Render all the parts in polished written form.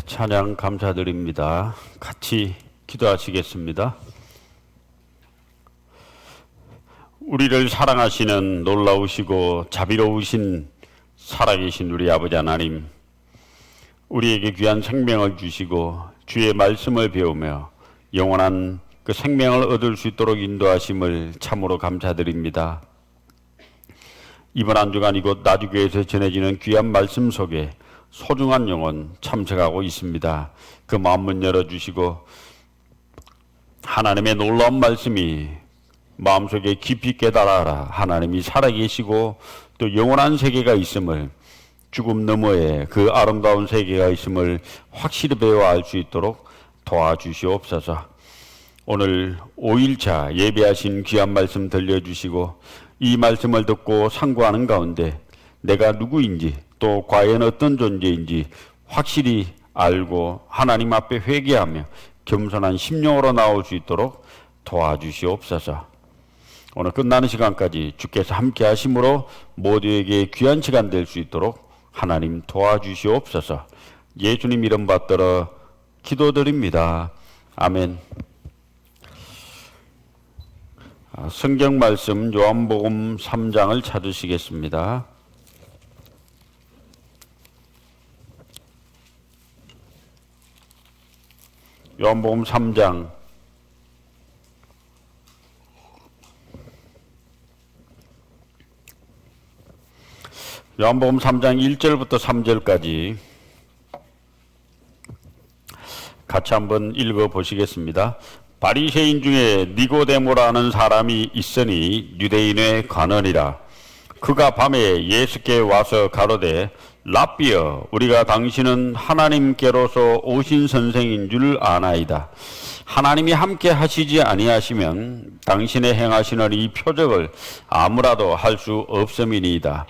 찬양 감사드립니다. 같이 기도하시겠습니다. 우리를 사랑하시는 놀라우시고 자비로우신 살아계신 우리 아버지 하나님, 우리에게 귀한 생명을 주시고 주의 말씀을 배우며 영원한 그 생명을 얻을 수 있도록 인도하심을 참으로 감사드립니다. 이번 한 주간 이곳 나주교회에서 전해지는 귀한 말씀 속에 소중한 영혼 참석하고 있습니다. 그 마음문 열어주시고 하나님의 놀라운 말씀이 마음속에 깊이 깨달아라. 하나님이 살아계시고 또 영원한 세계가 있음을, 죽음 너머에 그 아름다운 세계가 있음을 확실히 배워 알 수 있도록 도와주시옵소서. 오늘 5일차 예배하신 귀한 말씀 들려주시고 이 말씀을 듣고 상고하는 가운데 내가 누구인지 또 과연 어떤 존재인지 확실히 알고 하나님 앞에 회개하며 겸손한 심령으로 나올 수 있도록 도와주시옵소서. 오늘 끝나는 시간까지 주께서 함께 하심으로 모두에게 귀한 시간 될 수 있도록 하나님 도와주시옵소서. 예수님 이름 받들어 기도드립니다. 아멘. 성경 말씀 요한복음 3장을 찾으시겠습니다. 요한복음 3장 요한복음 3장 1절부터 3절까지 같이 한번 읽어보시겠습니다. 바리새인 중에 니고데모라는 사람이 있으니 유대인의 관원이라. 그가 밤에 예수께 와서 가로되 랍비여, 우리가 당신은 하나님께로서 오신 선생인 줄 아나이다. 하나님이 함께 하시지 아니하시면 당신의 행하시는 이 표적을 아무라도 할 수 없음이니이다.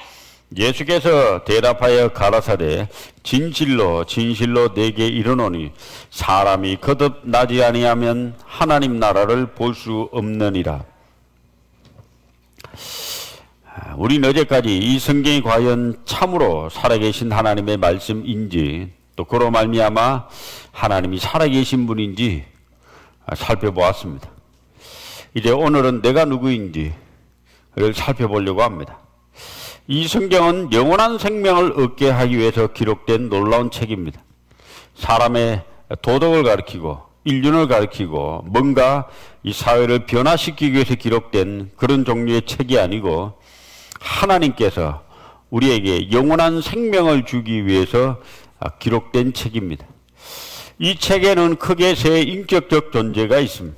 예수께서 대답하여 가라사대 진실로 진실로 내게 이르노니 사람이 거듭 나지 아니하면 하나님 나라를 볼 수 없느니라. 우리는 어제까지 이 성경이 과연 참으로 살아계신 하나님의 말씀인지, 또 그로 말미암아 하나님이 살아계신 분인지 살펴보았습니다. 이제 오늘은 내가 누구인지를 살펴보려고 합니다. 이 성경은 영원한 생명을 얻게 하기 위해서 기록된 놀라운 책입니다. 사람의 도덕을 가르치고 인륜을 가르치고 뭔가 이 사회를 변화시키기 위해서 기록된 그런 종류의 책이 아니고 하나님께서 우리에게 영원한 생명을 주기 위해서 기록된 책입니다. 이 책에는 크게 세 인격적 존재가 있습니다.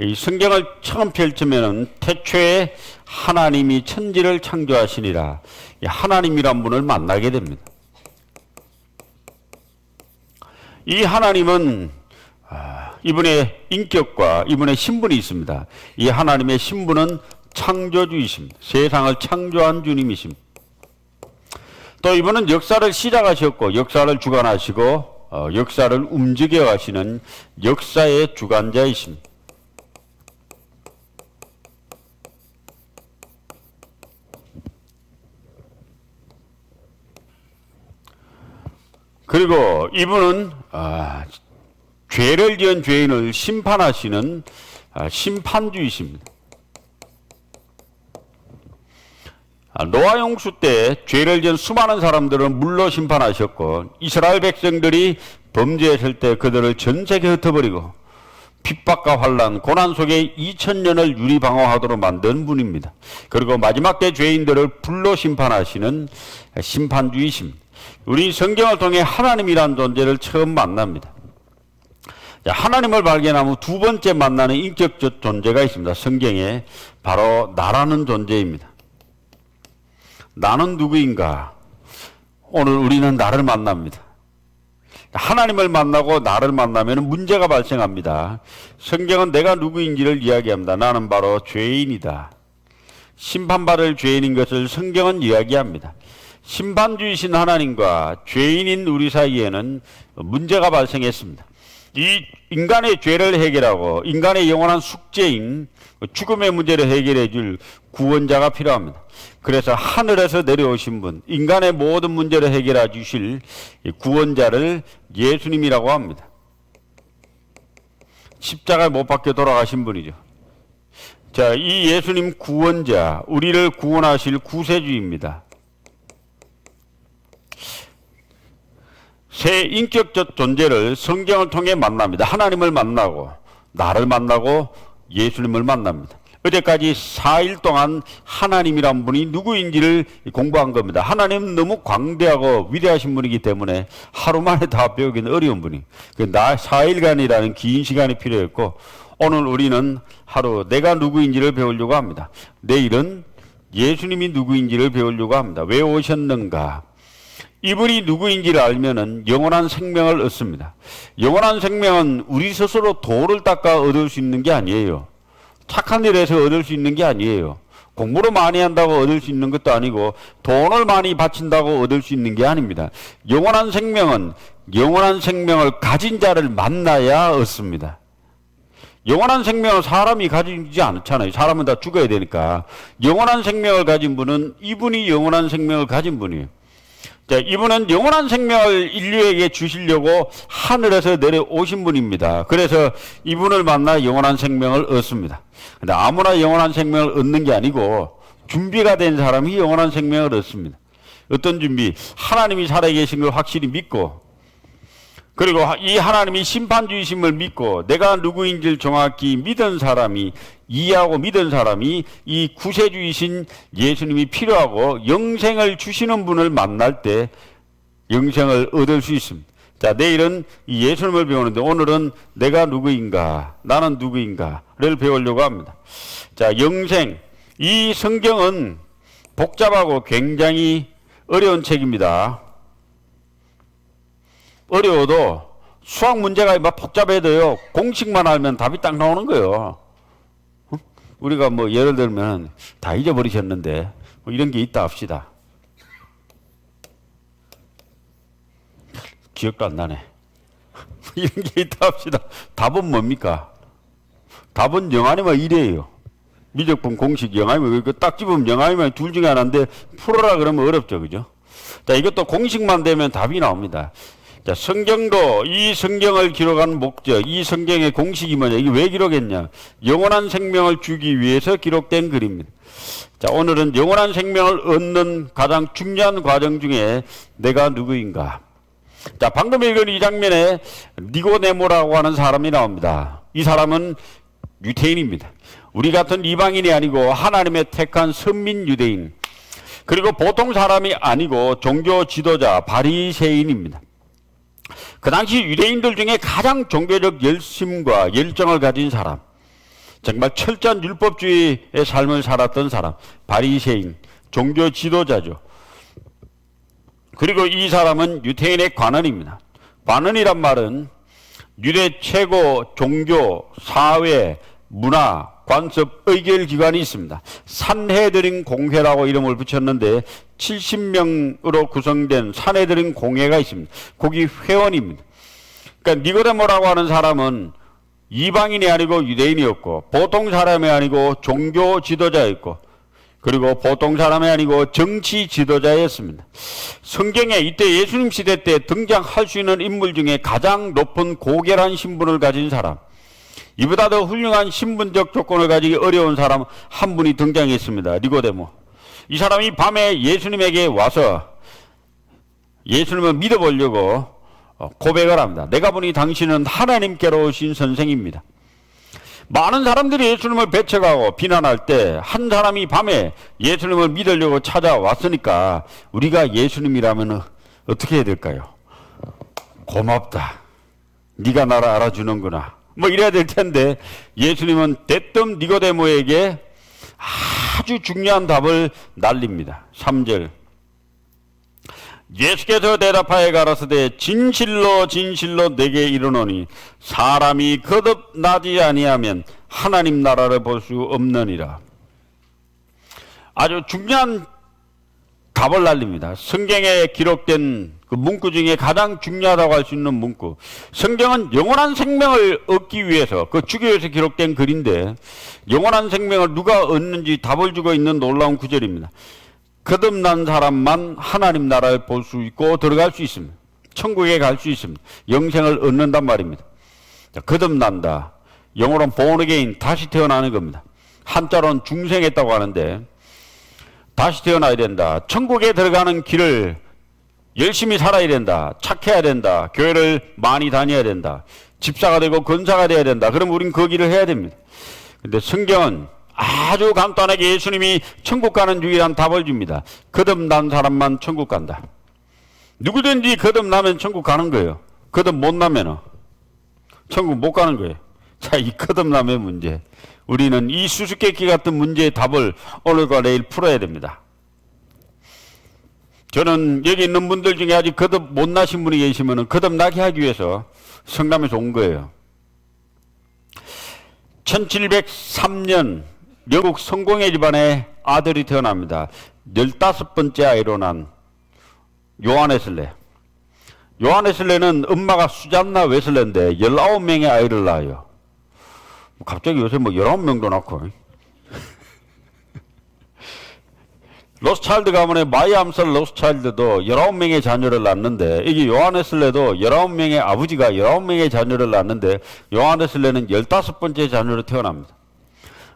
이 성경을 처음 펼치면은 태초에 하나님이 천지를 창조하시니라, 하나님이란 분을 만나게 됩니다. 이 하나님은 이분의 인격과 이분의 신분이 있습니다. 이 하나님의 신분은 창조주이십니다. 세상을 창조한 주님이십니다. 또 이분은 역사를 시작하셨고 역사를 주관하시고 역사를 움직여 가시는 역사의 주관자이십니다. 그리고 이분은 죄를 지은 죄인을 심판하시는 심판주이십니다. 노아 홍수 때 죄를 지은 수많은 사람들은 물로 심판하셨고 이스라엘 백성들이 범죄했을 때 그들을 전 세계에 흩어버리고 핍박과 환난, 고난 속에 2000년을 유리방어하도록 만든 분입니다. 그리고 마지막 때 죄인들을 불로 심판하시는 심판주이십니다. 우리 성경을 통해 하나님이라는 존재를 처음 만납니다. 하나님을 발견하면 두 번째 만나는 인격적 존재가 있습니다. 성경에 바로 나라는 존재입니다. 나는 누구인가? 오늘 우리는 나를 만납니다. 하나님을 만나고 나를 만나면 문제가 발생합니다. 성경은 내가 누구인지를 이야기합니다. 나는 바로 죄인이다. 심판받을 죄인인 것을 성경은 이야기합니다. 심판주이신 하나님과 죄인인 우리 사이에는 문제가 발생했습니다. 이 인간의 죄를 해결하고 인간의 영원한 숙제인 죽음의 문제를 해결해 줄 구원자가 필요합니다. 그래서 하늘에서 내려오신 분, 인간의 모든 문제를 해결해 주실 구원자를 예수님이라고 합니다. 십자가에 못 박혀 돌아가신 분이죠. 자, 이 예수님 구원자, 우리를 구원하실 구세주입니다. 새 인격적 존재를 성경을 통해 만납니다. 하나님을 만나고 나를 만나고 예수님을 만납니다. 어제까지 4일 동안 하나님이란 분이 누구인지를 공부한 겁니다. 하나님은 너무 광대하고 위대하신 분이기 때문에 하루 만에 다 배우기는 어려운 분이. 4일간이라는 긴 시간이 필요했고, 오늘 우리는 하루 내가 누구인지를 배우려고 합니다. 내일은 예수님이 누구인지를 배우려고 합니다. 왜 오셨는가? 이분이 누구인지를 알면은 영원한 생명을 얻습니다. 영원한 생명은 우리 스스로 도를 닦아 얻을 수 있는 게 아니에요. 착한 일에서 얻을 수 있는 게 아니에요. 공부를 많이 한다고 얻을 수 있는 것도 아니고 돈을 많이 바친다고 얻을 수 있는 게 아닙니다. 영원한 생명은 영원한 생명을 가진 자를 만나야 얻습니다. 영원한 생명을 사람이 가지지 않잖아요. 사람은 다 죽어야 되니까. 영원한 생명을 가진 분은 이분이 영원한 생명을 가진 분이에요. 자, 이분은 영원한 생명을 인류에게 주시려고 하늘에서 내려오신 분입니다. 그래서 이분을 만나 영원한 생명을 얻습니다. 근데 아무나 영원한 생명을 얻는 게 아니고 준비가 된 사람이 영원한 생명을 얻습니다. 어떤 준비? 하나님이 살아계신 걸 확실히 믿고, 그리고 이 하나님이 심판주이심을 믿고 내가 누구인지를 정확히 믿은 사람이, 이해하고 믿은 사람이 이 구세주이신 예수님이 필요하고 영생을 주시는 분을 만날 때 영생을 얻을 수 있습니다. 자, 내일은 이 예수님을 배우는데 오늘은 내가 누구인가, 나는 누구인가를 배우려고 합니다. 자, 영생. 이 성경은 복잡하고 굉장히 어려운 책입니다. 어려워도 수학 문제가 막 복잡해도요, 공식만 알면 답이 딱 나오는 거예요. 우리가 뭐 예를 들면 다 잊어버리셨는데 뭐 이런 게 있다 합시다. 기억도 안 나네. 이런 게 있다 합시다. 답은 뭡니까? 답은 0 아니면 1이에요. 미적분 공식 0 아니면, 딱 집으면 0 아니면 둘 중에 하나인데 풀어라 그러면 어렵죠. 그죠? 자, 이것도 공식만 되면 답이 나옵니다. 자, 성경도 이 성경을 기록한 목적, 이 성경의 공식이 뭐냐, 이게 왜 기록했냐? 영원한 생명을 주기 위해서 기록된 글입니다. 자, 오늘은 영원한 생명을 얻는 가장 중요한 과정 중에 내가 누구인가? 자, 방금 읽은 이 장면에 니고데모라고 하는 사람이 나옵니다. 이 사람은 유대인입니다. 우리 같은 이방인이 아니고 하나님의 택한 선민 유대인, 그리고 보통 사람이 아니고 종교 지도자 바리새인입니다. 그 당시 유대인들 중에 가장 종교적 열심과 열정을 가진 사람, 정말 철저한 율법주의의 삶을 살았던 사람, 바리새인, 종교 지도자죠. 그리고 이 사람은 유대인의 관원입니다. 관원이란 말은 유대 최고 종교, 사회, 문화, 관습, 의결기관이 있습니다. 산헤드린 공회라고 이름을 붙였는데 70명으로 구성된 산헤드린 공회가 있습니다. 거기 회원입니다. 그러니까 니고데모라고 하는 사람은 이방인이 아니고 유대인이었고, 보통 사람이 아니고 종교 지도자였고, 그리고 보통 사람이 아니고 정치 지도자였습니다. 성경에 이때 예수님 시대 때 등장할 수 있는 인물 중에 가장 높은 고결한 신분을 가진 사람, 이보다 더 훌륭한 신분적 조건을 가지기 어려운 사람 한 분이 등장했습니다. 니고데모. 이 사람이 밤에 예수님에게 와서 예수님을 믿어보려고 고백을 합니다. 내가 보니 당신은 하나님께로 오신 선생입니다. 많은 사람들이 예수님을 배척하고 비난할 때 한 사람이 밤에 예수님을 믿으려고 찾아왔으니까 우리가 예수님이라면 어떻게 해야 될까요? 고맙다. 네가 나를 알아주는구나. 뭐 이래야 될 텐데 예수님은 대뜸 니고데모에게 아주 중요한 답을 날립니다. 3절. 예수께서 대답하여 가라사대 진실로 진실로 내게 이르노니 사람이 거듭나지 아니하면 하나님 나라를 볼 수 없느니라. 아주 중요한 답을 날립니다. 성경에 기록된 그 문구 중에 가장 중요하다고 할 수 있는 문구. 성경은 영원한 생명을 얻기 위해서, 그 주교에서 기록된 글인데, 영원한 생명을 누가 얻는지 답을 주고 있는 놀라운 구절입니다. 거듭난 사람만 하나님 나라를 볼 수 있고 들어갈 수 있습니다. 천국에 갈 수 있습니다. 영생을 얻는단 말입니다. 자, 거듭난다. 영어로는 born again, 다시 태어나는 겁니다. 한자로는 중생했다고 하는데, 다시 태어나야 된다. 천국에 들어가는 길을 열심히 살아야 된다. 착해야 된다. 교회를 많이 다녀야 된다. 집사가 되고 권사가 돼야 된다. 그럼 우린 그 길을 해야 됩니다. 근데 성경은 아주 간단하게 예수님이 천국 가는 유일한 답을 줍니다. 거듭난 사람만 천국 간다. 누구든지 거듭나면 천국 가는 거예요. 거듭 못 나면은 천국 못 가는 거예요. 자, 이 거듭남의 문제. 우리는 이 수수께끼 같은 문제의 답을 오늘과 내일 풀어야 됩니다. 저는 여기 있는 분들 중에 아직 거듭 못 나신 분이 계시면 거듭나게 하기 위해서 성남에서 온 거예요. 1703년 영국 성공회 집안에 아들이 태어납니다. 15번째 아이로 난 요한 웨슬레. 요한 웨슬레는 엄마가 수잔나 웨슬레인데 19명의 아이를 낳아요. 갑자기 요새 뭐 19명도 낳고. 로스차일드 가문의 마이 암설 로스차일드도 19명의 자녀를 낳는데, 이게 요한 웨슬레도 19명의 아버지가 19명의 자녀를 낳는데, 요한 웨슬레는 15번째 자녀로 태어납니다.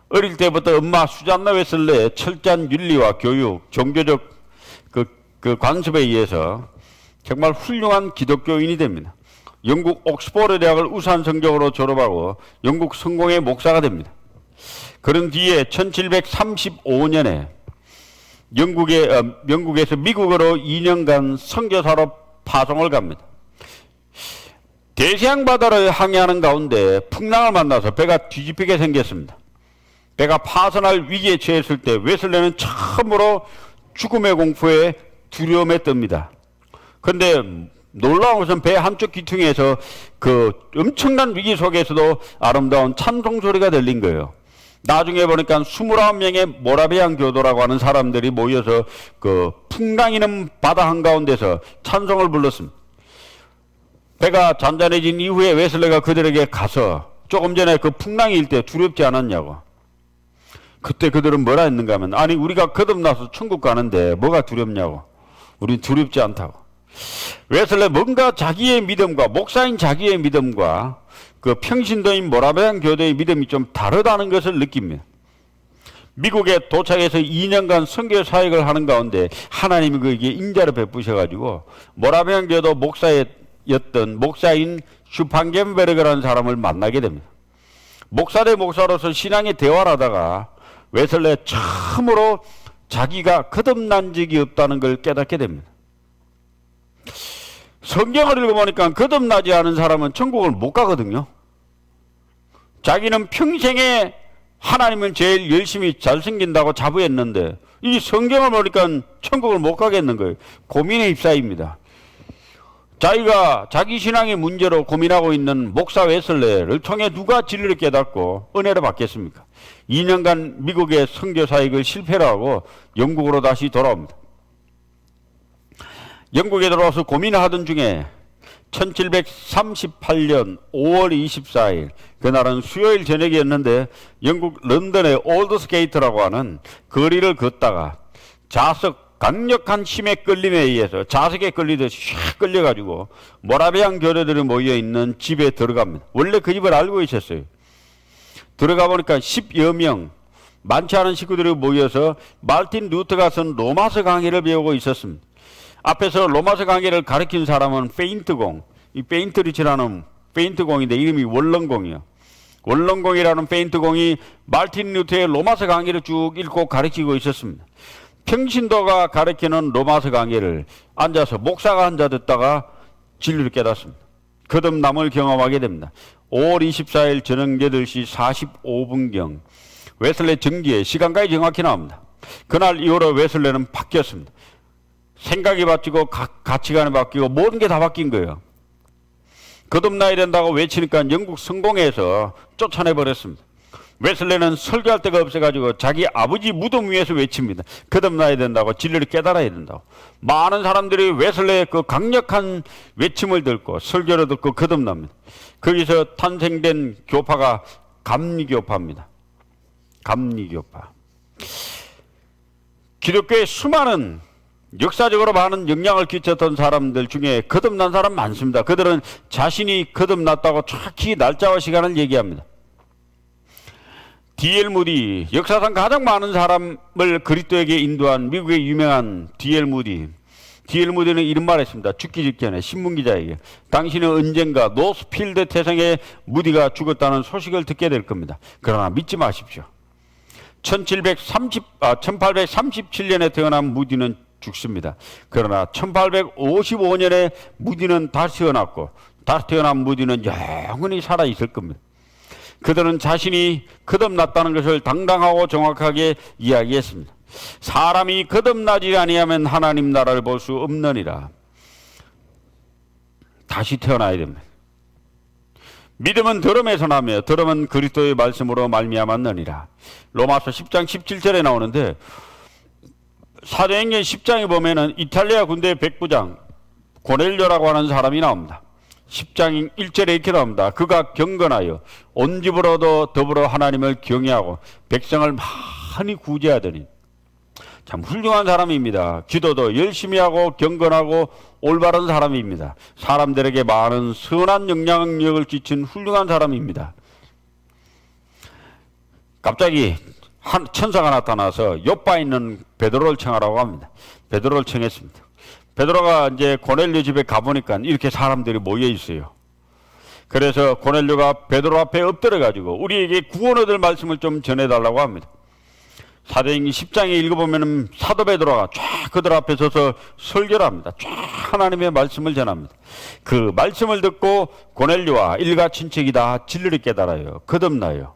어릴 때부터 엄마 수잔나 웨슬레의 철저한 윤리와 교육, 종교적 그 관습에 의해서 정말 훌륭한 기독교인이 됩니다. 영국 옥스퍼드 대학을 우수한 성적으로 졸업하고 영국 성공회 목사가 됩니다. 그런 뒤에 1735년에 영국에서 미국으로 2년간 선교사로 파송을 갑니다. 대서양 바다를 항해하는 가운데 풍랑을 만나서 배가 뒤집히게 생겼습니다. 배가 파선할 위기에 처했을 때 웨슬레는 처음으로 죽음의 공포에 두려움에 뜹니다. 그런데 놀라운 것은 배 한쪽 귀퉁이에서 그 엄청난 위기 속에서도 아름다운 찬송 소리가 들린 거예요. 나중에 보니까 29명의 모라비안 교도라고 하는 사람들이 모여서 그 풍랑이는 바다 한가운데서 찬송을 불렀습니다. 배가 잔잔해진 이후에 웨슬레가 그들에게 가서 조금 전에 그 풍랑이 일 때 두렵지 않았냐고. 그때 그들은 뭐라 했는가 하면, 아니 우리가 거듭나서 천국 가는데 뭐가 두렵냐고. 우린 두렵지 않다고. 웨슬레 뭔가 자기의 믿음과, 목사인 자기의 믿음과 그 평신도인 모라비안 교도의 믿음이 좀 다르다는 것을 느낍니다. 미국에 도착해서 2년간 선교 사역을 하는 가운데 하나님이 그에게 인자를 베푸셔가지고 모라비안 교도 목사였던 목사인 슈판겐베르그라는 사람을 만나게 됩니다. 목사 대 목사로서 신앙의 대화를 하다가 웨슬레 처음으로 자기가 거듭난 적이 없다는 걸 깨닫게 됩니다. 성경을 읽어보니까 거듭나지 않은 사람은 천국을 못 가거든요. 자기는 평생에 하나님은 제일 열심히 잘생긴다고 자부했는데 이 성경을 보니까 천국을 못 가겠는 거예요. 고민에 휩싸입니다. 자기가 자기 신앙의 문제로 고민하고 있는 목사 웨슬레를 통해 누가 진리를 깨닫고 은혜를 받겠습니까? 2년간 미국의 선교 사역을 실패를 하고 영국으로 다시 돌아옵니다. 영국에 들어와서 고민을 하던 중에 1738년 5월 24일, 그날은 수요일 저녁이었는데 영국 런던의 올드스게이트라고 하는 거리를 걷다가 강력한 힘에 끌림에 의해서 자석에 끌리듯이 샥 끌려가지고 모라비안 교도들이 모여있는 집에 들어갑니다. 원래 그 집을 알고 있었어요. 들어가 보니까 10여 명, 많지 않은 식구들이 모여서 마르틴 루터가 쓴 로마서 강의를 배우고 있었습니다. 앞에서 로마서 강의를 가르친 사람은 페인트공, 이 페인트리치라는 페인트공인데 이름이 원렁공이요. 원렁공이라는 페인트공이 마르틴 루터의 로마서 강의를 쭉 읽고 가르치고 있었습니다. 평신도가 가르치는 로마서 강의를 앉아서 목사가 앉아 듣다가 진리를 깨닫습니다. 거듭남을 경험하게 됩니다. 5월 24일 저녁 8시 45분경 웨슬레 정기에 시간까지 정확히 나옵니다. 그날 이후로 웨슬레는 바뀌었습니다. 생각이 바뀌고 가치관이 바뀌고 모든 게 다 바뀐 거예요. 거듭나야 된다고 외치니까 영국 성공회에서 쫓아내버렸습니다. 웨슬레는 설교할 데가 없어가지고 자기 아버지 무덤 위에서 외칩니다. 거듭나야 된다고, 진리를 깨달아야 된다고. 많은 사람들이 웨슬레의 그 강력한 외침을 듣고 설교를 듣고 거듭납니다. 거기서 탄생된 교파가 감리교파입니다. 감리교파. 기독교의 수많은 역사적으로 많은 영향을 끼쳤던 사람들 중에 거듭난 사람 많습니다. 그들은 자신이 거듭났다고 정확히 날짜와 시간을 얘기합니다. D.L. 무디, 역사상 가장 많은 사람을 그리스도에게 인도한 미국의 유명한 D.L. 무디. D.L. 무디는 이런 말을 했습니다. 죽기 직전에 신문기자에게. 당신은 언젠가 노스필드 태생의 무디가 죽었다는 소식을 듣게 될 겁니다. 그러나 믿지 마십시오. 1837년에 태어난 무디는 죽습니다. 그러나 1855년에 무디는 다시 태어났고, 다시 태어난 무디는 영원히 살아있을 겁니다. 그들은 자신이 거듭났다는 것을 당당하고 정확하게 이야기했습니다. 사람이 거듭나지 아니하면 하나님 나라를 볼 수 없느니라. 다시 태어나야 됩니다. 믿음은 들음에서 나며 들음은 그리스도의 말씀으로 말미암았느니라. 로마서 10장 17절에 나오는데, 사도행전 10장에 보면은 이탈리아 군대 백부장 고넬료라고 하는 사람이 나옵니다. 10장 1절에 이렇게 나옵니다. 그가 경건하여 온 집으로도 더불어 하나님을 경외하고 백성을 많이 구제하더니. 참 훌륭한 사람입니다. 기도도 열심히 하고 경건하고 올바른 사람입니다. 사람들에게 많은 선한 영향력을 끼친 훌륭한 사람입니다. 갑자기 한 천사가 나타나서 요바에 있는 베드로를 청하라고 합니다. 베드로를 청했습니다. 베드로가 이제 고넬료 집에 가보니까 이렇게 사람들이 모여 있어요. 그래서 고넬료가 베드로 앞에 엎드려가지고 우리에게 구원 얻을 말씀을 좀 전해달라고 합니다. 사도행전 10장에 읽어보면 사도 베드로가 쫙 그들 앞에 서서 설교를 합니다. 쫙 하나님의 말씀을 전합니다. 그 말씀을 듣고 고넬료와 일가 친척이 다 진리를 깨달아요. 거듭나요.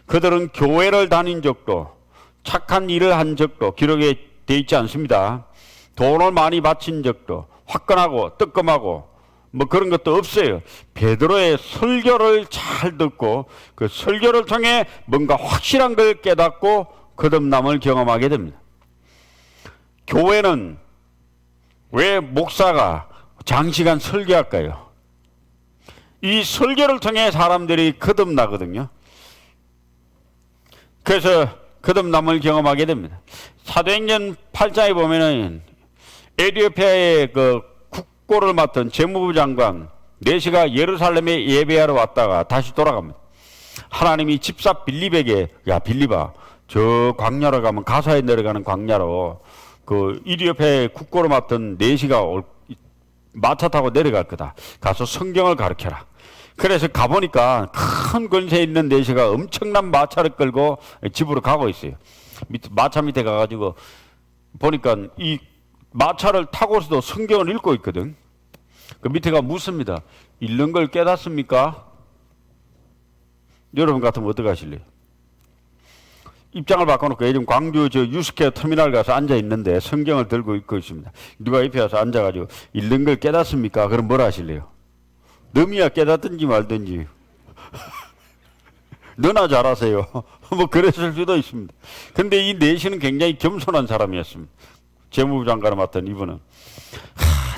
그들은 교회를 다닌 적도 착한 일을 한 적도 기록에 되어 있지 않습니다. 돈을 많이 바친 적도 화끈하고 뜨끔하고 뭐 그런 것도 없어요. 베드로의 설교를 잘 듣고 그 설교를 통해 뭔가 확실한 걸 깨닫고 거듭남을 경험하게 됩니다. 교회는 왜 목사가 장시간 설교할까요? 이 설교를 통해 사람들이 거듭나거든요. 그래서 거듭남을 경험하게 됩니다. 사도행전 8장에 보면은 에티오피아의 그 국고를 맡은 재무부 장관 네시가 예루살렘에 예배하러 왔다가 다시 돌아갑니다. 하나님이 집사 빌립에게, 야 빌립아, 저 광야로 가면 가사에 내려가는 광야로 그 이디오피아의 국고를 맡은 네시가 마차 타고 내려갈 거다. 가서 성경을 가르쳐라. 그래서 가보니까 큰 권세 있는 네시가 엄청난 마차를 끌고 집으로 가고 있어요. 마차 밑에 가가지고 보니까 이 마차를 타고서도 성경을 읽고 있거든. 그 밑에가 묻습니다. 읽는 걸 깨닫습니까? 여러분 같으면 어떻게 하실래요? 입장을 바꿔놓고 예전 광주 저 유스케어 터미널 가서 앉아 있는데 성경을 들고 있고 있습니다. 누가 옆에 와서 앉아가지고 읽는 걸 깨닫습니까? 그럼 뭘 하실래요? 너미야 깨닫든지 말든지. 너나 잘하세요. 뭐 그랬을 수도 있습니다. 근데 이 내시는 굉장히 겸손한 사람이었습니다. 재무부 장관을 맡은 이분은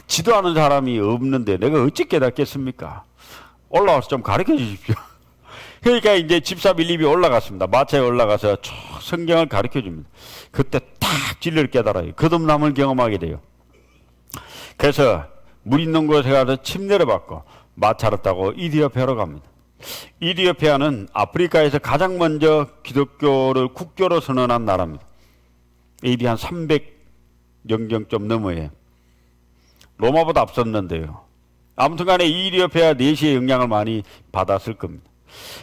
지도하는 사람이 없는데 내가 어찌 깨닫겠습니까? 올라와서 좀 가르쳐 주십시오. 그러니까 이제 집사 빌립이 올라갔습니다. 마차에 올라가서 쭉 성경을 가르쳐 줍니다. 그때 딱 진리를 깨달아요. 거듭남을 경험하게 돼요. 그래서 물 있는 곳에 가서 침례를 받고 마차를 타고 이디오피아로 갑니다. 이디오피아는 아프리카에서 가장 먼저 기독교를 국교로 선언한 나라입니다. AD 한 300년경 넘어에 로마보다 앞섰는데요. 아무튼 간에 이디오피아 내시의 영향을 많이 받았을 겁니다.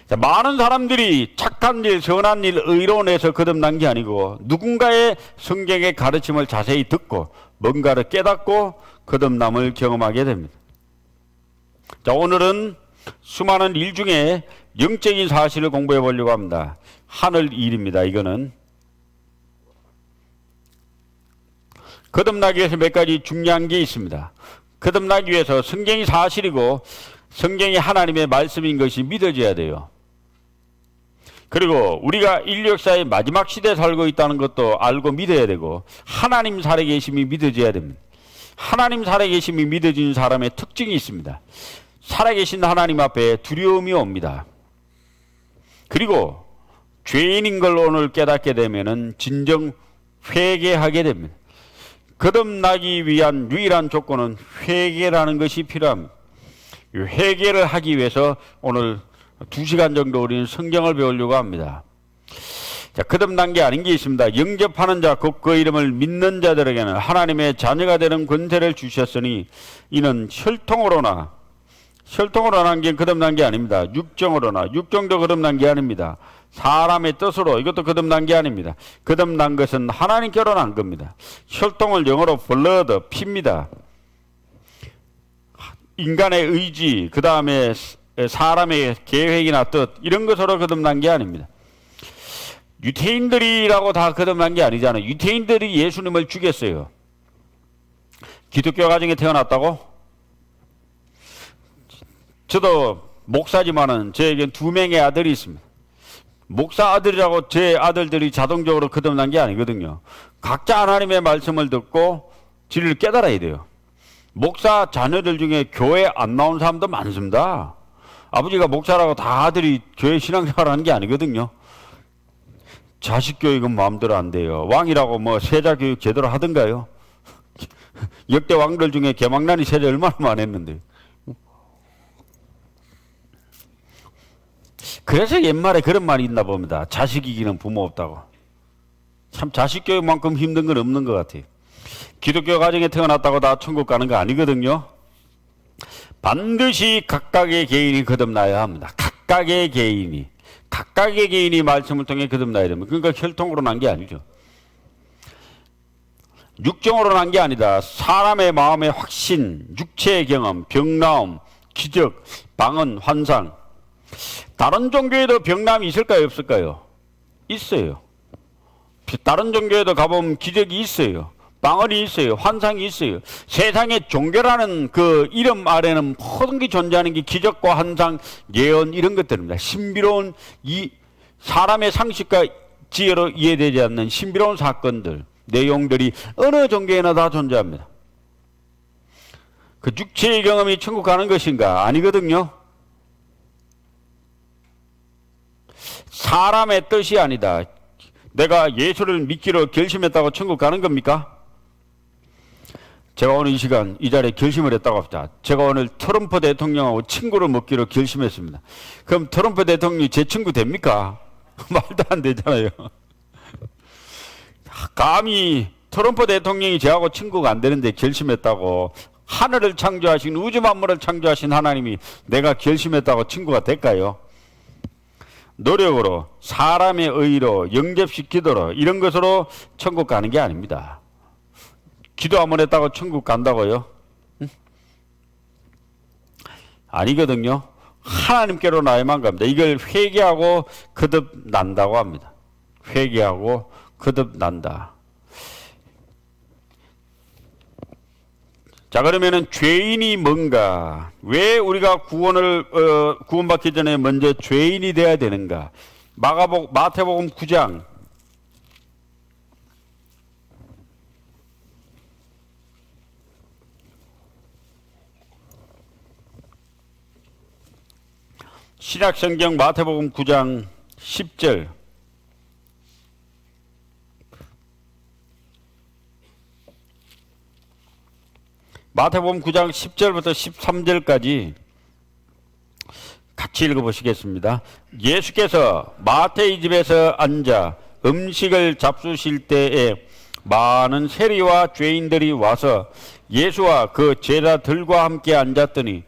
자, 많은 사람들이 착한 일, 선한 일, 의로운에서 거듭난 게 아니고 누군가의 성경의 가르침을 자세히 듣고 뭔가를 깨닫고 거듭남을 경험하게 됩니다. 자, 오늘은 수많은 일 중에 영적인 사실을 공부해 보려고 합니다. 하늘 일입니다. 이거는 거듭나기 위해서 몇 가지 중요한 게 있습니다. 거듭나기 위해서 성경이 사실이고 성경이 하나님의 말씀인 것이 믿어져야 돼요. 그리고 우리가 인류 역사의 마지막 시대에 살고 있다는 것도 알고 믿어야 되고 하나님 살아계심이 믿어져야 됩니다. 하나님 살아계심이 믿어진 사람의 특징이 있습니다. 살아계신 하나님 앞에 두려움이 옵니다. 그리고 죄인인 걸 오늘 깨닫게 되면은 진정 회개하게 됩니다. 거듭나기 위한 유일한 조건은 회개라는 것이 필요합니다. 회개를 하기 위해서 오늘 2시간 정도 우리는 성경을 배우려고 합니다. 자, 거듭난 게 아닌 게 있습니다. 영접하는 자, 곧 그 이름을 믿는 자들에게는 하나님의 자녀가 되는 권세를 주셨으니 이는 혈통으로나 난 게 거듭난 게 아닙니다. 육정도 거듭난 게 아닙니다. 사람의 뜻으로 이것도 거듭난 게 아닙니다. 거듭난 것은 하나님께로 난 겁니다. 혈통을 영어로 blood, 피입니다. 인간의 의지, 그 다음에 사람의 계획이나 뜻 이런 것으로 거듭난 게 아닙니다. 유태인들이라고 다 거듭난 게 아니잖아요. 유태인들이 예수님을 죽였어요. 기독교 가정에 태어났다고? 저도 목사지만은 저에겐 2명의 아들이 있습니다. 목사 아들이라고 제 아들들이 자동적으로 거듭난 게 아니거든요. 각자 하나님의 말씀을 듣고 진리를 깨달아야 돼요. 목사 자녀들 중에 교회 안 나온 사람도 많습니다. 아버지가 목사라고 다 아들이 교회 신앙생활 하는 게 아니거든요. 자식 교육은 마음대로 안 돼요. 왕이라고 뭐 세자 교육 제대로 하던가요? 역대 왕들 중에 개망난이 세자 얼마나 많았는데. 그래서 옛말에 그런 말이 있나 봅니다. 자식 이기는 부모 없다고. 참 자식 교육만큼 힘든 건 없는 것 같아요. 기독교 가정에 태어났다고 다 천국 가는 거 아니거든요. 반드시 각각의 개인이 거듭나야 합니다. 각각의 개인이 말씀을 통해 거듭나야 됩니다. 그러니까 혈통으로 난 게 아니죠. 육정으로 난 게 아니다. 사람의 마음의 확신, 육체의 경험, 병나음, 기적, 방언, 환상. 다른 종교에도 병남이 있을까요, 없을까요? 있어요. 다른 종교에도 가보면 기적이 있어요. 방언이 있어요. 환상이 있어요. 세상에 종교라는 그 이름 아래는 모든 게 존재하는 게 기적과 환상, 예언 이런 것들입니다. 신비로운 이 사람의 상식과 지혜로 이해되지 않는 신비로운 사건들, 내용들이 어느 종교에나 다 존재합니다. 그 육체의 경험이 천국 가는 것인가? 아니거든요. 사람의 뜻이 아니다. 내가 예수를 믿기로 결심했다고 천국 가는 겁니까? 제가 오늘 이 시간 이 자리에 결심을 했다고 합시다. 제가 오늘 트럼프 대통령하고 친구를 맺기로 결심했습니다. 그럼 트럼프 대통령이 제 친구 됩니까? 말도 안 되잖아요. 감히 트럼프 대통령이 저하고 친구가 안 되는데 결심했다고, 하늘을 창조하신, 우주 만물을 창조하신 하나님이 내가 결심했다고 친구가 될까요? 노력으로, 사람의 의로, 영접시키도록 이런 것으로 천국 가는 게 아닙니다. 기도 한번 했다고 천국 간다고요? 응? 아니거든요. 하나님께로 나야만 갑니다. 이걸 회개하고 거듭난다고 합니다. 회개하고 거듭난다. 자, 그러면은 죄인이 뭔가? 왜 우리가 구원받기 전에 먼저 죄인이 돼야 되는가? 마태복음 9장 신약성경 마태복음 9장 10절. 마태복음 9장 10절부터 13절까지 같이 읽어보시겠습니다. 예수께서 마태의 집에서 앉아 음식을 잡수실 때에 많은 세리와 죄인들이 와서 예수와 그 제자들과 함께 앉았더니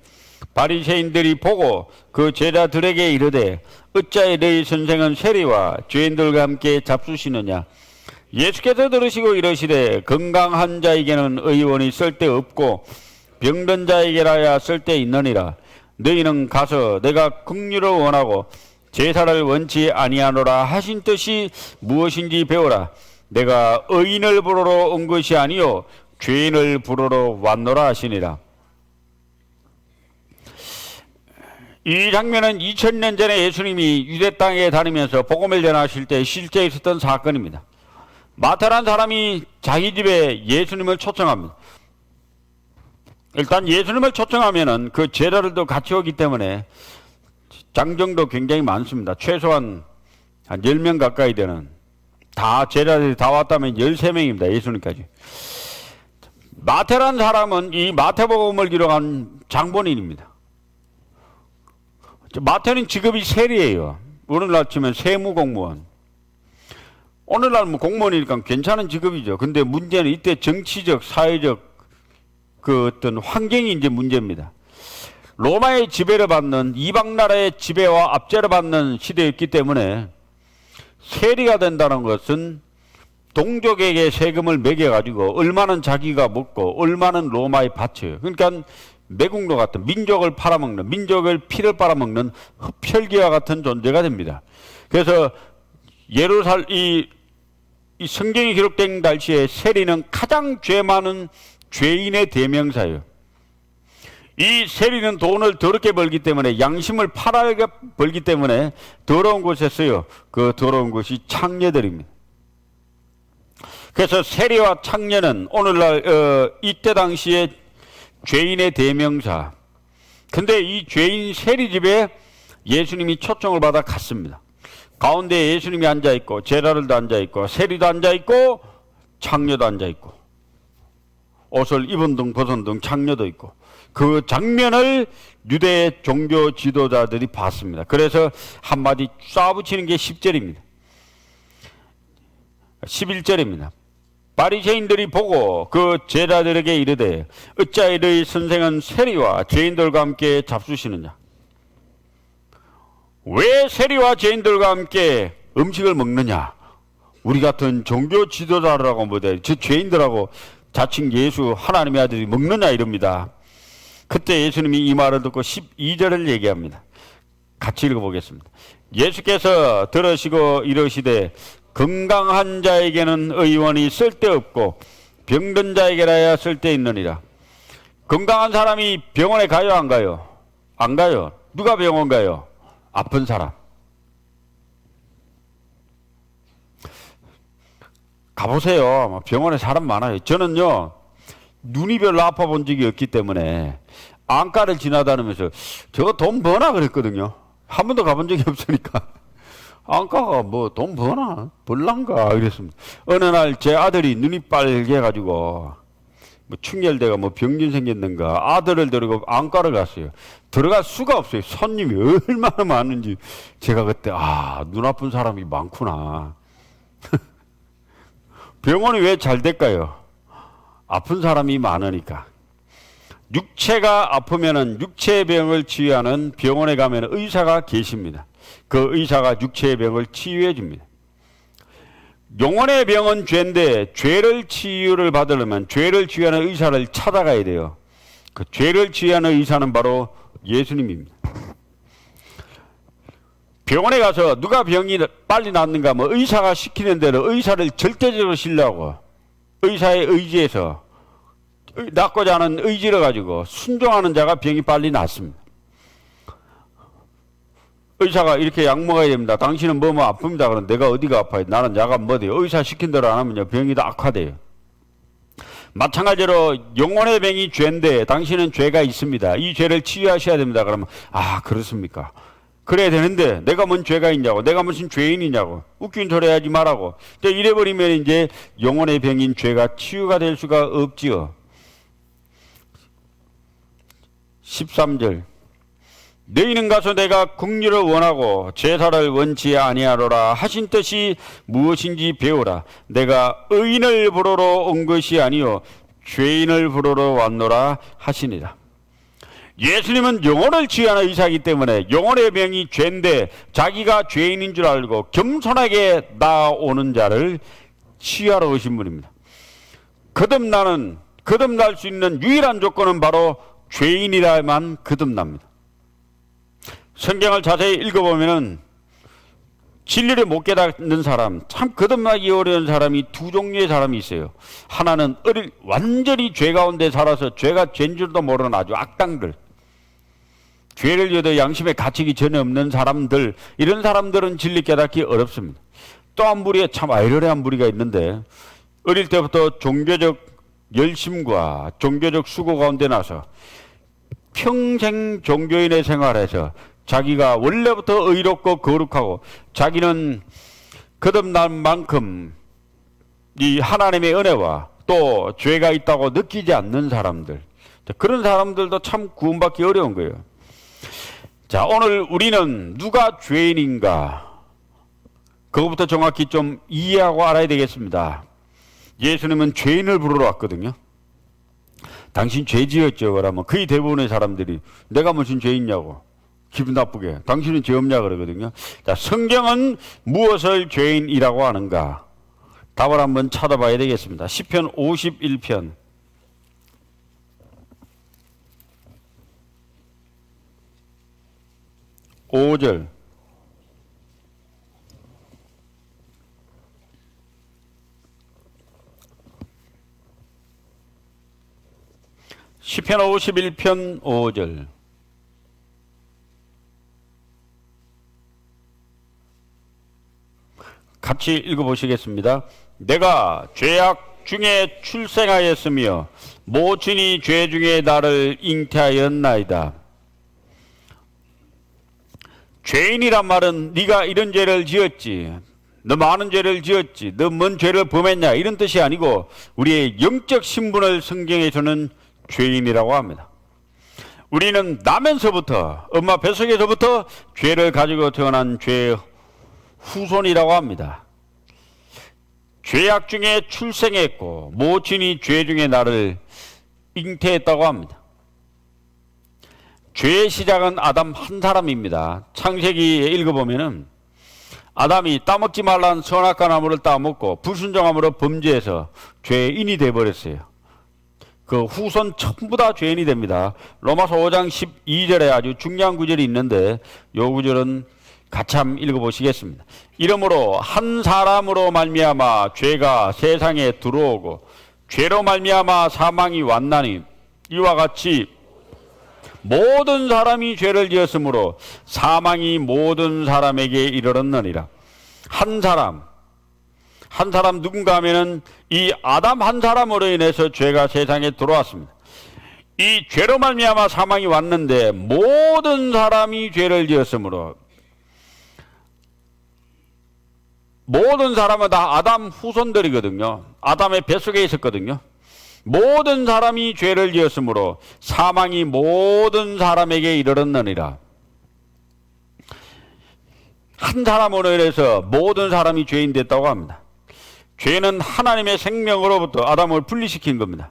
바리새인들이 보고 그 제자들에게 이르되 어찌하여 너희 선생은 세리와 죄인들과 함께 잡수시느냐? 예수께서 들으시고 이르시되 건강한 자에게는 의원이 쓸데없고 병든 자에게라야 쓸데있느니라. 너희는 가서 내가 긍휼을 원하고 제사를 원치 아니하노라 하신 뜻이 무엇인지 배우라. 내가 의인을 부르러 온 것이 아니요 죄인을 부르러 왔노라 하시니라. 이 장면은 2000년 전에 예수님이 유대 땅에 다니면서 복음을 전하실 때 실제 있었던 사건입니다. 마태란 사람이 자기 집에 예수님을 초청합니다. 일단 예수님을 초청하면은 그 제자들도 같이 오기 때문에 장정도 굉장히 많습니다. 최소한 한 10명 가까이 되는, 다 제자들이 다 왔다면 13명입니다. 예수님까지. 마태란 사람은 이 마태복음을 기록한 장본인입니다. 마태는 직업이 세리예요. 오늘날 치면 세무공무원. 오늘날 뭐 공무원이니까 괜찮은 직업이죠. 근데 문제는 이때 정치적, 사회적 그 어떤 환경이 이제 문제입니다. 로마의 지배를 받는, 이방 나라의 지배와 압제를 받는 시대였기 때문에 세리가 된다는 것은 동족에게 세금을 매겨가지고 얼마는 자기가 먹고 얼마는 로마에 바쳐요. 그러니까 매국노 같은, 민족을 팔아먹는, 민족을 피를 빨아먹는 흡혈귀와 같은 존재가 됩니다. 그래서 이 성경이 기록된 당시에 세리는 가장 죄 많은 죄인의 대명사예요. 이 세리는 돈을 더럽게 벌기 때문에, 양심을 팔아게 벌기 때문에 더러운 곳에 써요. 그 더러운 곳이 창녀들입니다. 그래서 세리와 창녀는 오늘날 이때 당시에 죄인의 대명사. 근데 이 죄인 세리 집에 예수님이 초청을 받아 갔습니다. 가운데 예수님이 앉아있고, 제자들도 앉아있고, 세리도 앉아있고, 창녀도 앉아있고, 옷을 입은 등 벗은 등 창녀도 있고, 그 장면을 유대 종교 지도자들이 봤습니다. 그래서 한마디 쏴붙이는 게 10절입니다. 11절입니다. 바리새인들이 보고 그 제자들에게 이르되 어찌하여 너희 선생은 세리와 죄인들과 함께 잡수시느냐? 왜 세리와 죄인들과 함께 음식을 먹느냐? 우리 같은 종교 지도자라고 뭐래, 저 죄인들하고 자칭 예수 하나님의 아들이 먹느냐 이럽니다. 그때 예수님이 이 말을 듣고 12절을 얘기합니다. 같이 읽어보겠습니다. 예수께서 들으시고 이르시되 건강한 자에게는 의원이 쓸데없고 병든 자에게라야 쓸데있느니라. 건강한 사람이 병원에 가요, 안 가요? 안 가요. 누가 병원 가요? 아픈 사람. 가보세요. 병원에 사람 많아요. 저는요, 눈이 별로 아파본 적이 없기 때문에 안과를 지나다니면서 저거 돈 버나 그랬거든요. 한 번도 가본 적이 없으니까. 안과가 뭐 돈 버나? 벌란가? 이랬습니다. 어느 날 제 아들이 눈이 빨개가지고 뭐 충혈돼가 뭐 병진 생겼는가, 아들을 데리고 안과를 갔어요. 들어갈 수가 없어요. 손님이 얼마나 많은지. 제가 그때 눈 아픈 사람이 많구나. 병원이 왜 잘 될까요? 아픈 사람이 많으니까. 육체가 아프면은 육체의 병을 치유하는 병원에 가면 의사가 계십니다. 그 의사가 육체의 병을 치유해 줍니다. 영혼의 병은 죄인데 죄를 치유를 받으려면 죄를 치유하는 의사를 찾아가야 돼요. 그 죄를 치유하는 의사는 바로 예수님입니다. 병원에 가서 누가 병이 빨리 낫는가 하면 의사가 시키는 대로 의사를 절대적으로 신뢰하고 의사의 의지에서 낫고자 하는 의지를 가지고 순종하는 자가 병이 빨리 낫습니다. 의사가 이렇게 약 먹어야 됩니다. 당신은 뭐 아픕니다. 그럼 내가 어디가 아파요? 나는 약은 뭐 돼요? 의사 시킨 대로 안 하면요, 병이 더 악화돼요. 마찬가지로 영혼의 병이 죄인데 당신은 죄가 있습니다. 이 죄를 치유하셔야 됩니다. 그러면 그렇습니까? 그래야 되는데 내가 뭔 죄가 있냐고, 내가 무슨 죄인이냐고 웃긴 소리 하지 말라고. 이래버리면 이제 영혼의 병인 죄가 치유가 될 수가 없지요. 13절. 너희는 가서 내가 긍휼을 원하고 제사를 원치 아니하노라 하신 뜻이 무엇인지 배우라. 내가 의인을 부르러 온 것이 아니요 죄인을 부르러 왔노라 하시니라. 예수님은 영혼을 치유하는 의사이기 때문에 영혼의 병이 죄인데 자기가 죄인인 줄 알고 겸손하게 나오는 자를 치유하러 오신 분입니다. 거듭날 수 있는 유일한 조건은 바로 죄인이라만 거듭납니다. 성경을 자세히 읽어보면은 진리를 못 깨닫는 사람, 참 거듭나기 어려운 사람이 두 종류의 사람이 있어요. 하나는 완전히 죄 가운데 살아서 죄가 죄인 줄도 모르는 아주 악당들. 죄를 지어도 양심의 가책이 전혀 없는 사람들, 이런 사람들은 진리 깨닫기 어렵습니다. 또 한 무리에 참 아이러니한 무리가 있는데, 어릴 때부터 종교적 열심과 종교적 수고 가운데 나서 평생 종교인의 생활에서 자기가 원래부터 의롭고 거룩하고 자기는 거듭난 만큼 이 하나님의 은혜와 또 죄가 있다고 느끼지 않는 사람들, 그런 사람들도 참 구원받기 어려운 거예요. 자, 오늘 우리는 누가 죄인인가, 그것부터 정확히 좀 이해하고 알아야 되겠습니다. 예수님은 죄인을 부르러 왔거든요. 당신 죄 지었죠? 그러면 거의 대부분의 사람들이 내가 무슨 죄 있냐고 기분 나쁘게, 당신은 죄 없냐 그러거든요. 자, 성경은 무엇을 죄인이라고 하는가? 답을 한번 찾아봐야 되겠습니다. 시편 51편 5절. 시편 51편 5절. 같이 읽어보시겠습니다. 내가 죄악 중에 출생하였으며 모친이 죄 중에 나를 잉태하였나이다. 죄인이란 말은 네가 이런 죄를 지었지, 너 많은 죄를 지었지, 너 뭔 죄를 범했냐, 이런 뜻이 아니고 우리의 영적 신분을 성경에서는 죄인이라고 합니다. 우리는 나면서부터, 엄마 뱃속에서부터 죄를 가지고 태어난 죄의 후손이라고 합니다. 죄악 중에 출생했고 모친이 죄 중에 나를 잉태했다고 합니다. 죄의 시작은 아담 한 사람입니다. 창세기에 읽어보면은 아담이 따먹지 말라는 선악과 나무를 따먹고 불순종함으로 범죄해서 죄인이 되어버렸어요. 그 후손 전부 다 죄인이 됩니다. 로마서 5장 12절에 아주 중요한 구절이 있는데 이 구절은 같이 한번 읽어보시겠습니다. 이러므로 한 사람으로 말미암아 죄가 세상에 들어오고 죄로 말미암아 사망이 왔나니 이와 같이 모든 사람이 죄를 지었으므로 사망이 모든 사람에게 이르렀느니라. 한 사람 누군가 하면은 이 아담 한 사람으로 인해서 죄가 세상에 들어왔습니다. 이 죄로 말미암아 사망이 왔는데 모든 사람이 죄를 지었으므로, 모든 사람은 다 아담 후손들이거든요. 아담의 뱃속에 있었거든요. 모든 사람이 죄를 지었으므로 사망이 모든 사람에게 이르렀느니라. 한 사람으로 인해서 모든 사람이 죄인 됐다고 합니다. 죄는 하나님의 생명으로부터 아담을 분리시킨 겁니다.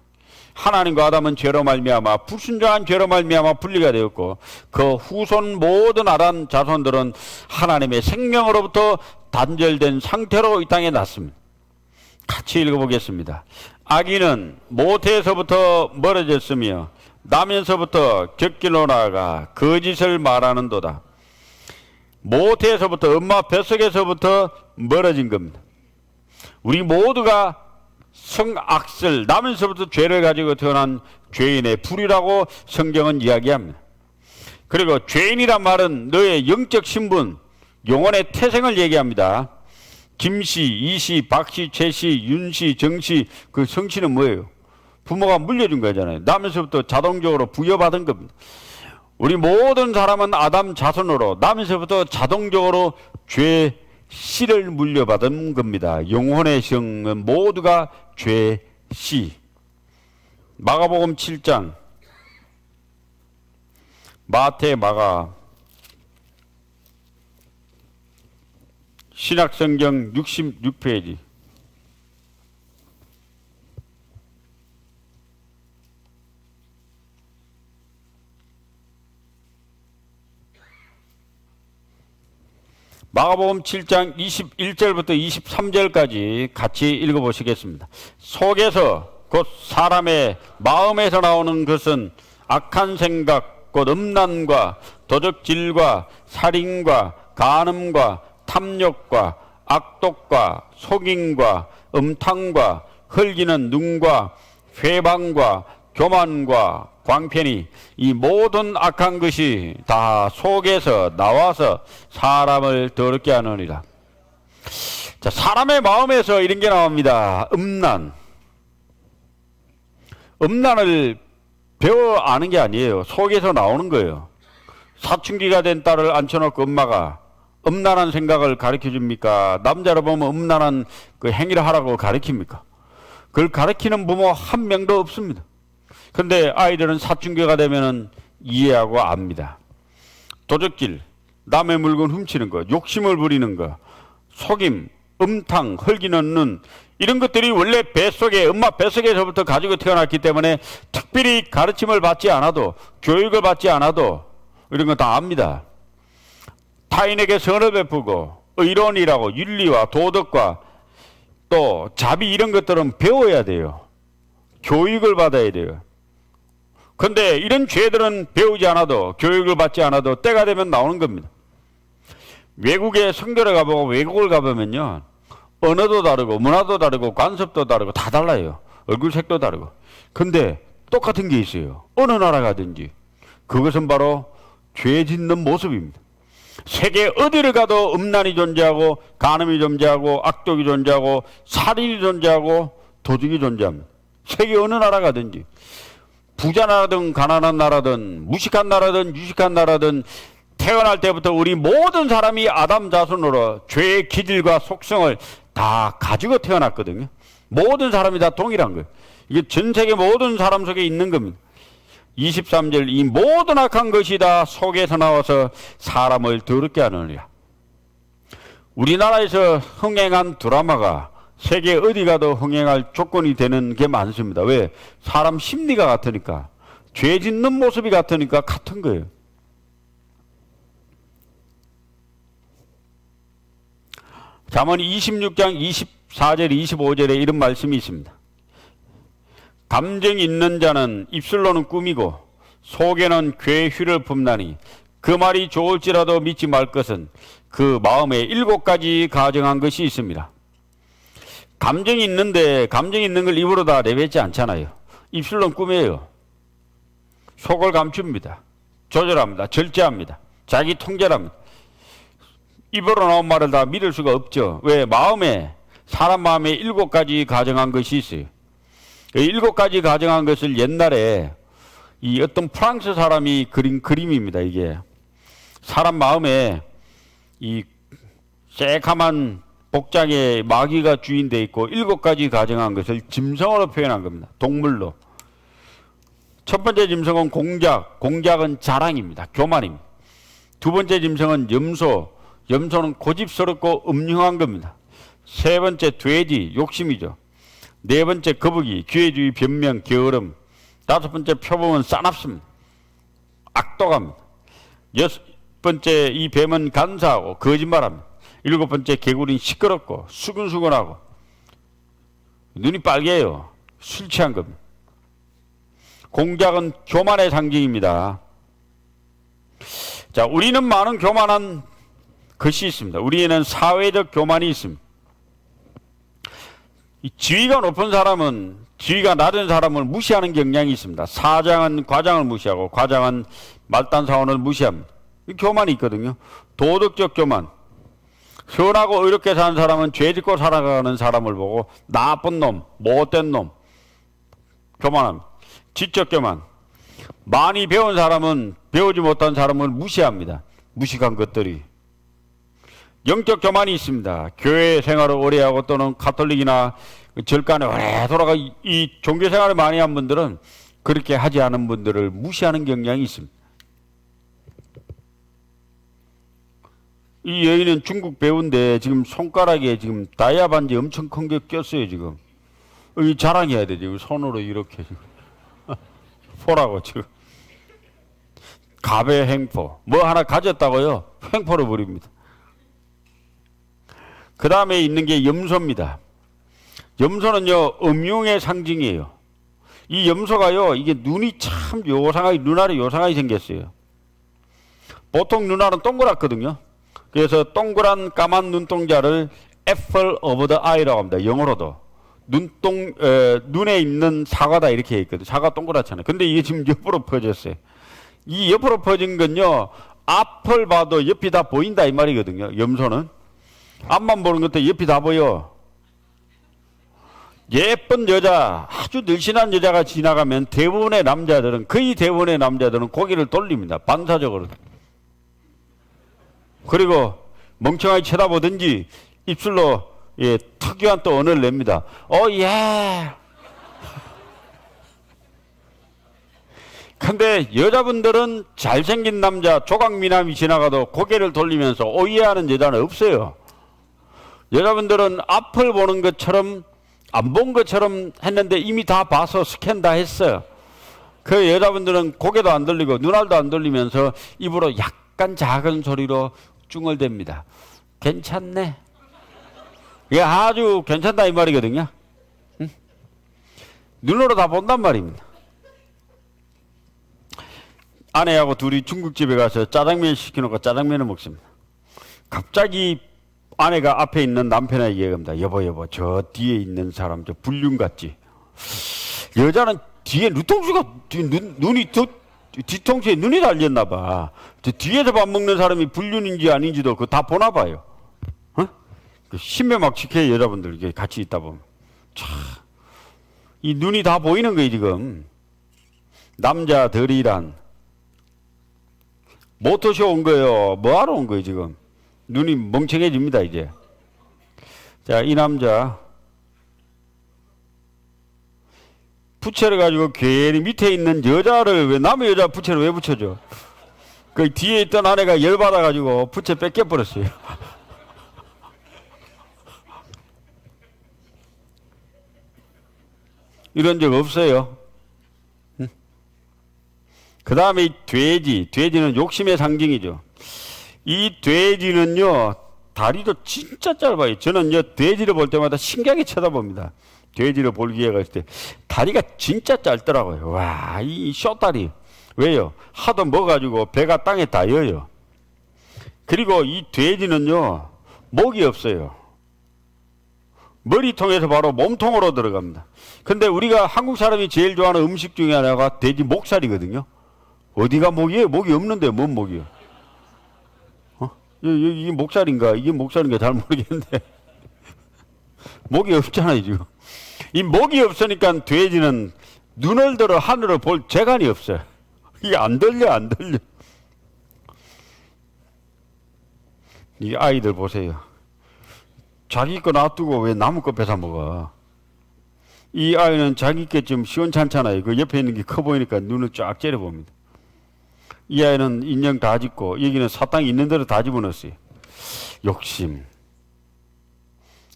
하나님과 아담은 죄로 말미암아, 불순종한 죄로 말미암아 분리가 되었고 그 후손 모든 아담 자손들은 하나님의 생명으로부터 단절된 상태로 이 땅에 났습니다. 같이 읽어보겠습니다. 악인은 모태에서부터 멀어졌으며 나면서부터 곁길로 나아가 거짓을 말하는도다. 모태에서부터, 엄마 뱃속에서부터 멀어진 겁니다. 우리 모두가 성악설, 나면서부터 죄를 가지고 태어난 죄인의 불이라고 성경은 이야기합니다. 그리고 죄인이란 말은 너의 영적 신분, 영혼의 태생을 얘기합니다. 김씨, 이씨, 박씨, 최씨, 윤씨, 정씨, 그 성씨는 뭐예요? 부모가 물려준 거잖아요. 나면서부터 자동적으로 부여받은 겁니다. 우리 모든 사람은 아담 자손으로 나면서부터 자동적으로 죄씨를 물려받은 겁니다. 영혼의 성은 모두가 죄씨. 마가복음 7장, 마태, 마가, 신약성경 66페이지. 마가복음 7장 21절부터 23절까지 같이 읽어보시겠습니다. 속에서 곧 사람의 마음에서 나오는 것은 악한 생각, 곧 음란과 도적질과 살인과 간음과 탐욕과 악독과 속임과 음탕과 흘기는 눈과 회방과 교만과 광편이 이 모든 악한 것이 다 속에서 나와서 사람을 더럽게 하느니라. 자, 사람의 마음에서 이런 게 나옵니다. 음란을 배워 아는 게 아니에요. 속에서 나오는 거예요. 사춘기가 된 딸을 앉혀놓고 엄마가 음란한 생각을 가르쳐 줍니까? 남자를 보면 음란한 그 행위를 하라고 가르칩니까? 그걸 가르치는 부모 한 명도 없습니다. 근데 아이들은 사춘기가 되면은 이해하고 압니다. 도적질, 남의 물건 훔치는 거, 욕심을 부리는 거, 속임, 음탕, 헐기는 눈, 이런 것들이 원래 뱃속에, 엄마 뱃속에서부터 가지고 태어났기 때문에 특별히 가르침을 받지 않아도, 교육을 받지 않아도 이런 거 다 압니다. 타인에게 선을 베푸고 의론이라고 윤리와 도덕과 또 자비 이런 것들은 배워야 돼요. 교육을 받아야 돼요. 근데 이런 죄들은 배우지 않아도, 교육을 받지 않아도 때가 되면 나오는 겁니다. 외국에 성교를 가보고 외국을 가보면요, 언어도 다르고 문화도 다르고 관습도 다르고 다 달라요. 얼굴색도 다르고. 근데 똑같은 게 있어요. 어느 나라 가든지. 그것은 바로 죄 짓는 모습입니다. 세계 어디를 가도 음란이 존재하고 간음이 존재하고 악독이 존재하고 살인이 존재하고 도둑이 존재합니다. 세계 어느 나라 가든지. 부자 나라든 가난한 나라든 무식한 나라든 유식한 나라든 태어날 때부터 우리 모든 사람이 아담 자손으로 죄의 기질과 속성을 다 가지고 태어났거든요. 모든 사람이 다 동일한 거예요. 이게 전 세계 모든 사람 속에 있는 겁니다. 23절, 이 모든 악한 것이 다 속에서 나와서 사람을 더럽게 하느니라. 우리나라에서 흥행한 드라마가 세계 어디 가도 흥행할 조건이 되는 게 많습니다. 왜? 사람 심리가 같으니까. 죄 짓는 모습이 같으니까 같은 거예요. 잠언 26장 24절 25절에 이런 말씀이 있습니다. 감정이 있는 자는 입술로는 꾸미고 속에는 괴휘를 품나니 그 말이 좋을지라도 믿지 말 것은 그 마음에 7가지 가정한 것이 있습니다. 감정이 있는데 감정이 있는 걸 입으로 다 내뱉지 않잖아요. 입술로는 꾸며요. 속을 감춥니다. 조절합니다. 절제합니다. 자기 통제합니다. 입으로 나온 말을 다 믿을 수가 없죠. 왜? 사람 마음에 7가지 가정한 것이 있어요. 7가지 가정한 것을 옛날에 이 어떤 프랑스 사람이 그린 그림입니다. 이게 사람 마음에 이 새카만 복장에 마귀가 주인되어 있고 7가지 가정한 것을 짐승으로 표현한 겁니다. 동물로. 첫 번째 짐승은 공작은 자랑입니다. 교만입니다. 두 번째 짐승은 염소는 고집스럽고 음흉한 겁니다. 세 번째 돼지, 욕심이죠. 네 번째 거북이, 기회주의, 변명, 게으름. 다섯 번째 표범은 싸납습니다. 악독합니다. 여섯 번째 이 뱀은 간사하고 거짓말합니다. 일곱 번째 개구리는 시끄럽고 수근수근하고 눈이 빨개요. 술 취한 겁니다. 공작은 교만의 상징입니다. 자, 우리는 많은 교만한 것이 있습니다. 우리에는 사회적 교만이 있습니다. 이 지위가 높은 사람은 지위가 낮은 사람을 무시하는 경향이 있습니다. 사장은 과장을 무시하고 과장은 말단사원을 무시합니다. 이 교만이 있거든요. 도덕적 교만. 선하고 의롭게 사는 사람은 죄 짓고 살아가는 사람을 보고 나쁜 놈, 못된 놈, 교만합니다. 지적 교만. 많이 배운 사람은 배우지 못한 사람을 무시합니다. 무식한 것들이. 영적 교만이 있습니다. 교회 생활을 오래 하고 또는 가톨릭이나 절간에 오래 돌아가 이 종교 생활을 많이 한 분들은 그렇게 하지 않은 분들을 무시하는 경향이 있습니다. 이 여인은 중국 배우인데 지금 손가락에 지금 다이아 반지 엄청 큰 게 꼈어요. 지금 이 자랑해야 돼. 지금 손으로 이렇게 지금 포라고 지금 갑의 횡포 뭐 하나 가졌다고요? 횡포를 부립니다. 그 다음에 있는 게 염소입니다. 염소는요 음흉의 상징이에요. 이 염소가요 이게 눈이 참 요상하게 눈알이 요상하게 생겼어요. 보통 눈알은 동그랗거든요. 그래서 동그란 까만 눈동자를 apple of the eye라고 합니다. 영어로도 눈에 있는 사과다 이렇게 있거든. 사과 동그랗잖아요. 근데 이게 지금 옆으로 퍼졌어요. 이 옆으로 퍼진 건요, 앞을 봐도 옆이 다 보인다 이 말이거든요. 염소는 앞만 보는 것도 옆이 다 보여. 예쁜 여자, 아주 늘씬한 여자가 지나가면 대부분의 남자들은, 거의 대부분의 남자들은 고개를 돌립니다. 반사적으로. 그리고 멍청하게 쳐다보든지 입술로 특유한 또 언어를 냅니다. 예. 근데 여자분들은 잘생긴 남자 조각미남이 지나가도 고개를 돌리면서 오예 하는 여자는 없어요. 여자분들은 앞을 보는 것처럼 안 본 것처럼 했는데 이미 다 봐서 스캔 다 했어요. 그 여자분들은 고개도 안 돌리고 눈알도 안 돌리면서 입으로 약간 작은 소리로 쭝얼댑니다. 괜찮네. 이게 아주 괜찮다 이 말이거든요. 응? 눈으로 다 본단 말입니다. 아내하고 둘이 중국집에 가서 짜장면 시켜놓고 짜장면을 먹습니다. 갑자기 아내가 앞에 있는 남편에게 얘기합니다. 여보, 저 뒤에 있는 사람 저 불륜 같지? 여자는 뒤에 눈이 뒤통수에 눈이 달렸나 봐. 저 뒤에서 밥 먹는 사람이 불륜인지 아닌지도 그거 다 보나 봐요. 어? 그 신매막 지켜요, 여자분들 이게 같이 있다 보면. 이 눈이 다 보이는 거예요 지금. 남자들이란 모터쇼 온 거예요. 뭐하러 온 거예요 지금? 눈이 멍청해집니다 이제. 자, 이 남자 부채를 가지고 괜히 밑에 있는 여자를 왜 남의 여자 부채를 왜 붙여줘? 그 뒤에 있던 아내가 열받아 가지고 부채 뺏겨버렸어요. 이런 적 없어요. 응? 그 다음에 돼지는 욕심의 상징이죠. 이 돼지는요, 다리도 진짜 짧아요. 저는요, 돼지를 볼 때마다 신기하게 쳐다봅니다. 돼지를 볼 기회가 있을 때. 다리가 진짜 짧더라고요. 와, 이 숏다리. 왜요? 하도 먹어가지고 배가 땅에 닿여요. 그리고 이 돼지는요, 목이 없어요. 머리통에서 바로 몸통으로 들어갑니다. 근데 우리가 한국 사람이 제일 좋아하는 음식 중에 하나가 돼지 목살이거든요. 어디가 목이에요? 목이 없는데 뭔 목이요? 이게 목살인가? 이게 목살인가? 잘 모르겠는데. 목이 없잖아요, 지금. 이 목이 없으니까 돼지는 눈을 들어 하늘을 볼 재간이 없어요. 이게 안 들려. 이 아이들 보세요. 자기 거 놔두고 왜 남의 거 뺏어 먹어? 이 아이는 자기 게 좀 시원찮잖아요. 그 옆에 있는 게 커 보이니까 눈을 쫙 째려봅니다. 이 아이는 인형 다 짓고 여기는 사탕이 있는 대로 다 집어넣었어요. 욕심.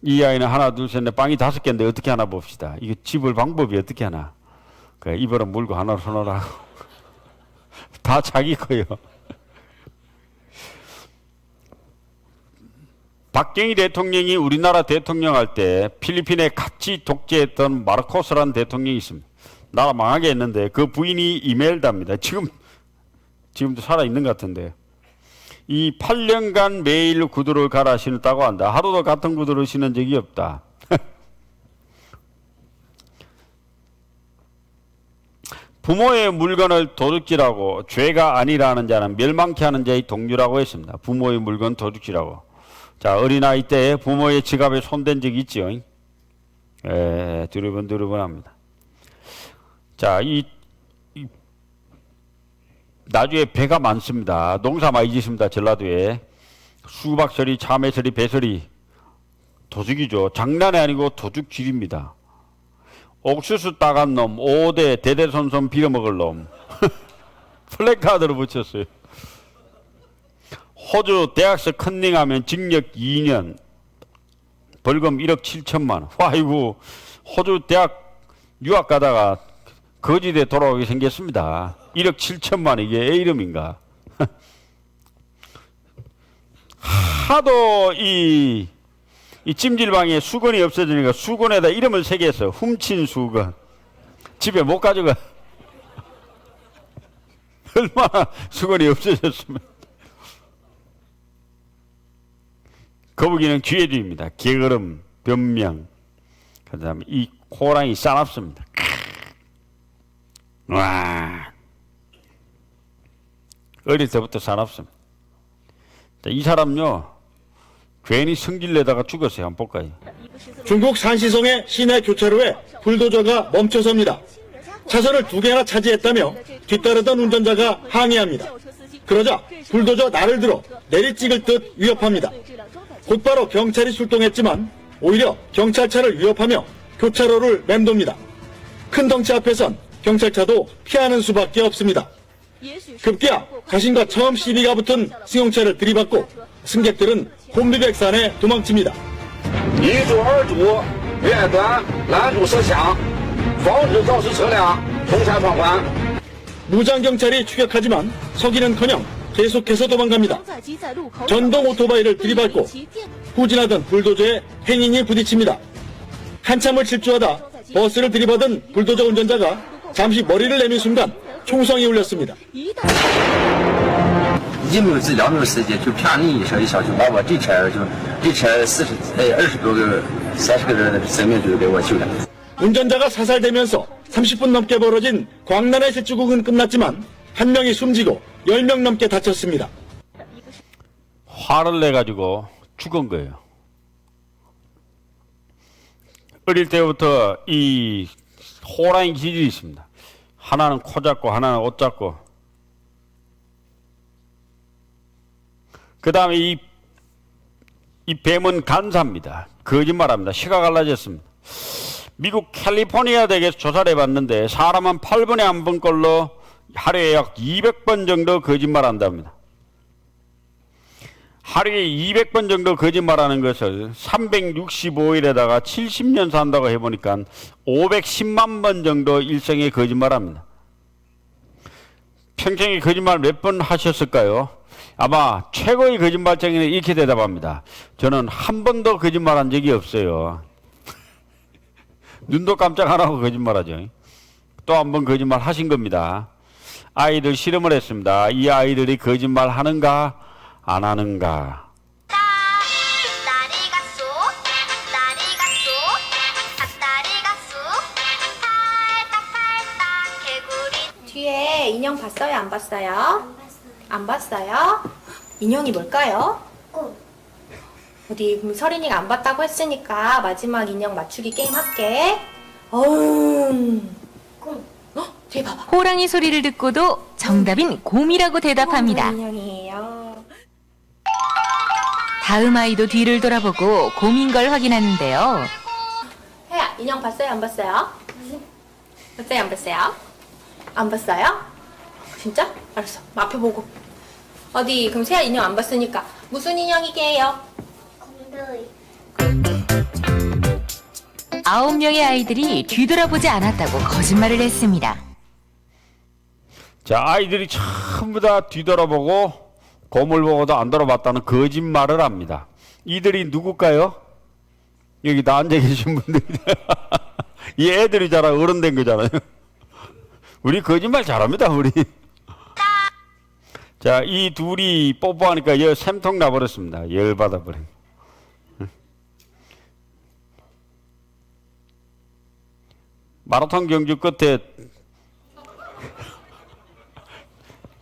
이 아이는 하나 둘 셋 넷 빵이 5개인데 어떻게 하나 봅시다. 이거 집을 방법이 어떻게 하나. 그래, 입으로 물고 하나로 손으로 다 자기 거예요. 박정희 대통령이 우리나라 대통령 할 때 필리핀에 같이 독재했던 마르코스라는 대통령이 있습니다. 나라 망하게 했는데 그 부인이 이멜다입니다. 지금도 살아있는 것 같은데. 이 8년간 매일 구두를 갈아 신었다고 한다. 하루도 같은 구두를 신은 적이 없다. 부모의 물건을 도둑질하고 죄가 아니라는 자는 멸망케 하는 자의 동료라고 했습니다. 부모의 물건 도둑질하고. 자, 어린아이 때 부모의 지갑에 손댄 적이 있죠. 두리번두리번합니다. 자, 나중에 배가 많습니다. 농사 많이 짓습니다. 전라도에. 수박서리, 참외서리, 배서리. 도둑이죠. 장난이 아니고 도둑질입니다. 옥수수 따간 놈, 5대 대대손손 빌어먹을 놈. 플래카드로 붙였어요. 호주 대학서 컨닝하면 징역 2년, 벌금 1억 7천만 원. 아이고, 호주 대학 유학 가다가 거지대 돌아오게 생겼습니다. 1억 7천만 원, 이게 애 이름인가? 하도 이 찜질방에 수건이 없어지니까 수건에다 이름을 새겼어. 훔친 수건. 집에 못 가져가. 얼마나 수건이 없어졌으면. 거북이는 기회주의입니다. 게으름, 변명. 그 다음에 이 호랑이 싸납습니다. 와. 어릴 때부터 싸납습니다. 이 사람요, 괜히 성질 내다가 죽었어요. 한번 볼까요? 중국 산시성의 시내 교차로에 불도저가 멈춰섭니다. 차선을 2개나 차지했다며 뒤따르던 운전자가 항의합니다. 그러자 불도저 나를 들어 내리찍을 듯 위협합니다. 곧바로 경찰이 출동했지만 오히려 경찰차를 위협하며 교차로를 맴돕니다. 큰 덩치 앞에선 경찰차도 피하는 수밖에 없습니다. 급기야 자신과 처음 시비가 붙은 승용차를 들이받고 승객들은 혼비백산에 도망칩니다. 一主二主越端拦阻设抢，防止肇事车辆同闪闯关。 무장경찰이 추격하지만 서기는커녕 계속해서 도망갑니다. 전동 오토바이를 들이받고 후진하던 불도저에 행인이 부딪힙니다. 한참을 질주하다 버스를 들이받은 불도저 운전자가 잠시 머리를 내민 순간 총성이 울렸습니다. 一没有治疗没有时间，就啪你一声一下就把我这车20多个30个人的生命就给我救了。 운전자가 사살되면서 30분 넘게 벌어진 광란의 셋주국은 끝났지만 한 명이 숨지고 10명 넘게 다쳤습니다. 화를 내가지고 죽은 거예요. 어릴 때부터 이 호랑이 기질이 있습니다. 하나는 코 잡고 하나는 옷 잡고. 그 다음에 이 뱀은 간사입니다. 거짓말합니다. 시가 갈라졌습니다. 미국 캘리포니아 대에서 조사를 해봤는데 사람은 8분에 한 번꼴로 하루에 약 200번 정도 거짓말한답니다. 하루에 200번 정도 거짓말하는 것을 365일에다가 70년 산다고 해보니까 510만 번 정도 일생에 거짓말합니다. 평생에 거짓말 몇 번 하셨을까요? 아마 최고의 거짓말쟁이는 이렇게 대답합니다. 저는 한 번도 거짓말한 적이 없어요. 눈도 깜짝 안 하고 거짓말하죠. 또 한 번 거짓말 하신 겁니다. 아이들 실험을 했습니다. 이 아이들이 거짓말 하는가 안 하는가. 뒤에 인형 봤어요? 안 봤어요? 안 봤어요? 인형이 뭘까요? 어디 그럼 서린이가 안 봤다고 했으니까 마지막 인형 맞추기 게임 할게. 뒤에 봐봐. 호랑이 소리를 듣고도 정답인 곰이라고 대답합니다. 인형이에요. 다음 아이도 뒤를 돌아보고 곰인 걸 확인하는데요. 혜야, 인형 봤어요? 안 봤어요? 봤어요? 안 봤어요? 안 봤어요? 진짜? 알았어. 앞에 보고. 어디 그럼 세야 인형 안 봤으니까 무슨 인형이게요? 9명의 아이들이 뒤돌아보지 않았다고 거짓말을 했습니다. 자, 아이들이 전부 다 뒤돌아보고 곰을 보고도 안 돌아봤다는 거짓말을 합니다. 이들이 누굴까요? 여기 다 앉아 계신 분들이. 이 애들이 자라 어른 된 거잖아요. 우리 거짓말 잘합니다, 우리. 자, 이 둘이 뽀뽀하니까 여 샘통 나버렸습니다. 열받아버려. 마라톤 경주 끝에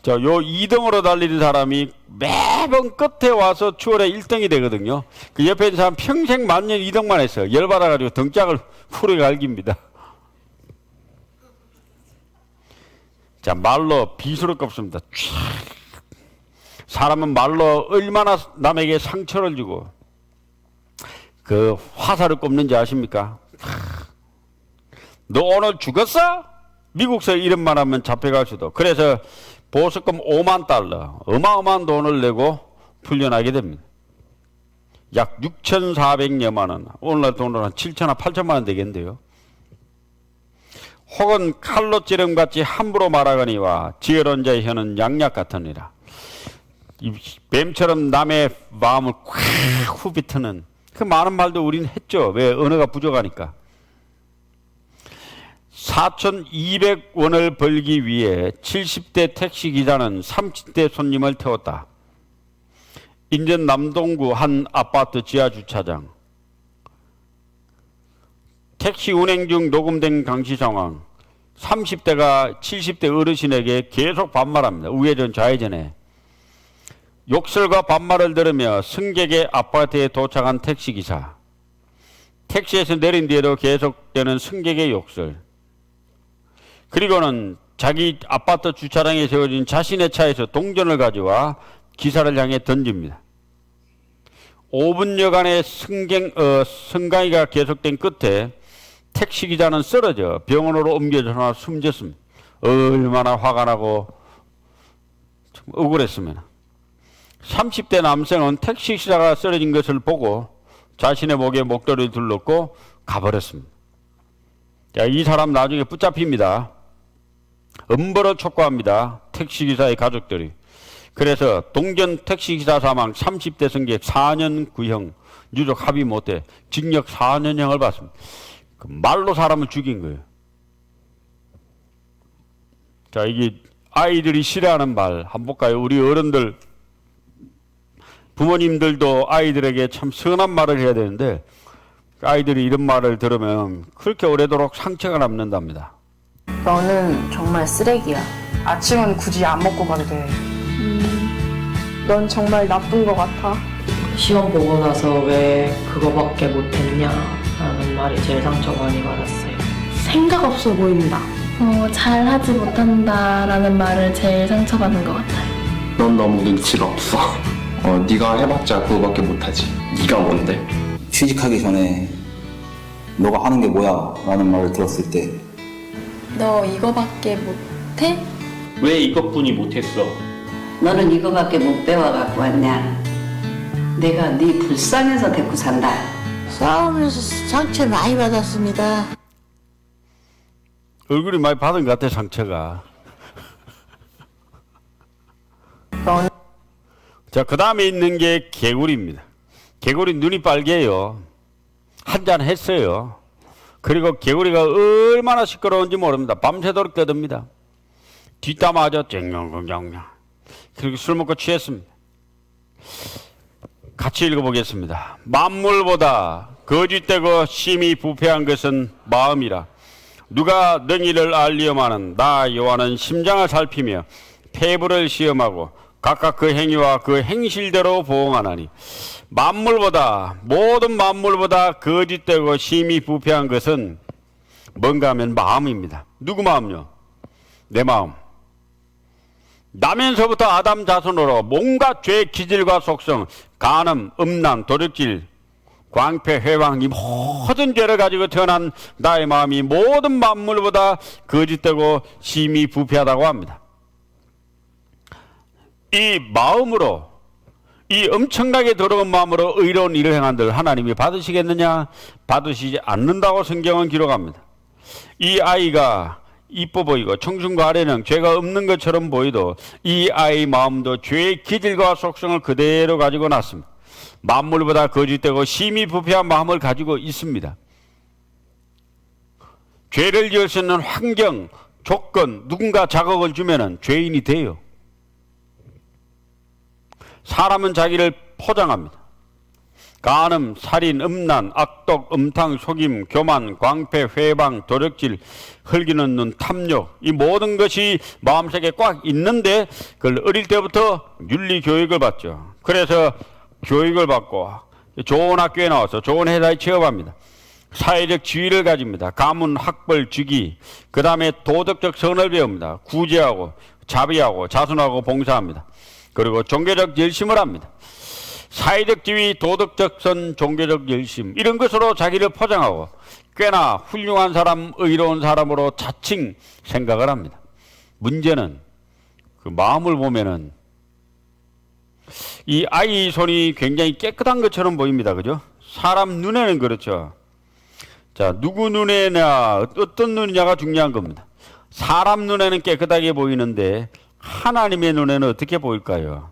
요 2등으로 달리는 사람이 매번 끝에 와서 추월에 1등이 되거든요. 그 옆에 있는 사람 평생 만년 2등만 했어요. 열받아가지고 등짝을 후려 갈깁니다. 자, 말로 비수를 꼽습니다. 사람은 말로 얼마나 남에게 상처를 주고 그 화살을 꼽는지 아십니까? 너 오늘 죽었어? 미국서 이름만 하면 잡혀갈 수도. 그래서 보석금 5만 달러, 어마어마한 돈을 내고 풀려나게 됩니다. 약 6,400여만 원, 오늘날 돈으로 한 7천만 8천만 원 되겠는데요. 혹은 칼로 찌름같이 함부로 말하거니와 지혜로운 자의 혀는 양약 같으니라. 이 뱀처럼 남의 마음을 콱 후비트는 그 많은 말도 우리는 했죠. 왜? 언어가 부족하니까. 4,200원을 벌기 위해 70대 택시기사는 30대 손님을 태웠다. 인천 남동구 한 아파트 지하주차장. 택시 운행 중 녹음된 강시 상황. 30대가 70대 어르신에게 계속 반말합니다. 우회전 좌회전에. 욕설과 반말을 들으며 승객의 아파트에 도착한 택시기사. 택시에서 내린 뒤에도 계속되는 승객의 욕설. 그리고는 자기 아파트 주차장에 세워진 자신의 차에서 동전을 가져와 기사를 향해 던집니다. 5분여간의 승강이가 계속된 끝에 택시기사는 쓰러져 병원으로 옮겨져나 숨졌습니다. 얼마나 화가 나고 억울했으면. 30대 남성은 택시기사가 쓰러진 것을 보고 자신의 목에 목도리를 둘렀고 가버렸습니다. 자, 이 사람 나중에 붙잡힙니다. 엄벌을 촉구합니다. 택시기사의 가족들이. 그래서 동전 택시기사 사망 30대 승객 4년 구형 유족 합의 못해 징역 4년형을 받습니다. 그 말로 사람을 죽인 거예요. 자, 이게 아이들이 싫어하는 말 한번 볼까요? 우리 어른들, 부모님들도 아이들에게 참 선한 말을 해야 되는데 아이들이 이런 말을 들으면 그렇게 오래도록 상처가 남는답니다. 너는 정말 쓰레기야. 아침은 굳이 안 먹고 가도 돼. 넌 정말 나쁜 것 같아. 시험 보고 나서 왜 그거밖에 못했냐 라는 말이 제일 상처 많이 받았어요. 생각 없어 보인다. 잘하지 못한다라는 말을 제일 상처받은 것 같아요. 넌 너무 눈치가 없어. 네가 해봤자 그거밖에 못하지. 네가 뭔데? 취직하기 전에 너가 하는 게 뭐야? 라는 말을 들었을 때 너 이거밖에 못해? 왜 이것뿐이 못했어? 너는 이거밖에 못 배워갖고 왔냐? 내가 네 불쌍해서 데리고 산다. 싸우면서 상처 많이 받았습니다. 얼굴이 많이 받은 것 같아, 상처가. 자, 그 다음에 있는 게 개구리입니다. 개구리 눈이 빨개요. 한잔 했어요. 그리고 개구리가 얼마나 시끄러운지 모릅니다. 밤새도록 떠듭니다. 뒷담화하죠. 쨍냥쨍냥. 그리고 술 먹고 취했습니다. 같이 읽어보겠습니다. 만물보다 거짓되고 심히 부패한 것은 마음이라. 누가 능히를 알리오마는 나 여호와는 심장을 살피며 폐부를 시험하고 각각 그 행위와 그 행실대로 보응하나니. 만물보다, 모든 만물보다 거짓되고 심히 부패한 것은 뭔가 하면 마음입니다. 누구 마음요? 내 마음. 나면서부터 아담 자손으로 뭔가 죄의 기질과 속성, 간음, 음란, 도둑질, 광패, 회방, 이 모든 죄를 가지고 태어난 나의 마음이 모든 만물보다 거짓되고 심히 부패하다고 합니다. 이 마음으로, 이 엄청나게 더러운 마음으로 의로운 일을 행한들 하나님이 받으시겠느냐? 받으시지 않는다고 성경은 기록합니다. 이 아이가 이뻐 보이고 청순과 아련형, 죄가 없는 것처럼 보이도 이 아이 마음도 죄의 기질과 속성을 그대로 가지고 났습니다. 만물보다 거짓되고 심히 부패한 마음을 가지고 있습니다. 죄를 지을 수 있는 환경, 조건, 누군가 자극을 주면은 죄인이 돼요. 사람은 자기를 포장합니다. 간음, 살인, 음란, 악독, 음탕, 속임, 교만, 광패, 회방, 도둑질, 흘기는 눈, 탐욕, 이 모든 것이 마음속에 꽉 있는데 그걸 어릴 때부터 윤리 교육을 받죠. 그래서 교육을 받고 좋은 학교에 나와서 좋은 회사에 취업합니다. 사회적 지위를 가집니다. 가문, 학벌, 직위, 그 다음에 도덕적 선을 배웁니다. 구제하고 자비하고 자선하고 봉사합니다. 그리고 종교적 열심을 합니다. 사회적 지위, 도덕적 선, 종교적 열심, 이런 것으로 자기를 포장하고 꽤나 훌륭한 사람, 의로운 사람으로 자칭 생각을 합니다. 문제는 그 마음을 보면은 이 아이 손이 굉장히 깨끗한 것처럼 보입니다. 그죠? 사람 눈에는 그렇죠. 자, 누구 눈에나 어떤 눈이냐가 중요한 겁니다. 사람 눈에는 깨끗하게 보이는데 하나님의 눈에는 어떻게 보일까요?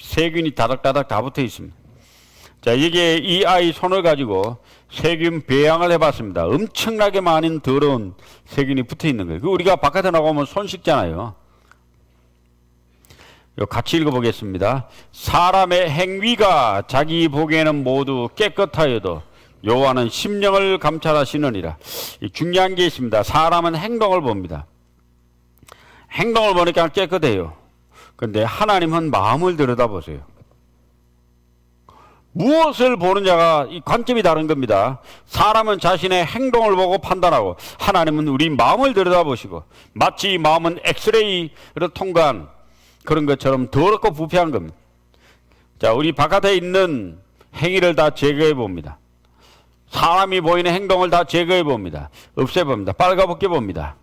세균이 다닥다닥 다 붙어 있습니다. 자, 이게 이 아이 손을 가지고 세균 배양을 해봤습니다. 엄청나게 많은 더러운 세균이 붙어 있는 거예요. 우리가 바깥에 나가면 손 씻잖아요. 같이 읽어보겠습니다. 사람의 행위가 자기 보기에는 모두 깨끗하여도 여호와는 심령을 감찰하시느니라. 중요한 게 있습니다. 사람은 행동을 봅니다. 행동을 보니까 깨끗해요. 그런데 하나님은 마음을 들여다보세요. 무엇을 보느냐가 이 관점이 다른 겁니다. 사람은 자신의 행동을 보고 판단하고 하나님은 우리 마음을 들여다보시고 마치 마음은 엑스레이를 통과한 그런 것처럼 더럽고 부패한 겁니다. 자, 우리 바깥에 있는 행위를 다 제거해 봅니다. 사람이 보이는 행동을 다 제거해 봅니다. 없애 봅니다. 빨가벗겨 봅니다.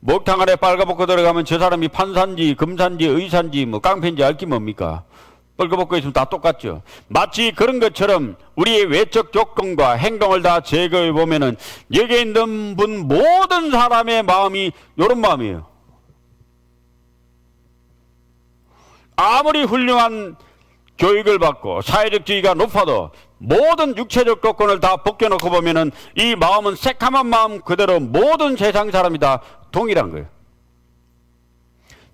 목탕 안에 빨가벗고 들어가면 저 사람이 판사인지 검사인지 의사인지 뭐 깡패인지 알 게 뭡니까? 빨가벗고 있으면 다 똑같죠. 마치 그런 것처럼 우리의 외적 조건과 행동을 다 제거해 보면은 여기 있는 분 모든 사람의 마음이 이런 마음이에요. 아무리 훌륭한 교육을 받고 사회적 지위가 높아도 모든 육체적 조건을 다 벗겨놓고 보면은 이 마음은 새카만 마음 그대로 모든 세상 사람이 다 동일한 거예요.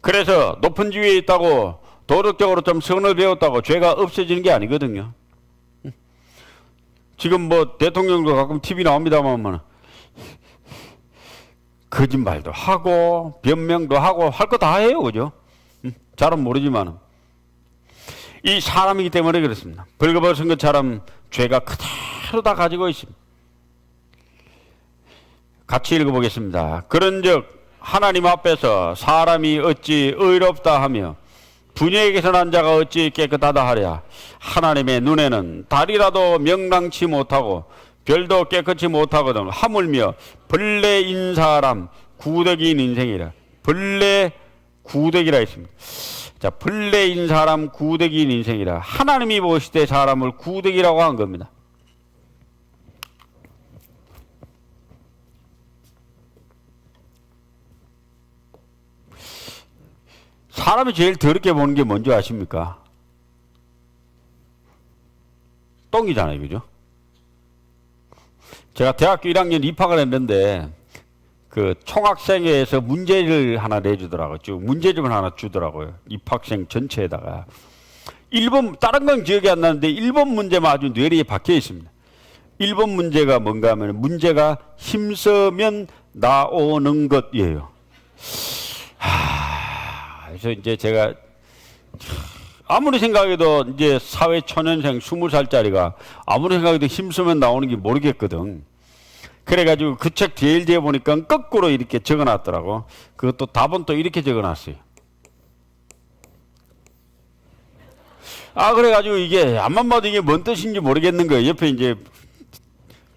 그래서 높은 지위에 있다고 도덕적으로 좀 선을 배웠다고 죄가 없어지는 게 아니거든요. 지금 뭐 대통령도 가끔 TV 나옵니다만 거짓말도 하고 변명도 하고 할 거 다 해요. 그죠? 잘은 모르지만 이 사람이기 때문에 그렇습니다. 벌거벗은 것처럼 죄가 그대로 다 가지고 있습니다. 같이 읽어보겠습니다. 그런즉 하나님 앞에서 사람이 어찌 의롭다 하며 분야에게서 난 자가 어찌 깨끗하다 하랴. 하나님의 눈에는 달이라도 명랑치 못하고 별도 깨끗이 못하거든 하물며 벌레인 사람 구더기인 인생이라. 벌레 구더기라 했습니다. 자, 벌레인 사람 구더기인 인생이라. 하나님이 보실 때 사람을 구더기라고 한 겁니다. 사람이 제일 더럽게 보는 게 뭔지 아십니까? 똥이잖아요. 그죠? 제가 대학교 1학년 입학을 했는데 그 총학생회에서 문제를 하나 내주더라고요. 문제집을 하나 주더라고요. 입학생 전체에다가. 1번, 다른 건 기억이 안 나는데 1번 문제만 아주 뇌리에 박혀 있습니다. 1번 문제가 뭔가 하면 문제가 힘쓰면 나오는 것이에요. 그래서 이제 제가 아무리 생각해도 이제 사회 초년생 20살짜리가 아무리 생각해도 힘쓰면 나오는 게 모르겠거든. 그래가지고 그 책 제일 뒤에 보니까 거꾸로 이렇게 적어놨더라고. 그것도 답은 또 이렇게 적어놨어요. 그래가지고 이게 앞만 봐도 이게 뭔 뜻인지 모르겠는 거예요. 옆에 이제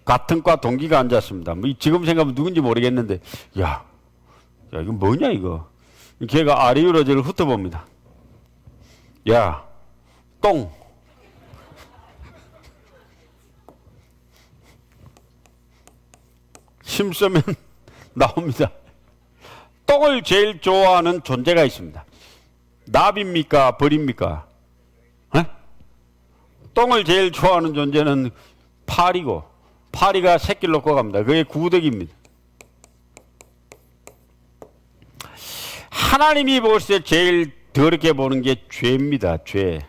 같은 과 동기가 앉았습니다. 뭐 지금 생각하면 누군지 모르겠는데, 야 이거 뭐냐 이거. 걔가 아리우로 저를 훑어봅니다. 야, 똥. 힘쓰면 나옵니다. 똥을 제일 좋아하는 존재가 있습니다. 나비입니까? 벌입니까? 똥을 제일 좋아하는 존재는 파리고, 파리가 새끼를 놓고 갑니다. 그게 구더기입니다. 하나님이 보실 때 제일 더럽게 보는 게 죄입니다. 죄.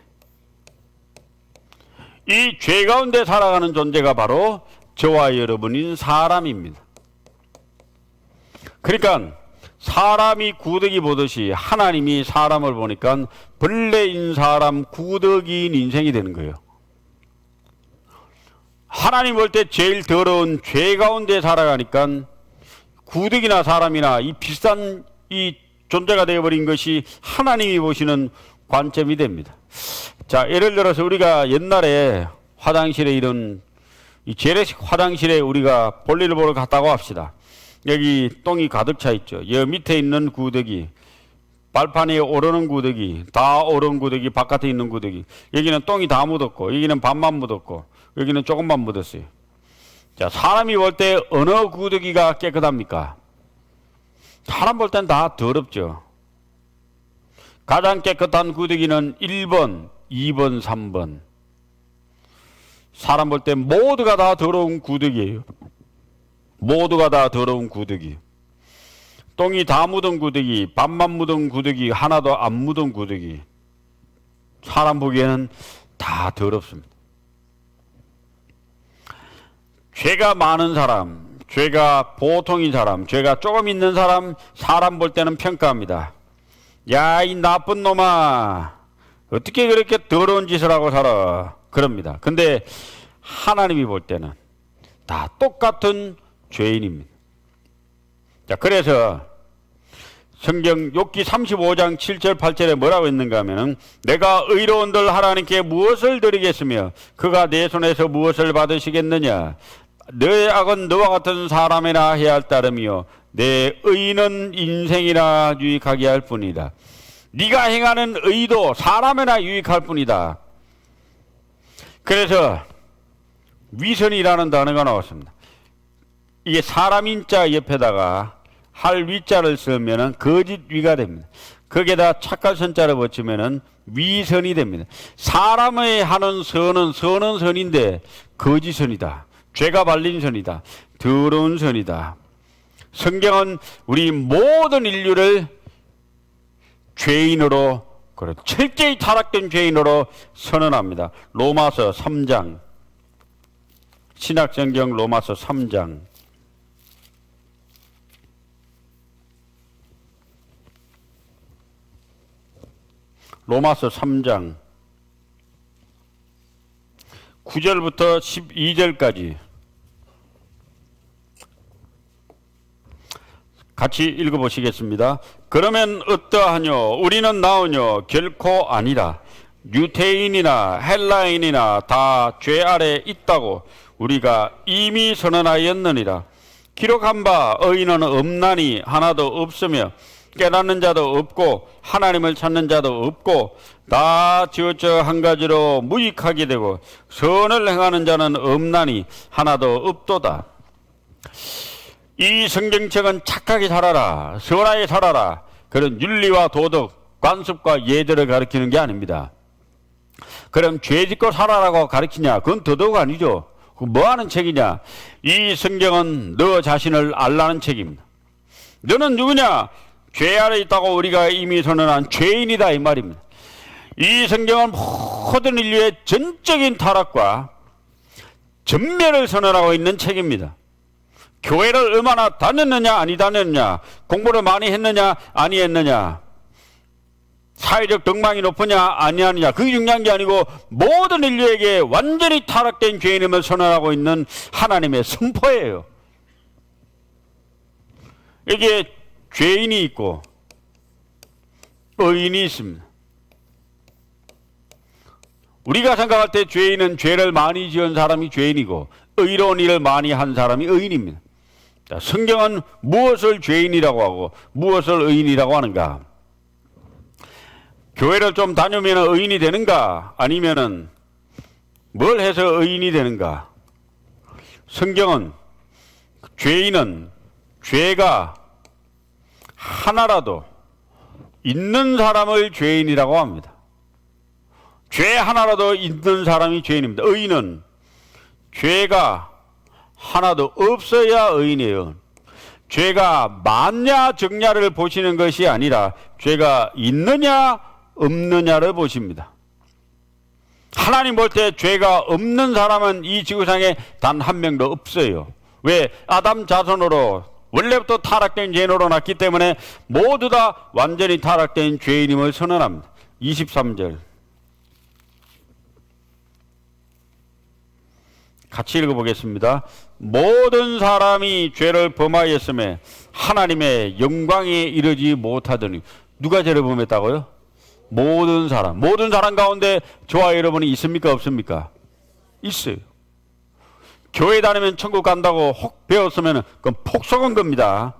이 죄 가운데 살아가는 존재가 바로 저와 여러분인 사람입니다. 그러니까 사람이 구더기 보듯이 하나님이 사람을 보니까 벌레인 사람 구더기인 인생이 되는 거예요. 하나님 볼 때 제일 더러운 죄 가운데 살아가니까 구더기나 사람이나 이 비싼 이 존재가 되어버린 것이 하나님이 보시는 관점이 됩니다. 자, 예를 들어서 우리가 옛날에 화장실에 이런 이 재래식 화장실에 우리가 볼일을 보러 갔다고 합시다. 여기 똥이 가득 차 있죠. 여 밑에 있는 구더기, 발판 위에 오르는 구더기, 다 오른 구더기, 바깥에 있는 구더기. 여기는 똥이 다 묻었고, 여기는 반만 묻었고, 여기는 조금만 묻었어요. 자, 사람이 볼 때 어느 구더기가 깨끗합니까? 사람 볼 땐 다 더럽죠. 가장 깨끗한 구더기는 1번, 2번, 3번. 사람 볼 때 모두가 다 더러운 구더기예요. 모두가 다 더러운 구더기. 똥이 다 묻은 구더기, 반만 묻은 구더기, 하나도 안 묻은 구더기. 사람 보기에는 다 더럽습니다. 죄가 많은 사람, 죄가 보통인 사람, 죄가 조금 있는 사람, 사람 볼 때는 평가합니다. 야, 이 나쁜 놈아, 어떻게 그렇게 더러운 짓을 하고 살아? 그럽니다. 근데 하나님이 볼 때는 다 똑같은 죄인입니다. 자, 그래서 성경 욥기 35장 7절 8절에 뭐라고 했는가 하면은 내가 의로운들 하나님께 무엇을 드리겠으며 그가 내 손에서 무엇을 받으시겠느냐? 너의 악은 너와 같은 사람이나 해야 할 따름이요 내 의는 인생이나 유익하게 할 뿐이다. 네가 행하는 의도 사람이나 유익할 뿐이다. 그래서 위선이라는 단어가 나왔습니다. 이게 사람 인자 옆에다가 할 위자를 쓰면은 거짓 위가 됩니다. 거기에다 착한 선자를 붙이면은 위선이 됩니다. 사람의 하는 선은 선인데 거짓선이다. 죄가 발린 선이다. 더러운 선이다. 성경은 우리 모든 인류를 죄인으로, 철저히 타락된 죄인으로 선언합니다. 로마서 3장, 신약성경 로마서 3장. 로마서 3장 9절부터 12절까지 같이 읽어보시겠습니다. 그러면 어떠하뇨? 우리는 나오뇨? 결코 아니라. 유태인이나 헬라인이나 다 죄 아래 있다고 우리가 이미 선언하였느니라. 기록한 바 의인은 없나니 하나도 없으며 깨닫는 자도 없고 하나님을 찾는 자도 없고 다 지어져 한 가지로 무익하게 되고 선을 행하는 자는 없나니 하나도 없도다. 이 성경책은 착하게 살아라, 선하게 살아라, 그런 윤리와 도덕, 관습과 예절을 가르치는 게 아닙니다. 그럼 죄 짓고 살아라고 가르치냐? 그건 도덕 아니죠. 뭐 하는 책이냐? 이 성경은 너 자신을 알라는 책입니다. 너는 누구냐? 죄 아래 있다고 우리가 이미 선언한 죄인이다 이 말입니다. 이 성경은 모든 인류의 전적인 타락과 전멸을 선언하고 있는 책입니다. 교회를 얼마나 다녔느냐 아니 다녔느냐, 공부를 많이 했느냐 아니 했느냐, 사회적 덕망이 높으냐 아니하느냐, 그게 중요한 게 아니고 모든 인류에게 완전히 타락된 죄인임을 선언하고 있는 하나님의 선포예요. 이게 죄인이 있고 의인이 있습니다. 우리가 생각할 때 죄인은 죄를 많이 지은 사람이 죄인이고 의로운 일을 많이 한 사람이 의인입니다. 자, 성경은 무엇을 죄인이라고 하고 무엇을 의인이라고 하는가? 교회를 좀 다니면 의인이 되는가? 아니면은 뭘 해서 의인이 되는가? 성경은 죄인은 죄가 하나라도 있는 사람을 죄인이라고 합니다. 죄 하나라도 있는 사람이 죄인입니다. 의인은 죄가 하나도 없어야 의인이에요. 죄가 많냐 적냐를 보시는 것이 아니라 죄가 있느냐 없느냐를 보십니다. 하나님 볼 때 죄가 없는 사람은 이 지구상에 단 한 명도 없어요. 왜? 아담 자손으로 원래부터 타락된 죄인으로 났기 때문에 모두 다 완전히 타락된 죄인임을 선언합니다. 23절 같이 읽어보겠습니다. 모든 사람이 죄를 범하였음에 하나님의 영광에 이르지 못하더니. 누가 죄를 범했다고요? 모든 사람. 모든 사람 가운데 저와 여러분이 있습니까 없습니까? 있어요. 교회 다니면 천국 간다고 혹 배웠으면 그건 폭 속은 겁니다.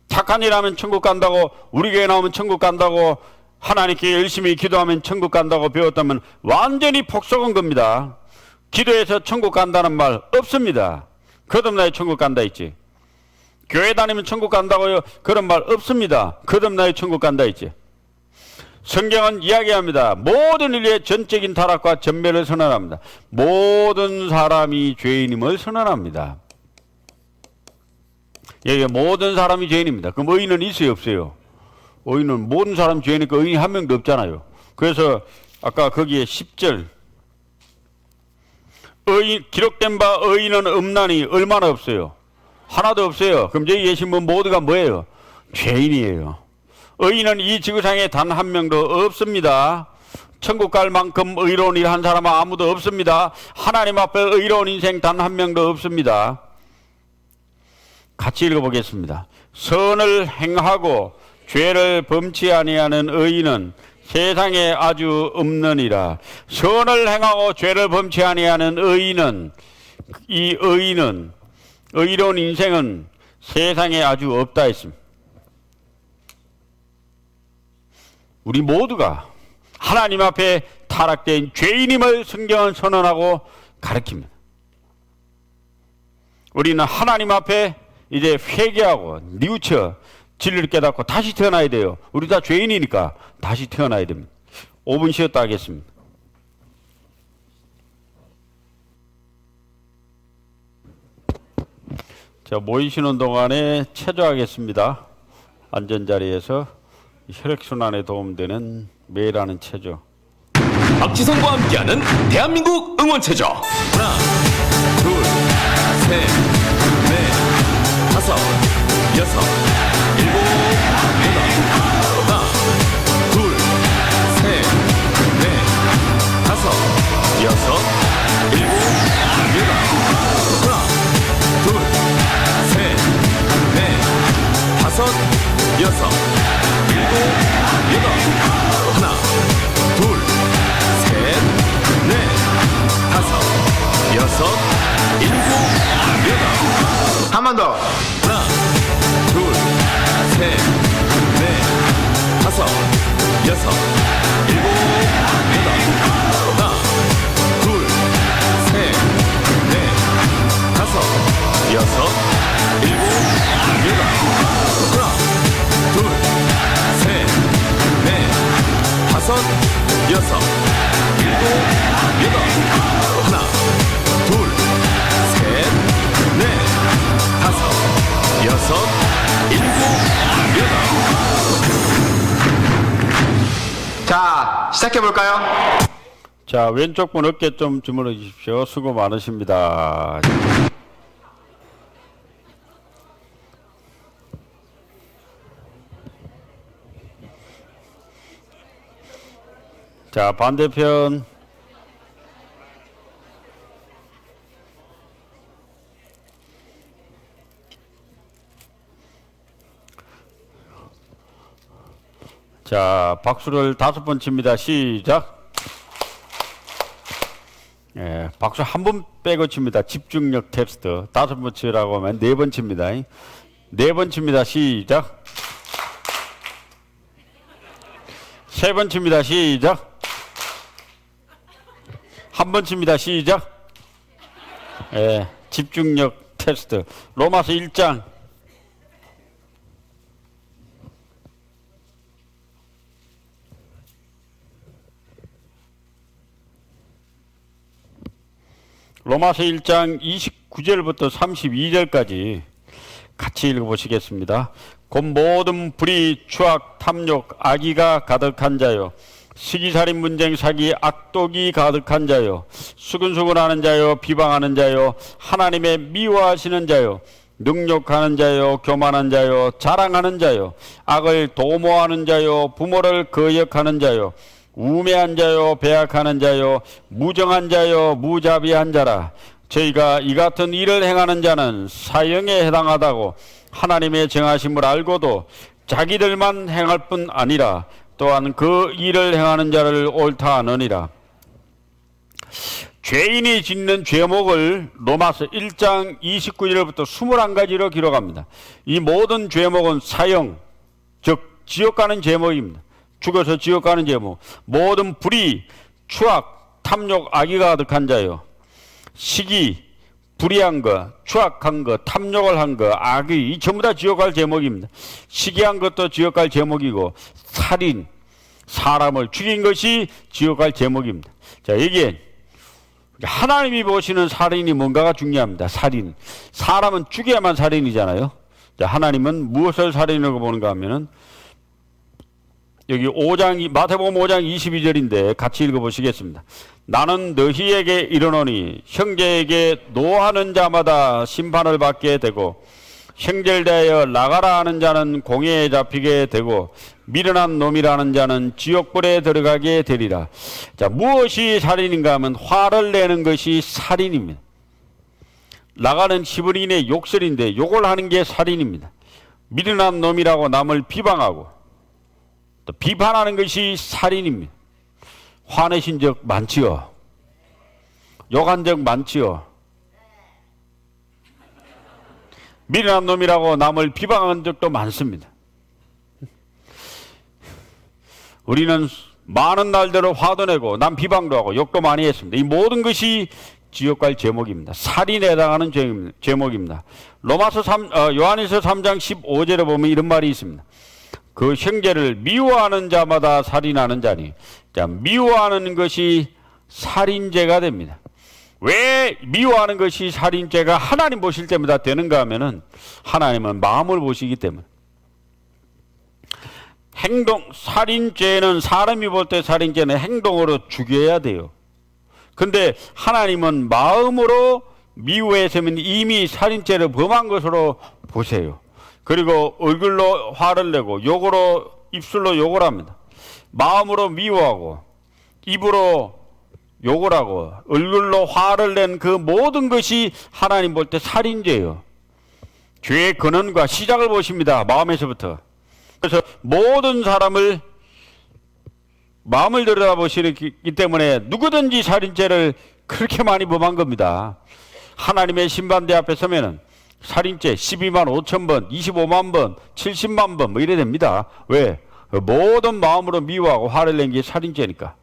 착한 일 하면 천국 간다고, 우리 교회 나오면 천국 간다고, 하나님께 열심히 기도하면 천국 간다고 배웠다면 완전히 폭 속은 겁니다. 기도해서 천국 간다는 말 없습니다. 거듭나야 천국 간다 있지. 교회 다니면 천국 간다고요? 그런 말 없습니다. 거듭나야 천국 간다 있지. 성경은 이야기합니다. 모든 인류의 전적인 타락과 전멸을 선언합니다. 모든 사람이 죄인임을 선언합니다. 예, 모든 사람이 죄인입니다. 그럼 의인은 있어요 없어요? 의인은 모든 사람 죄인이니까 의인이 한 명도 없잖아요. 그래서 아까 거기에 10절 기록된 바 의인은 없나니 얼마나 없어요? 하나도 없어요. 그럼 여기 계신 분 모두가 뭐예요? 죄인이에요. 의인은 이 지구상에 단 한 명도 없습니다. 천국 갈 만큼 의로운 일 한 사람은 아무도 없습니다. 하나님 앞에 의로운 인생 단 한 명도 없습니다. 같이 읽어보겠습니다. 선을 행하고 죄를 범치 아니하는 의인은 세상에 아주 없느니라. 선을 행하고 죄를 범치 아니하는 의인은, 이 의인은, 의로운 인생은 세상에 아주 없다 했습니다. 우리 모두가 하나님 앞에 타락된 죄인임을 성경은 선언하고 가르칩니다. 우리는 하나님 앞에 이제 회개하고 뉘우쳐 진리를 깨닫고 다시 태어나야 돼요. 우리 다 죄인이니까 다시 태어나야 됩니다. 5분 쉬었다 하겠습니다. 자, 모이시는 동안에 체조하겠습니다. 안전자리에서 혈액순환에 도움되는 매일 하는 체조. 박지성과 함께하는 대한민국 응원체조. 하나, 둘, 셋, 넷, 다섯, 여섯, 일곱, 여덟. 하나, 둘, 셋, 넷, 다섯, 여섯, 일곱, 여덟. 하나, 둘, 셋, 넷, 다섯, 여섯, 일곱, 여덟. 하나, 둘, 셋, 넷, 다섯, 여섯, 일곱, 여덟. 한 번 더. 하나, 둘, 셋, 넷, 다섯, 여섯, 일곱, 여덟. 하나, 둘, 셋, 넷, 다섯, 여섯, 일곱, 여덟. 하나, 둘, 셋, 넷, 다섯, 여섯, 일곱, 여덟. 하나, 둘, 셋, 넷, 다섯, 여섯, 일곱, 여덟. 자, 시작해볼까요? 자, 왼쪽 분 어깨 좀 주물러 주십시오. 수고 많으십니다. 자, 반대편. 자, 박수를 5번 칩니다. 시작. 예, 박수 한 번 빼고 칩니다. 집중력 테스트. 5번 치라고 하면 4번 칩니다. 4번 칩니다. 시작. 3번 칩니다. 시작. 한 번 칩니다. 시작. 예, 집중력 테스트. 로마서 1장. 로마서 1장 29절부터 32절까지 같이 읽어보시겠습니다. 곧 모든 불의, 추악, 탐욕, 악의가 가득한 자요, 시기살인, 문쟁, 사기, 악독이 가득한 자요, 수근수근하는 자요, 비방하는 자요, 하나님의 미워하시는 자요, 능욕하는 자요, 교만한 자요, 자랑하는 자요, 악을 도모하는 자요, 부모를 거역하는 자요, 우매한 자요, 배약하는 자요, 무정한 자요, 무자비한 자라. 저희가 이 같은 일을 행하는 자는 사형에 해당하다고 하나님의 정하심을 알고도 자기들만 행할 뿐 아니라 또한 그 일을 행하는 자를 옳다 하느니라. 죄인이 짓는 죄목을 로마서 1장 29절부터 21가지로 기록합니다. 이 모든 죄목은 사형, 즉 지옥 가는 죄목입니다. 죽어서 지옥 가는 제목. 모든 불의, 추악, 탐욕, 악의가 가득한 자요, 시기, 불의한 거, 추악한 거, 탐욕을 한 거, 악의, 이 전부 다 지옥 갈 제목입니다. 시기한 것도 지옥 갈 제목이고, 살인, 사람을 죽인 것이 지옥 갈 제목입니다. 자, 여기에 하나님이 보시는 살인이 뭔가가 중요합니다. 살인. 사람은 죽여야만 살인이잖아요. 자, 하나님은 무엇을 살인으로 보는가 하면은 여기 마태복음 5장 22절인데 같이 읽어보시겠습니다. 나는 너희에게 이르노니 형제에게 노하는 자마다 심판을 받게 되고 형제를 대하여 나가라 하는 자는 공회에 잡히게 되고 미련한 놈이라는 자는 지옥불에 들어가게 되리라. 자, 무엇이 살인인가 하면 화를 내는 것이 살인입니다. 나가는 히브리인의 욕설인데 욕을 하는 게 살인입니다. 미련한 놈이라고 남을 비방하고 또 비판하는 것이 살인입니다. 화내신 적 많지요? 욕한 적 많지요? 미련한 놈이라고 남을 비방한 적도 많습니다. 우리는 많은 날들을 화도 내고 남 비방도 하고 욕도 많이 했습니다. 이 모든 것이 지옥 갈 제목입니다. 살인에 해당하는 제목입니다. 요한일서 3장 15절에 보면 이런 말이 있습니다. 그 형제를 미워하는 자마다 살인하는 자니. 자, 미워하는 것이 살인죄가 됩니다. 왜 미워하는 것이 살인죄가 하나님 보실 때마다 되는가 하면은 하나님은 마음을 보시기 때문에. 살인죄는 사람이 볼 때 살인죄는 행동으로 죽여야 돼요. 근데 하나님은 마음으로 미워했으면 이미 살인죄를 범한 것으로 보세요. 그리고 얼굴로 화를 내고 욕으로 입술로 욕을 합니다. 마음으로 미워하고 입으로 욕을 하고 얼굴로 화를 낸 그 모든 것이 하나님 볼 때 살인죄예요. 죄의 근원과 시작을 보십니다. 마음에서부터. 그래서 모든 사람을 마음을 들여다보시기 때문에 누구든지 살인죄를 그렇게 많이 범한 겁니다. 하나님의 심판대 앞에 서면은 살인죄 12만 5천 번, 25만 번, 70만 번 뭐 이래 됩니다. 왜? 모든 마음으로 미워하고 화를 낸 게 살인죄니까.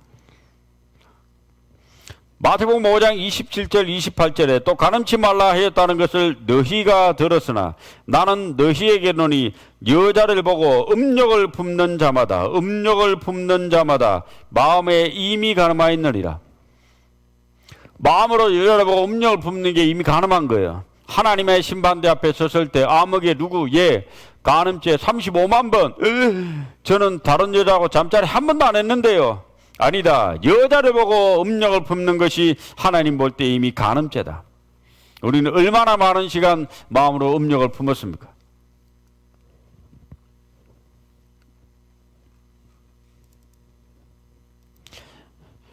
마태복음 5장 27절 28절에 또 가늠치 말라 하였다는 것을 너희가 들었으나 나는 너희에게 이르노니 여자를 보고 음욕을 품는 자마다 마음에 이미 가늠하였느니라. 마음으로 여자를 보고 음욕을 품는 게 이미 가늠한 거예요. 하나님의 심판대 앞에 섰을 때 아무개 누구 가늠죄 35만 번 저는 다른 여자하고 잠자리 한 번도 안 했는데요. 아니다. 여자를 보고 음욕을 품는 것이 하나님 볼 때 이미 간음죄다. 우리는 얼마나 많은 시간 마음으로 음욕을 품었습니까?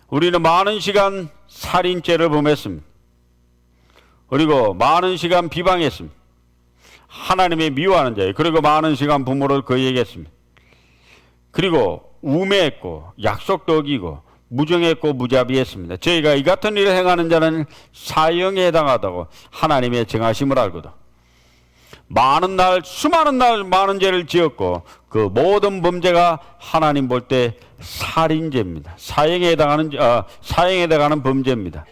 우리는 많은 시간 살인죄를 범했습니다. 그리고 많은 시간 비방했습니다. 하나님의 미워하는 자예요. 그리고 많은 시간 부모를 거역했습니다. 그리고 우매했고 약속도 어기고 무정했고 무자비했습니다. 저희가 이 같은 일을 행하는 자는 사형에 해당하다고 하나님의 정하심을 알거든. 수많은 날 많은 죄를 지었고 그 모든 범죄가 하나님 볼 때 살인죄입니다. 사형에 해당하는 범죄입니다.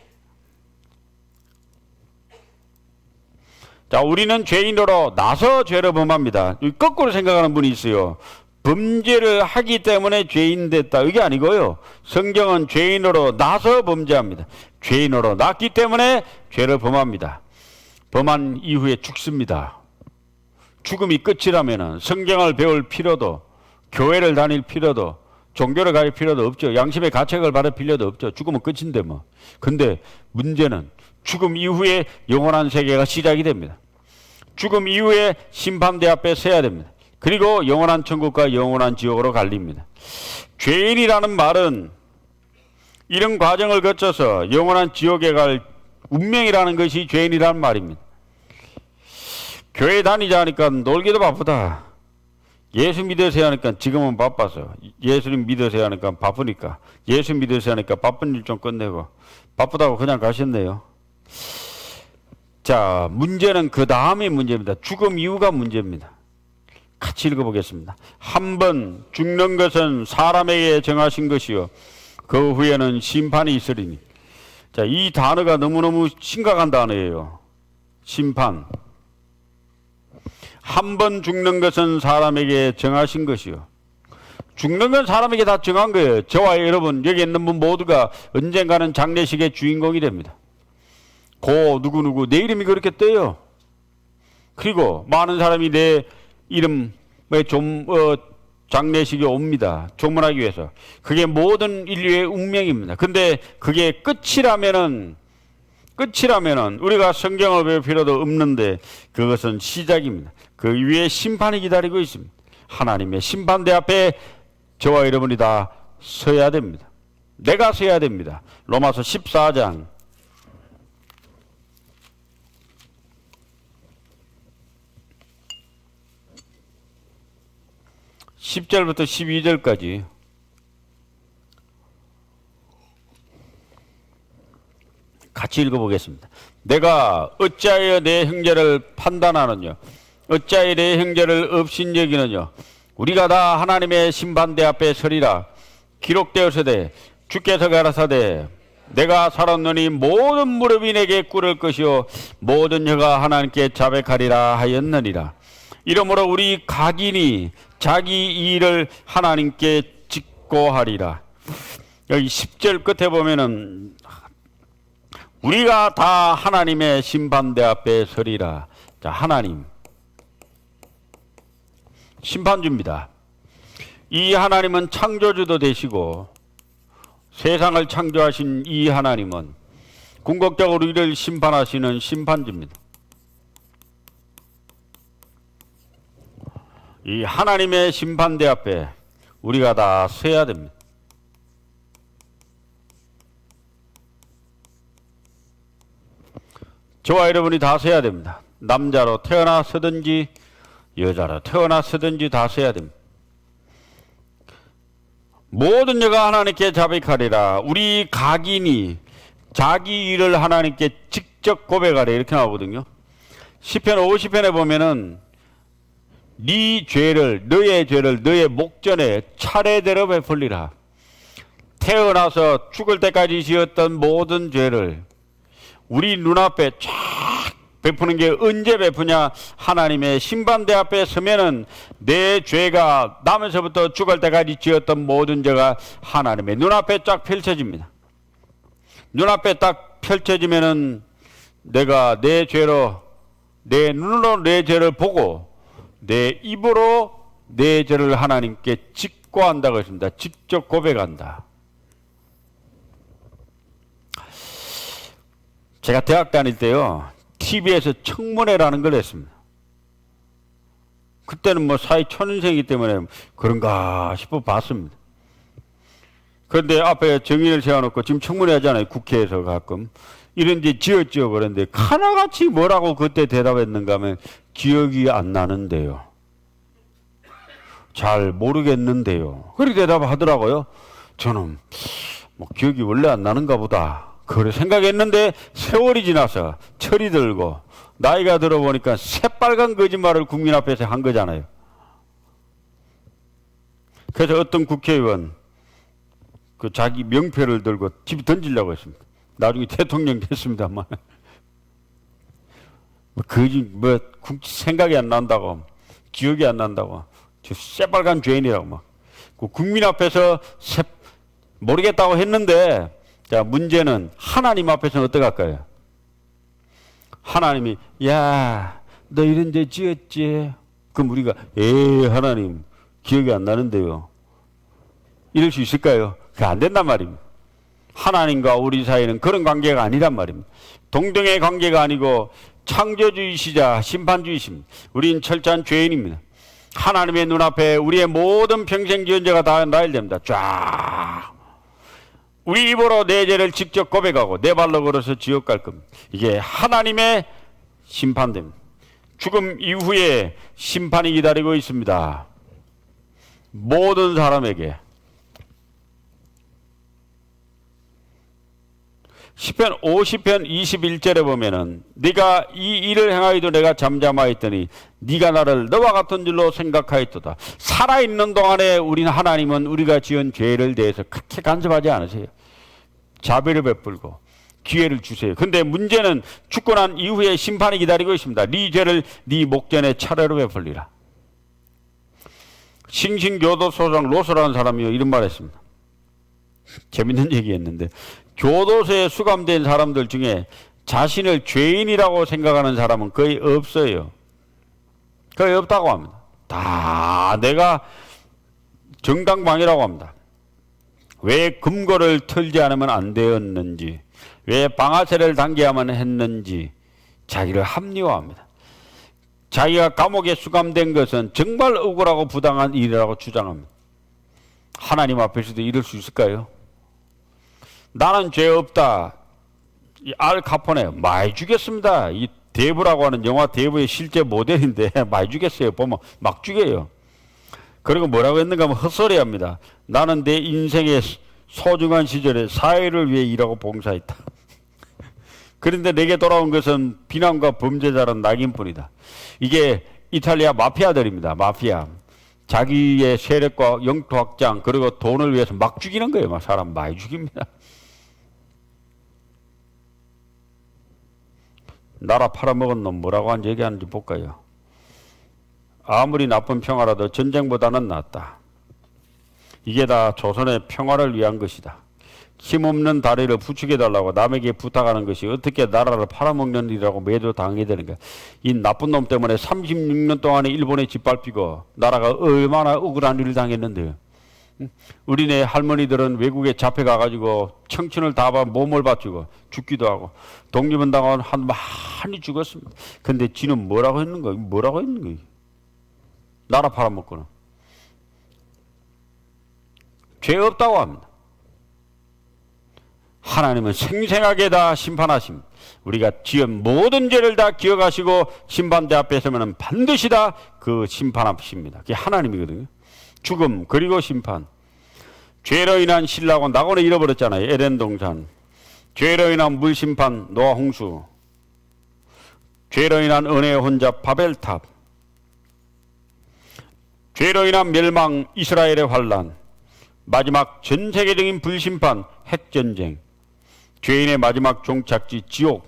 자, 우리는 죄인으로 나서 죄를 범합니다. 거꾸로 생각하는 분이 있어요. 범죄를 하기 때문에 죄인 됐다. 이게 아니고요. 성경은 죄인으로 나서 범죄합니다. 죄인으로 났기 때문에 죄를 범합니다. 범한 이후에 죽습니다. 죽음이 끝이라면 성경을 배울 필요도, 교회를 다닐 필요도, 종교를 가릴 필요도 없죠. 양심의 가책을 받을 필요도 없죠. 죽으면 끝인데 뭐. 근데 문제는 죽음 이후에 영원한 세계가 시작이 됩니다. 죽음 이후에 심판대 앞에 서야 됩니다. 그리고 영원한 천국과 영원한 지옥으로 갈립니다. 죄인이라는 말은 이런 과정을 거쳐서 영원한 지옥에 갈 운명이라는 것이 죄인이라는 말입니다. 교회 다니자 하니까 놀기도 바쁘다. 예수 믿으세요 하니까 지금은 바빠서. 예수님 믿으세요 하니까 바쁘니까. 예수 믿으세요 하니까 바쁜 일 좀 끝내고. 바쁘다고 그냥 가셨네요. 자, 문제는 그 다음이 문제입니다. 죽음 이후가 문제입니다. 같이 읽어보겠습니다. 한 번 죽는 것은 사람에게 정하신 것이요 그 후에는 심판이 있으리니. 자, 이 단어가 너무너무 심각한 단어예요. 심판. 한 번 죽는 것은 사람에게 정하신 것이요. 죽는 건 사람에게 다 정한 거예요. 저와 여러분 여기 있는 분 모두가 언젠가는 장례식의 주인공이 됩니다. 고 누구누구 내 이름이 그렇게 떠요. 그리고 많은 사람이 내 이름에 좀 장례식이 옵니다. 조문하기 위해서. 그게 모든 인류의 운명입니다. 근데 그게 끝이라면은 우리가 성경을 배울 필요도 없는데 그것은 시작입니다. 그 위에 심판이 기다리고 있습니다. 하나님의 심판대 앞에 저와 여러분이 다 서야 됩니다. 내가 서야 됩니다. 로마서 14장 10절부터 12절까지 같이 읽어보겠습니다. 내가 어찌하여 내 형제를 판단하느냐? 어찌하여 내 형제를 업신여기느냐? 우리가 다 하나님의 심판대 앞에 서리라. 기록되었으되 주께서 가라사대 내가 살았노니 모든 무릎이 내게 꿇을 것이요 모든 혀가 하나님께 자백하리라 하였느니라. 이러므로 우리 각인이 자기 일을 하나님께 직고하리라. 여기 10절 끝에 보면은 우리가 다 하나님의 심판대 앞에 서리라. 자, 하나님 심판주입니다. 이 하나님은 창조주도 되시고 세상을 창조하신 이 하나님은 궁극적으로 우리를 심판하시는 심판주입니다. 이 하나님의 심판대 앞에 우리가 다 서야 됩니다. 저와 여러분이 다 서야 됩니다. 남자로 태어나서든지 여자로 태어나서든지 다 서야 됩니다. 모든 여가 하나님께 자백하리라. 우리 각인이 자기 일을 하나님께 직접 고백하래 이렇게 나오거든요. 시편 50편에 보면은 네 죄를 너의 죄를 너의 목전에 차례대로 베풀리라. 태어나서 죽을 때까지 지었던 모든 죄를 우리 눈앞에 쫙 베푸는 게 언제 베푸냐? 하나님의 심판대 앞에 서면은 내 죄가 나면서부터 죽을 때까지 지었던 모든 죄가 하나님의 눈앞에 쫙 펼쳐집니다. 눈앞에 딱 펼쳐지면은 내가 내 죄로 내 눈으로 내 죄를 보고 내 입으로 내 죄를 하나님께 직고한다고 했습니다. 직접 고백한다. 제가 대학 다닐 때요, TV에서 청문회라는 걸 했습니다. 그때는 뭐 사회 초년생이기 때문에 그런가 싶어 봤습니다. 그런데 앞에 정인을 세워놓고 지금 청문회 하잖아요. 국회에서 가끔. 이런 데 지었죠. 그런데 하나같이 뭐라고 그때 대답했는가 하면 기억이 안 나는데요. 잘 모르겠는데요. 그렇게 대답하더라고요. 저는 뭐 기억이 원래 안 나는가 보다. 그래 생각했는데 세월이 지나서 철이 들고 나이가 들어보니까 새빨간 거짓말을 국민 앞에서 한 거잖아요. 그래서 어떤 국회의원 그 자기 명패를 들고 집에 던지려고 했습니다. 나중에 대통령 됐습니다만 뭐 생각이 안 난다고 기억이 안 난다고 저 새빨간 죄인이라고 막 그 국민 앞에서 모르겠다고 했는데 자, 문제는 하나님 앞에서는 어떡할까요? 하나님이 야, 너 이런 데 지었지? 그럼 우리가 하나님 기억이 안 나는데요. 이럴 수 있을까요? 그게 안 된단 말입니다. 하나님과 우리 사이는 그런 관계가 아니란 말입니다. 동등의 관계가 아니고 창조주이시자 심판주이십니다. 우린 철저한 죄인입니다. 하나님의 눈앞에 우리의 모든 평생 지은 죄가 다 나열됩니다. 쫙. 우리 입으로 내 죄를 직접 고백하고 내 발로 걸어서 지옥 갈 겁니다. 이게 하나님의 심판됩니다. 죽음 이후에 심판이 기다리고 있습니다. 모든 사람에게. 시편 50편 21절에 보면은 네가 이 일을 행하여도 내가 잠잠하였더니 네가 나를 너와 같은 줄로 생각하였도다. 살아있는 동안에 우리는 하나님은 우리가 지은 죄를 대해서 그렇게 간섭하지 않으세요. 자비를 베풀고 기회를 주세요. 근데 문제는 죽고 난 이후에 심판이 기다리고 있습니다. 네 죄를 네 목전에 차례로 베풀리라. 싱싱교도소장 로스라는 사람이 이런 말 했습니다. 재밌는 얘기했는데 교도소에 수감된 사람들 중에 자신을 죄인이라고 생각하는 사람은 거의 없어요. 거의 없다고 합니다. 다 내가 정당방위라고 합니다. 왜 금고를 털지 않으면 안 되었는지, 왜 방아쇠를 당겨야만 했는지 자기를 합리화합니다. 자기가 감옥에 수감된 것은 정말 억울하고 부당한 일이라고 주장합니다. 하나님 앞에서도 이럴 수 있을까요? 나는 죄 없다. 이 알 카포네 많이 죽였습니다. 이 대부라고 하는 영화 대부의 실제 모델인데 많이 죽였어요. 보면 막 죽여요. 그리고 뭐라고 했는가 하면 헛소리합니다. 나는 내 인생의 소중한 시절에 사회를 위해 일하고 봉사했다. 그런데 내게 돌아온 것은 비난과 범죄자란 낙인뿐이다. 이게 이탈리아 마피아들입니다. 마피아. 자기의 세력과 영토 확장 그리고 돈을 위해서 막 죽이는 거예요. 막 사람 많이 죽입니다. 나라 팔아먹은 놈 뭐라고 한 얘기하는지 볼까요? 아무리 나쁜 평화라도 전쟁보다는 낫다. 이게 다 조선의 평화를 위한 것이다. 힘없는 다리를 부축해달라고 남에게 부탁하는 것이 어떻게 나라를 팔아먹는 일이라고 매도 당하게 되는 거야. 이 나쁜 놈 때문에 36년 동안에 일본에 짓밟히고 나라가 얼마나 억울한 일을 당했는데요. 우리네 할머니들은 외국에 잡혀가가지고 청춘을 다 몸을 바치고 죽기도 하고 독립운동은 한 많이 죽었습니다. 근데 지는 뭐라고 했는 거야? 뭐라고 했는 거야? 나라 팔아먹고는. 죄 없다고 합니다. 하나님은 생생하게 다 심판하십니다. 우리가 지은 모든 죄를 다 기억하시고 심판대 앞에 서면 반드시 다 그 심판하십니다. 그게 하나님이거든요. 죽음 그리고 심판. 죄로 인한 신라고 낙원을 잃어버렸잖아요. 에덴 동산. 죄로 인한 물심판 노아 홍수. 죄로 인한 은혜의 혼잡 바벨탑. 죄로 인한 멸망 이스라엘의 환란. 마지막 전 세계적인 불심판 핵전쟁. 죄인의 마지막 종착지 지옥.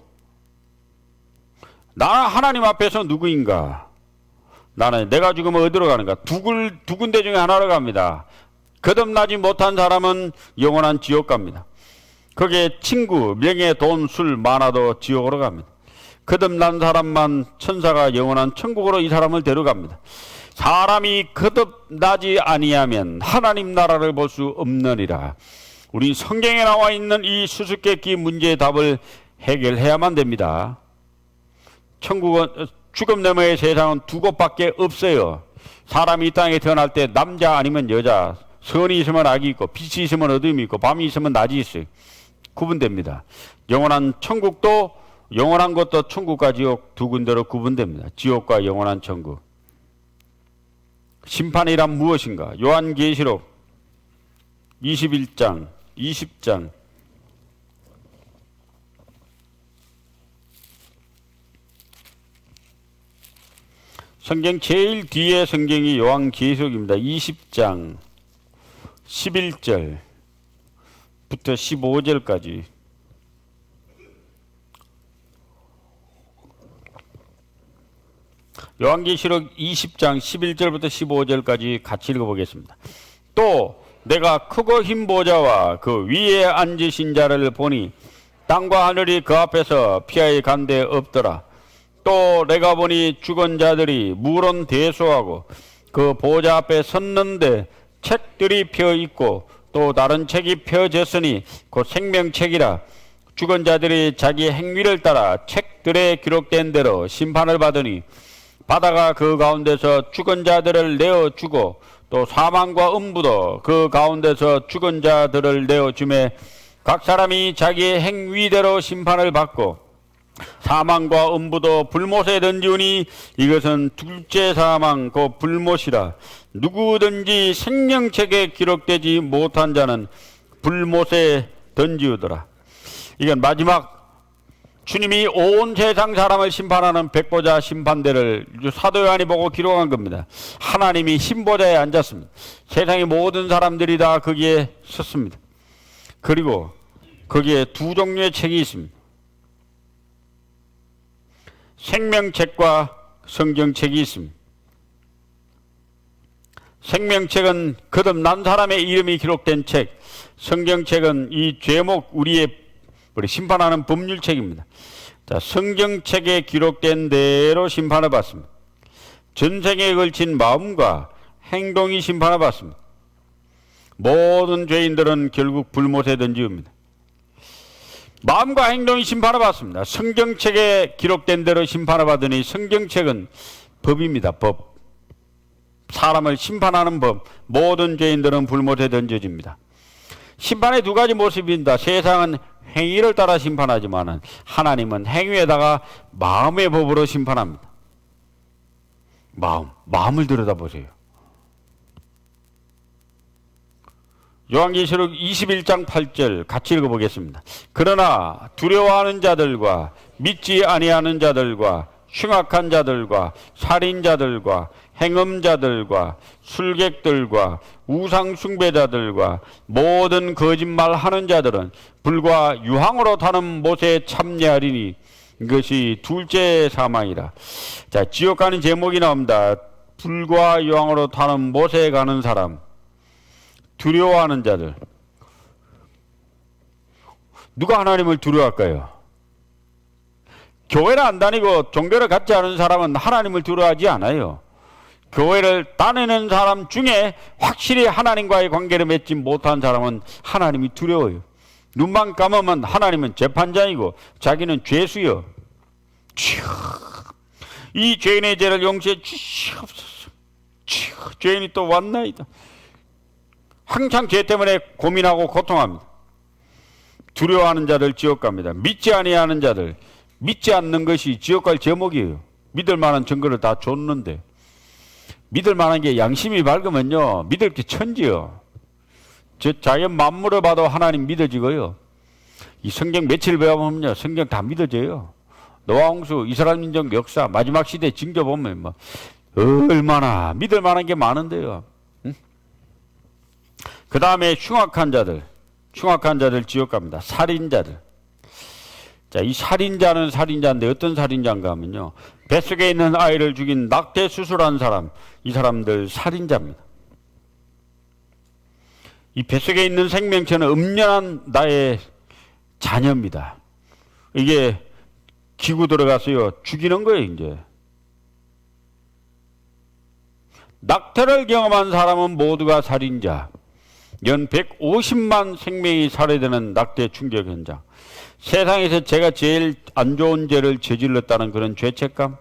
나는 하나님 앞에서 누구인가? 나는 내가 죽으면 어디로 가는가? 두 군데 중에 하나로 갑니다. 거듭나지 못한 사람은 영원한 지옥 갑니다. 거기에 친구, 명예, 돈, 술 많아도 지옥으로 갑니다. 거듭난 사람만 천사가 영원한 천국으로 이 사람을 데려갑니다. 사람이 거듭나지 아니하면 하나님 나라를 볼 수 없느니라. 우리 성경에 나와 있는 이 수수께끼 문제의 답을 해결해야만 됩니다. 천국은 죽음 너머의 세상은 두 곳밖에 없어요. 사람이 이 땅에 태어날 때 남자 아니면 여자, 선이 있으면 악이 있고 빛이 있으면 어둠이 있고 밤이 있으면 낮이 있어요. 구분됩니다. 영원한 천국도 영원한 것도 천국과 지옥 두 군데로 구분됩니다. 지옥과 영원한 천국. 심판이란 무엇인가? 요한계시록 21장 20장 성경 제일 뒤에 성경이 요한계시록입니다. 20장 11절부터 15절까지 요한계시록 20장 11절부터 15절까지 같이 읽어보겠습니다. 또 내가 크고 흰 보좌와 그 위에 앉으신 자를 보니 땅과 하늘이 그 앞에서 피하여 간데 없더라. 또 내가 보니 죽은 자들이 물은 대수하고 그 보좌 앞에 섰는데 책들이 펴 있고 또 다른 책이 펴졌으니 곧 생명책이라. 죽은 자들이 자기 행위를 따라 책들에 기록된 대로 심판을 받으니 바다가 그 가운데서 죽은 자들을 내어주고 또 사망과 음부도 그 가운데서 죽은 자들을 내어주매 각 사람이 자기의 행위대로 심판을 받고 사망과 음부도 불못에 던지우니 이것은 둘째 사망 곧 불못이라. 누구든지 생명책에 기록되지 못한 자는 불못에 던지우더라. 이건 마지막 주님이 온 세상 사람을 심판하는 백보자 심판대를 사도 요한이 보고 기록한 겁니다. 하나님이 흰보자에 앉았습니다. 세상의 모든 사람들이 다 거기에 섰습니다. 그리고 거기에 두 종류의 책이 있습니다. 생명책과 성경책이 있습니다. 생명책은 거듭난 사람의 이름이 기록된 책, 성경책은 이 죄목 우리 심판하는 법률책입니다. 자, 성경책에 기록된 대로 심판을 받습니다. 전생에 걸친 마음과 행동이 심판을 받습니다. 모든 죄인들은 결국 불못에 던지옵니다. 마음과 행동이 심판을 받습니다. 성경책에 기록된 대로 심판을 받으니 성경책은 법입니다. 법. 사람을 심판하는 법. 모든 죄인들은 불못에 던져집니다. 심판의 두 가지 모습입니다. 세상은 행위를 따라 심판하지만 하나님은 행위에다가 마음의 법으로 심판합니다. 마음을 들여다보세요. 요한계시록 21장 8절 같이 읽어보겠습니다. 그러나 두려워하는 자들과 믿지 아니하는 자들과 흉악한 자들과 살인자들과 행음자들과 술객들과 우상 숭배자들과 모든 거짓말하는 자들은 불과 유황으로 타는 못에 참여하리니 이것이 둘째 사망이라. 자, 지옥 가는 제목이 나옵니다. 불과 유황으로 타는 못에 가는 사람, 두려워하는 자들. 누가 하나님을 두려워할까요? 교회를 안 다니고 종교를 갖지 않은 사람은 하나님을 두려워하지 않아요. 교회를 다니는 사람 중에 확실히 하나님과의 관계를 맺지 못한 사람은 하나님이 두려워요. 눈만 감으면 하나님은 재판장이고 자기는 죄수요. 이 죄인의 죄를 용서해 주시옵소서. 죄인이 또 왔나이다. 항상 죄 때문에 고민하고 고통합니다. 두려워하는 자들 지옥 갑니다. 믿지 아니하는 자들, 믿지 않는 것이 지옥 갈 제목이에요. 믿을 만한 증거를 다 줬는데, 믿을 만한 게 양심이 밝으면요, 믿을 게 천지요. 자연 만물을 봐도 하나님 믿어지고요. 이 성경 며칠 배워보면요, 성경 다 믿어져요. 노아 홍수, 이스라엘 민족 역사, 마지막 시대 징조 보면 뭐 얼마나 믿을 만한 게 많은데요. 응? 그 다음에 흉악한 자들 지옥 갑니다. 살인자들. 자, 이 살인자는 살인자인데 어떤 살인자인가 하면요, 뱃속에 있는 아이를 죽인 낙태 수술한 사람, 이 사람들 살인자입니다. 이 뱃속에 있는 생명체는 음련한 나의 자녀입니다. 이게 기구 들어가서요, 죽이는 거예요, 이제. 낙태를 경험한 사람은 모두가 살인자. 연 150만 생명이 살해되는 낙태 충격 현장. 세상에서 제가 제일 안 좋은 죄를 저질렀다는 그런 죄책감.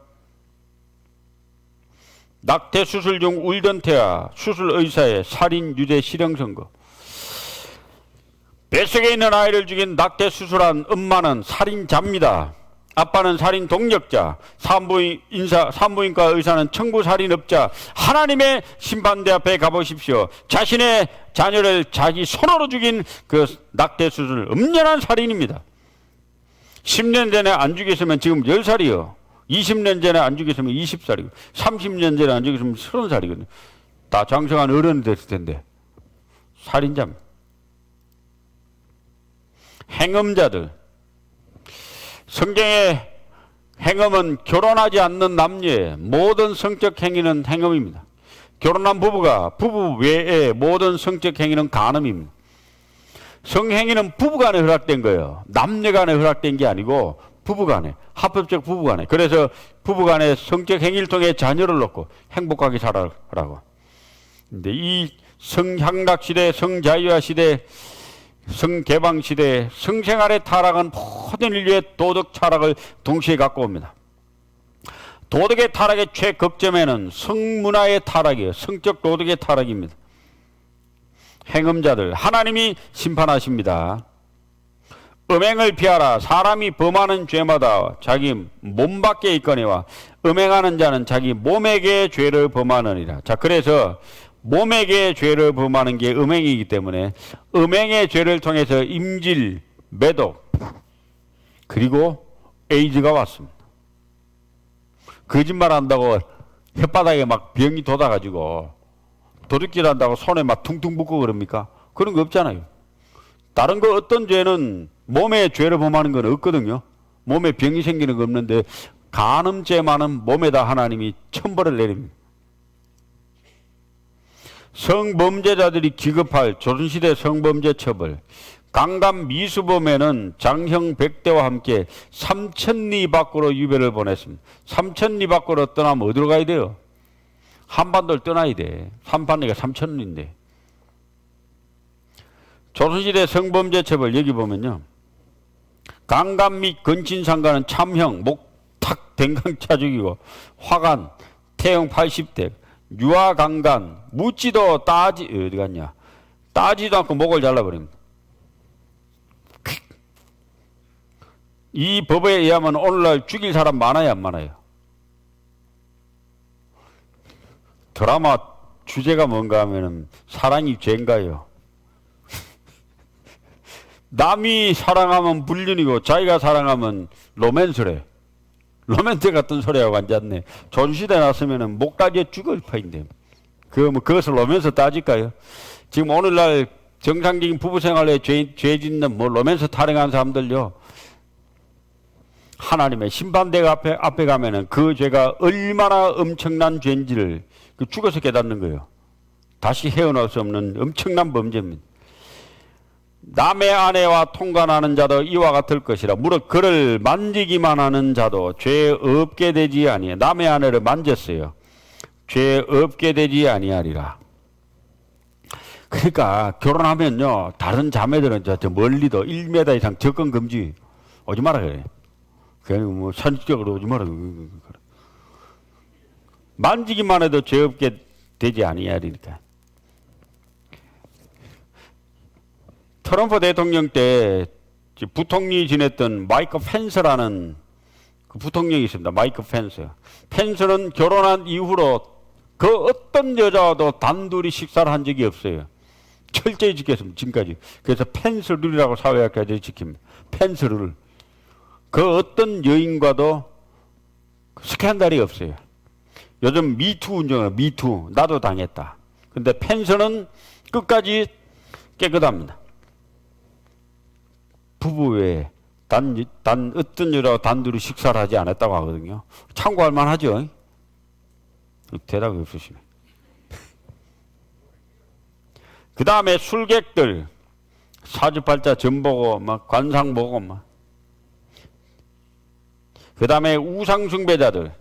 낙태 수술 중 울던 태아, 수술 의사의 살인 유죄 실형 선고. 뱃속에 있는 아이를 죽인 낙태 수술한 엄마는 살인자입니다. 아빠는 살인 동력자, 산부인과 의사는 청부 살인업자. 하나님의 심판대 앞에 가보십시오. 자신의 자녀를 자기 손으로 죽인 그 낙태 수술, 음란한 살인입니다. 10년 전에 안 죽였으면 지금 10살이요. 20년 전에 안 죽였으면 20살이고, 30년 전에 안 죽였으면 30살이거든요. 다 장성한 어른이 됐을 텐데. 살인자입니다. 행음자들. 성경의 행음은 결혼하지 않는 남녀의 모든 성적 행위는 행음입니다. 결혼한 부부 외에 모든 성적 행위는 간음입니다. 성행위는 부부간에 허락된 거예요. 남녀간에 허락된 게 아니고 부부간에, 합법적 부부간에. 그래서 부부간에 성적 행위를 통해 자녀를 놓고 행복하게 살아라고. 근데 이 성향락 시대, 성자유화 시대, 성개방 시대, 성생활의 타락은 모든 인류의 도덕 타락을 동시에 갖고 옵니다. 도덕의 타락의 최극점에는 성문화의 타락이에요. 성적 도덕의 타락입니다. 행음자들, 하나님이 심판하십니다. 음행을 피하라. 사람이 범하는 죄마다 자기 몸 밖에 있거니와 음행하는 자는 자기 몸에게 죄를 범하느니라. 자, 그래서 몸에게 죄를 범하는 게 음행이기 때문에 음행의 죄를 통해서 임질, 매독, 그리고 에이즈가 왔습니다. 거짓말 한다고 혓바닥에 막 병이 돋아가지고 도둑질 한다고 손에 막 퉁퉁 붓고 그럽니까? 그런 거 없잖아요. 다른 거 어떤 죄는 몸에 죄를 범하는 건 없거든요. 몸에 병이 생기는 거 없는데 간음죄만은 몸에다 하나님이 천벌을 내립니다. 성범죄자들이 기급할 조선시대 성범죄 처벌. 강간 미수범에는 장형 100대와 함께 3,000리 밖으로 유배를 보냈습니다. 3,000리 밖으로 떠나면 어디로 가야 돼요? 한반도를 떠나야 돼. 한반도가 3,000리인데. 조선시대 성범죄처벌 여기 보면요. 강간 및 건친상간은 참형, 목탁, 댕강 차 죽이고 화간, 태형 80대, 유아강간, 묻지도 어디 갔냐. 따지도 않고 목을 잘라버립니다. 이 법에 의하면 오늘날 죽일 사람 많아요, 안 많아요? 드라마 주제가 뭔가 하면은 사랑이 죄인가요? 남이 사랑하면 불륜이고 자기가 사랑하면 로맨스래. 로맨스 같은 소리하고 앉았네. 조선시대 났으면은 목다리에 죽을 파인데. 그것을 로맨스 따질까요? 지금 오늘날 정상적인 부부 생활에 죄 짓는 로맨스 타령하는 사람들요. 하나님의 심판대가 앞에 가면은 그 죄가 얼마나 엄청난 죄인지를 죽어서 깨닫는 거예요. 다시 헤어나올 수 없는 엄청난 범죄입니다. 남의 아내와 통관하는 자도 이와 같을 것이라. 무릇 그를 만지기만 하는 자도 죄 없게 되지 아니해. 남의 아내를 만졌어요. 죄 없게 되지 아니하리라. 그러니까 결혼하면요, 다른 자매들은 저 멀리도 1m 이상 접근 금지. 오지 마라 그래. 그냥 뭐 산적으로 오지 마라. 만지기만 해도 죄 없게 되지 아니하리니까. 트럼프 대통령 때 부통령이 지냈던 마이크 펜스라는 그 부통령이 있습니다. 마이크 펜스. 펜스는 결혼한 이후로 그 어떤 여자와도 단둘이 식사를 한 적이 없어요. 철저히 지켰습니다. 지금까지. 그래서 펜스 룰이라고 사회학자들이 지킵니다. 펜스 룰. 그 어떤 여인과도 스캔들이 없어요. 요즘 미투 운동은 미투. 나도 당했다. 근데 펜스는 끝까지 깨끗합니다. 부부 외에 단 어떤 여자와 단둘이 식사를 하지 않았다고 하거든요. 참고할 만하죠. 대답이 없으시네. 그 다음에 술객들 사주팔자 점 보고 막 관상 보고 막. 그 다음에 우상숭배자들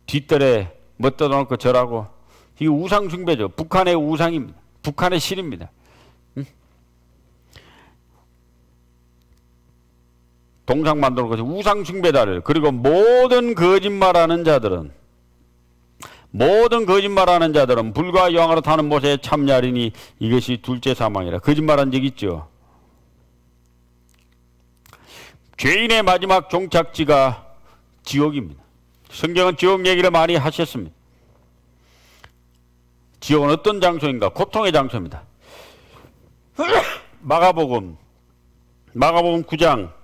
뒷뜰에 멋 떠놓고 절하고. 이 우상숭배죠. 북한의 우상입니다. 북한의 신입니다. 동상 만들고 우상숭배자를. 그리고 모든 거짓말하는 자들은 불과 여왕으로 타는 못에 참냐리니 이것이 둘째 사망이라. 거짓말한 적 있죠. 죄인의 마지막 종착지가 지옥입니다. 성경은 지옥 얘기를 많이 하셨습니다. 지옥은 어떤 장소인가? 고통의 장소입니다. 마가복음 9장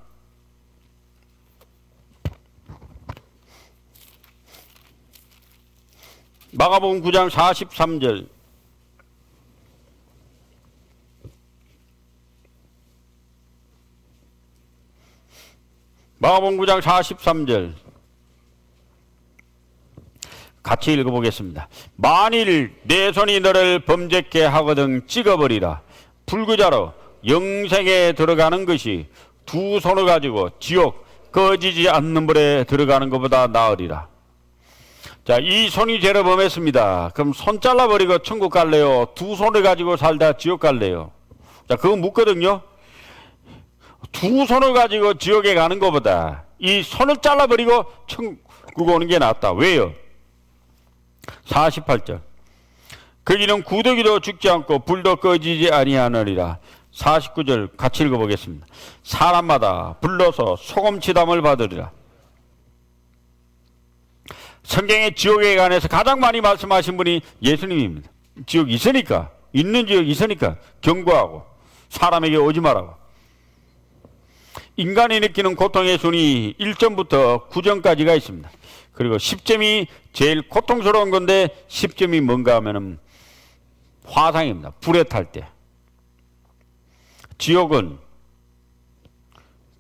마가복음 9장 43절. 마가복음 9장 43절. 같이 읽어보겠습니다. 만일 내 손이 너를 범죄케 하거든 찍어버리라. 불구자로 영생에 들어가는 것이 두 손을 가지고 지옥 꺼지지 않는 불에 들어가는 것보다 나으리라. 자, 이 손이 죄를 범했습니다. 그럼 손 잘라버리고 천국 갈래요? 두 손을 가지고 살다 지옥 갈래요? 자, 그거 묻거든요. 두 손을 가지고 지옥에 가는 것보다 이 손을 잘라버리고 천국 오는 게 낫다. 왜요? 48절. 거기는 구더기도 죽지 않고 불도 꺼지지 아니하느니라. 49절 같이 읽어보겠습니다. 사람마다 불러서 소금치담을 받으리라. 성경의 지옥에 관해서 가장 많이 말씀하신 분이 예수님입니다. 지옥 있으니까, 있는 지옥 있으니까 경고하고 사람에게 오지 말라고. 인간이 느끼는 고통의 순위 1점부터 9점까지가 있습니다. 그리고 10점이 제일 고통스러운 건데 10점이 뭔가 하면은 화상입니다. 불에 탈 때. 지옥은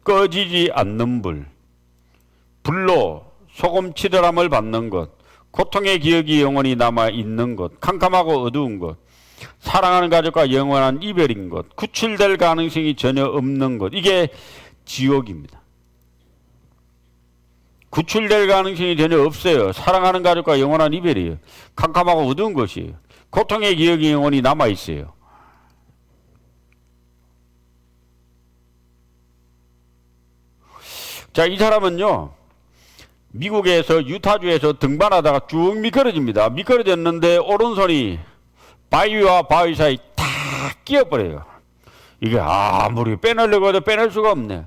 꺼지지 않는 불, 불로 소금 치더람을 받는 것, 고통의 기억이 영원히 남아있는 것, 캄캄하고 어두운 것, 사랑하는 가족과 영원한 이별인 것, 구출될 가능성이 전혀 없는 것, 이게 지옥입니다. 구출될 가능성이 전혀 없어요. 사랑하는 가족과 영원한 이별이에요. 캄캄하고 어두운 것이에요. 고통의 기억이 영원히 남아있어요. 자, 이 사람은요, 미국에서 유타주에서 등반하다가 쭉 미끄러집니다. 미끄러졌는데 오른손이 바위와 바위 사이 탁 끼어버려요. 이게 아무리 빼내려고 해도 빼낼 수가 없네.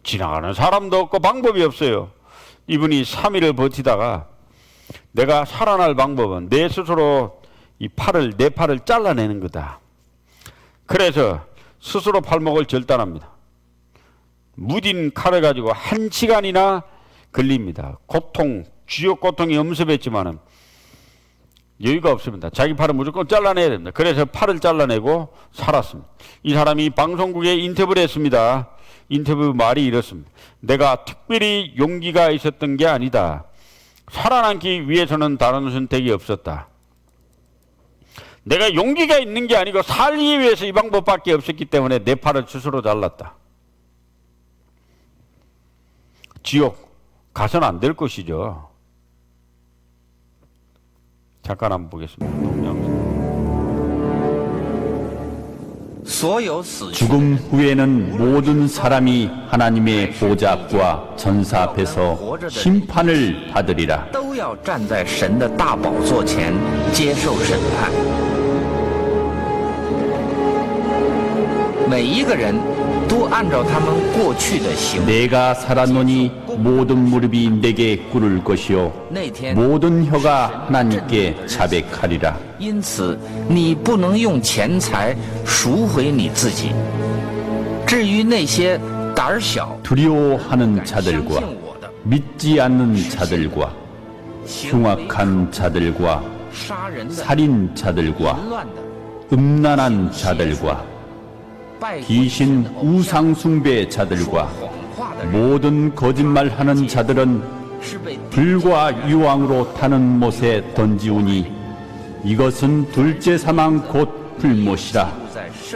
지나가는 사람도 없고 방법이 없어요. 이분이 3일을 버티다가 내가 살아날 방법은 내 스스로 내 팔을 잘라내는 거다. 그래서 스스로 팔목을 절단합니다. 무딘 칼을 가지고 1시간이나 걸립니다. 지옥 고통이 엄습했지만은 여유가 없습니다. 자기 팔을 무조건 잘라내야 됩니다. 그래서 팔을 잘라내고 살았습니다. 이 사람이 방송국에 인터뷰를 했습니다. 인터뷰 말이 이렇습니다. 내가 특별히 용기가 있었던 게 아니다. 살아남기 위해서는 다른 선택이 없었다. 내가 용기가 있는 게 아니고 살기 위해서 이 방법밖에 없었기 때문에 내 팔을 스스로 잘랐다. 지옥 가서는 안 될 것이죠. 잠깐 한번 보겠습니다. 죽음 후에는 모든 사람이 하나님의 보좌 앞과 전사 앞에서 심판을 받으리라. 都要站在神的大宝座前接受审判。每一个人都按照他们过去的行为。 내가 살았노니 모든 무릎이 내게 꿇을 것이요 모든 혀가 하나님께 자백하리라. 因此，你不能用钱财赎回你自己。至于那些胆小、 두려워하는 자들과 믿지 않는 자들과 흉악한 자들과 살인자들과 음란한 자들과 귀신 우상숭배 자들과 모든 거짓말하는 자들은 불과 유황으로 타는 못에 던지우니 이것은 둘째 사망 곧 불못이라.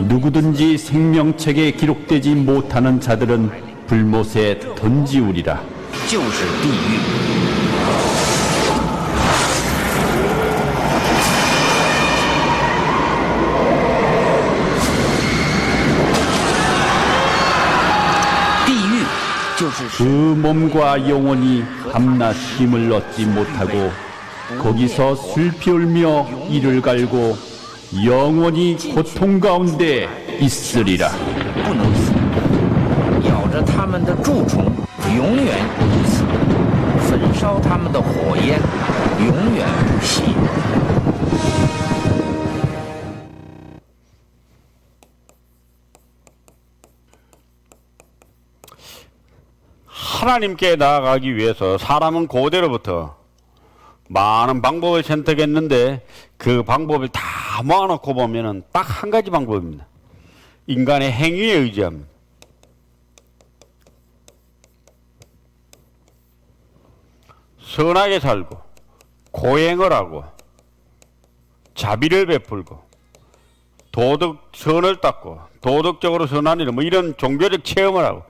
누구든지 생명책에 기록되지 못하는 자들은 불못에 던지우리라. 就是地狱。 그 몸과 영혼이 밤낮 힘을 얻지 못하고 거기서 슬피 울며 이를 갈고 영원히 고통 가운데 있으리라. 不能死，咬着他们的蛀虫，永远不死；焚烧他们的火焰，永远不息。 하나님께 나아가기 위해서 사람은 고대로부터 많은 방법을 선택했는데 그 방법을 다 모아놓고 보면은 딱 한 가지 방법입니다. 인간의 행위에 의지합니다. 선하게 살고 고행을 하고 자비를 베풀고 선을 닦고 도덕적으로 선한 일, 이런 종교적 체험을 하고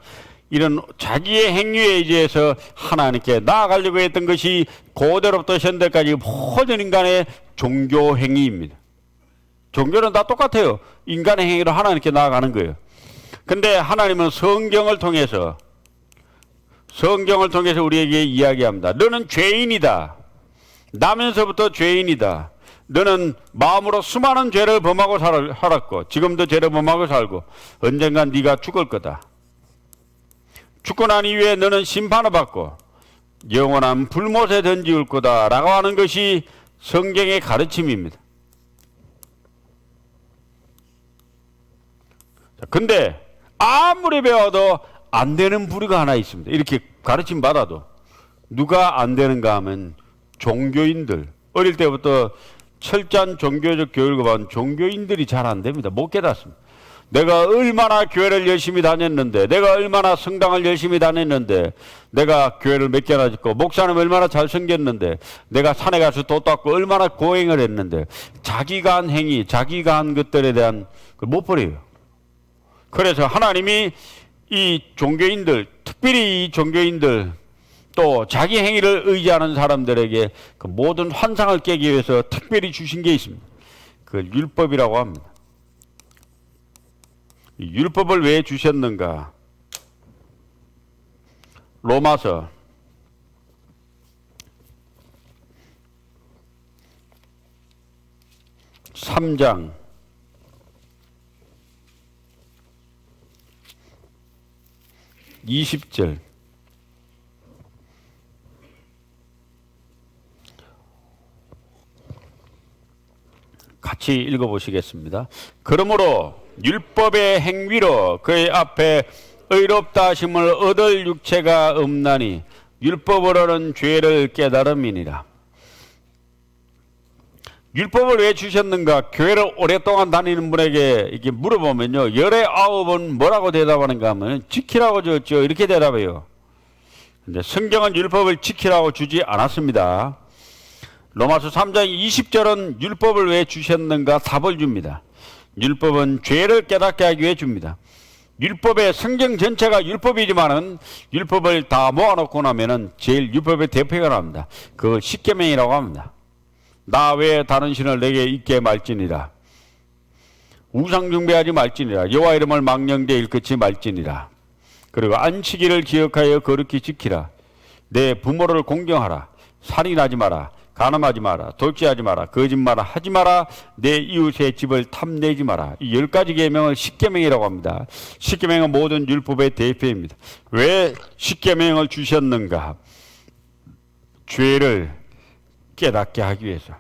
이런 자기의 행위에 의지해서 하나님께 나아가려고 했던 것이 고대로부터 현대까지 모든 인간의 종교 행위입니다. 종교는 다 똑같아요. 인간의 행위로 하나님께 나아가는 거예요. 근데 하나님은 성경을 통해서 우리에게 이야기합니다. 너는 죄인이다. 나면서부터 죄인이다. 너는 마음으로 수많은 죄를 범하고 살았고 지금도 죄를 범하고 살고 언젠간 네가 죽을 거다. 죽고 난 이후에 너는 심판을 받고 영원한 불못에 던지울 거다라고 하는 것이 성경의 가르침입니다. 근데 아무리 배워도 안 되는 부류가 하나 있습니다. 이렇게 가르침 받아도 누가 안 되는가 하면 종교인들. 어릴 때부터 철저한 종교적 교육을 받은 종교인들이 잘 안 됩니다. 못 깨닫습니다. 내가 얼마나 교회를 열심히 다녔는데, 내가 얼마나 성당을 열심히 다녔는데, 내가 교회를 몇 개나 짓고, 목사님 얼마나 잘생겼는데, 내가 산에 가서 도 닦고 얼마나 고행을 했는데, 자기가 한 행위, 자기가 한 것들에 대한 걸 못 버려요. 그래서 하나님이 이 종교인들, 특별히 이 종교인들, 또 자기 행위를 의지하는 사람들에게 그 모든 환상을 깨기 위해서 특별히 주신 게 있습니다. 그걸 율법이라고 합니다. 율법을 왜 주셨는가? 로마서 3장 20절 같이 읽어보시겠습니다. 그러므로 율법의 행위로 그의 앞에 의롭다 하심을 얻을 육체가 없나니 율법으로는 죄를 깨달음이니라. 율법을 왜 주셨는가? 교회를 오랫동안 다니는 분에게 이렇게 물어보면요, 19은 뭐라고 대답하는가 하면 지키라고 줬죠, 이렇게 대답해요. 근데 성경은 율법을 지키라고 주지 않았습니다. 로마서 3장 20절은 율법을 왜 주셨는가 답을 줍니다. 율법은 죄를 깨닫게 하기 위해 줍니다. 율법의 성경 전체가 율법이지만은 율법을 다 모아놓고 나면은 제일 율법의 대표가 나옵니다. 그걸 십계명이라고 합니다. 나 외에 다른 신을 내게 있게 말지니라. 우상 숭배하지 말지니라. 여호와 이름을 망령되이 일컫지 말지니라. 그리고 안식일을 기억하여 거룩히 지키라. 내 부모를 공경하라. 살인하지 마라. 간음하지 마라. 돌취하지 마라. 거짓말하지 마라. 내 이웃의 집을 탐내지 마라. 이 10가지 계명을 십계명이라고 합니다. 십계명은 모든 율법의 대표입니다. 왜 십계명을 주셨는가? 죄를 깨닫게 하기 위해서.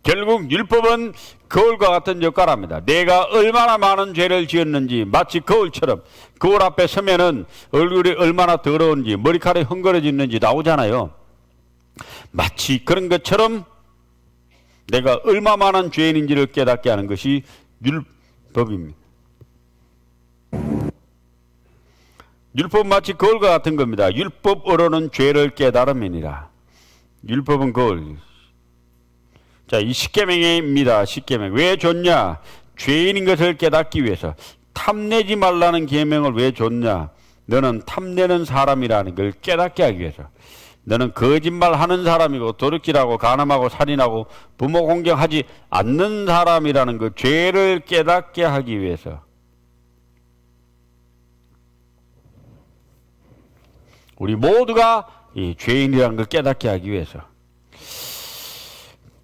결국 율법은 거울과 같은 역할을 합니다. 내가 얼마나 많은 죄를 지었는지 마치 거울처럼 거울 앞에 서면은 얼굴이 얼마나 더러운지 머리카락이 헝거러지는지 나오잖아요. 마치 그런 것처럼 내가 얼마만한 죄인인지를 깨닫게 하는 것이 율법입니다. 율법은 마치 거울과 같은 겁니다. 율법으로는 죄를 깨달음이니라. 율법은 거울. 자, 이 십계명입니다. 십계명. 왜 줬냐? 죄인인 것을 깨닫기 위해서. 탐내지 말라는 계명을 왜 줬냐? 너는 탐내는 사람이라는 걸 깨닫게 하기 위해서. 너는 거짓말하는 사람이고 도둑질하고 간음하고 살인하고 부모 공경하지 않는 사람이라는 그 죄를 깨닫게 하기 위해서. 우리 모두가 이 죄인이라는 걸 깨닫게 하기 위해서.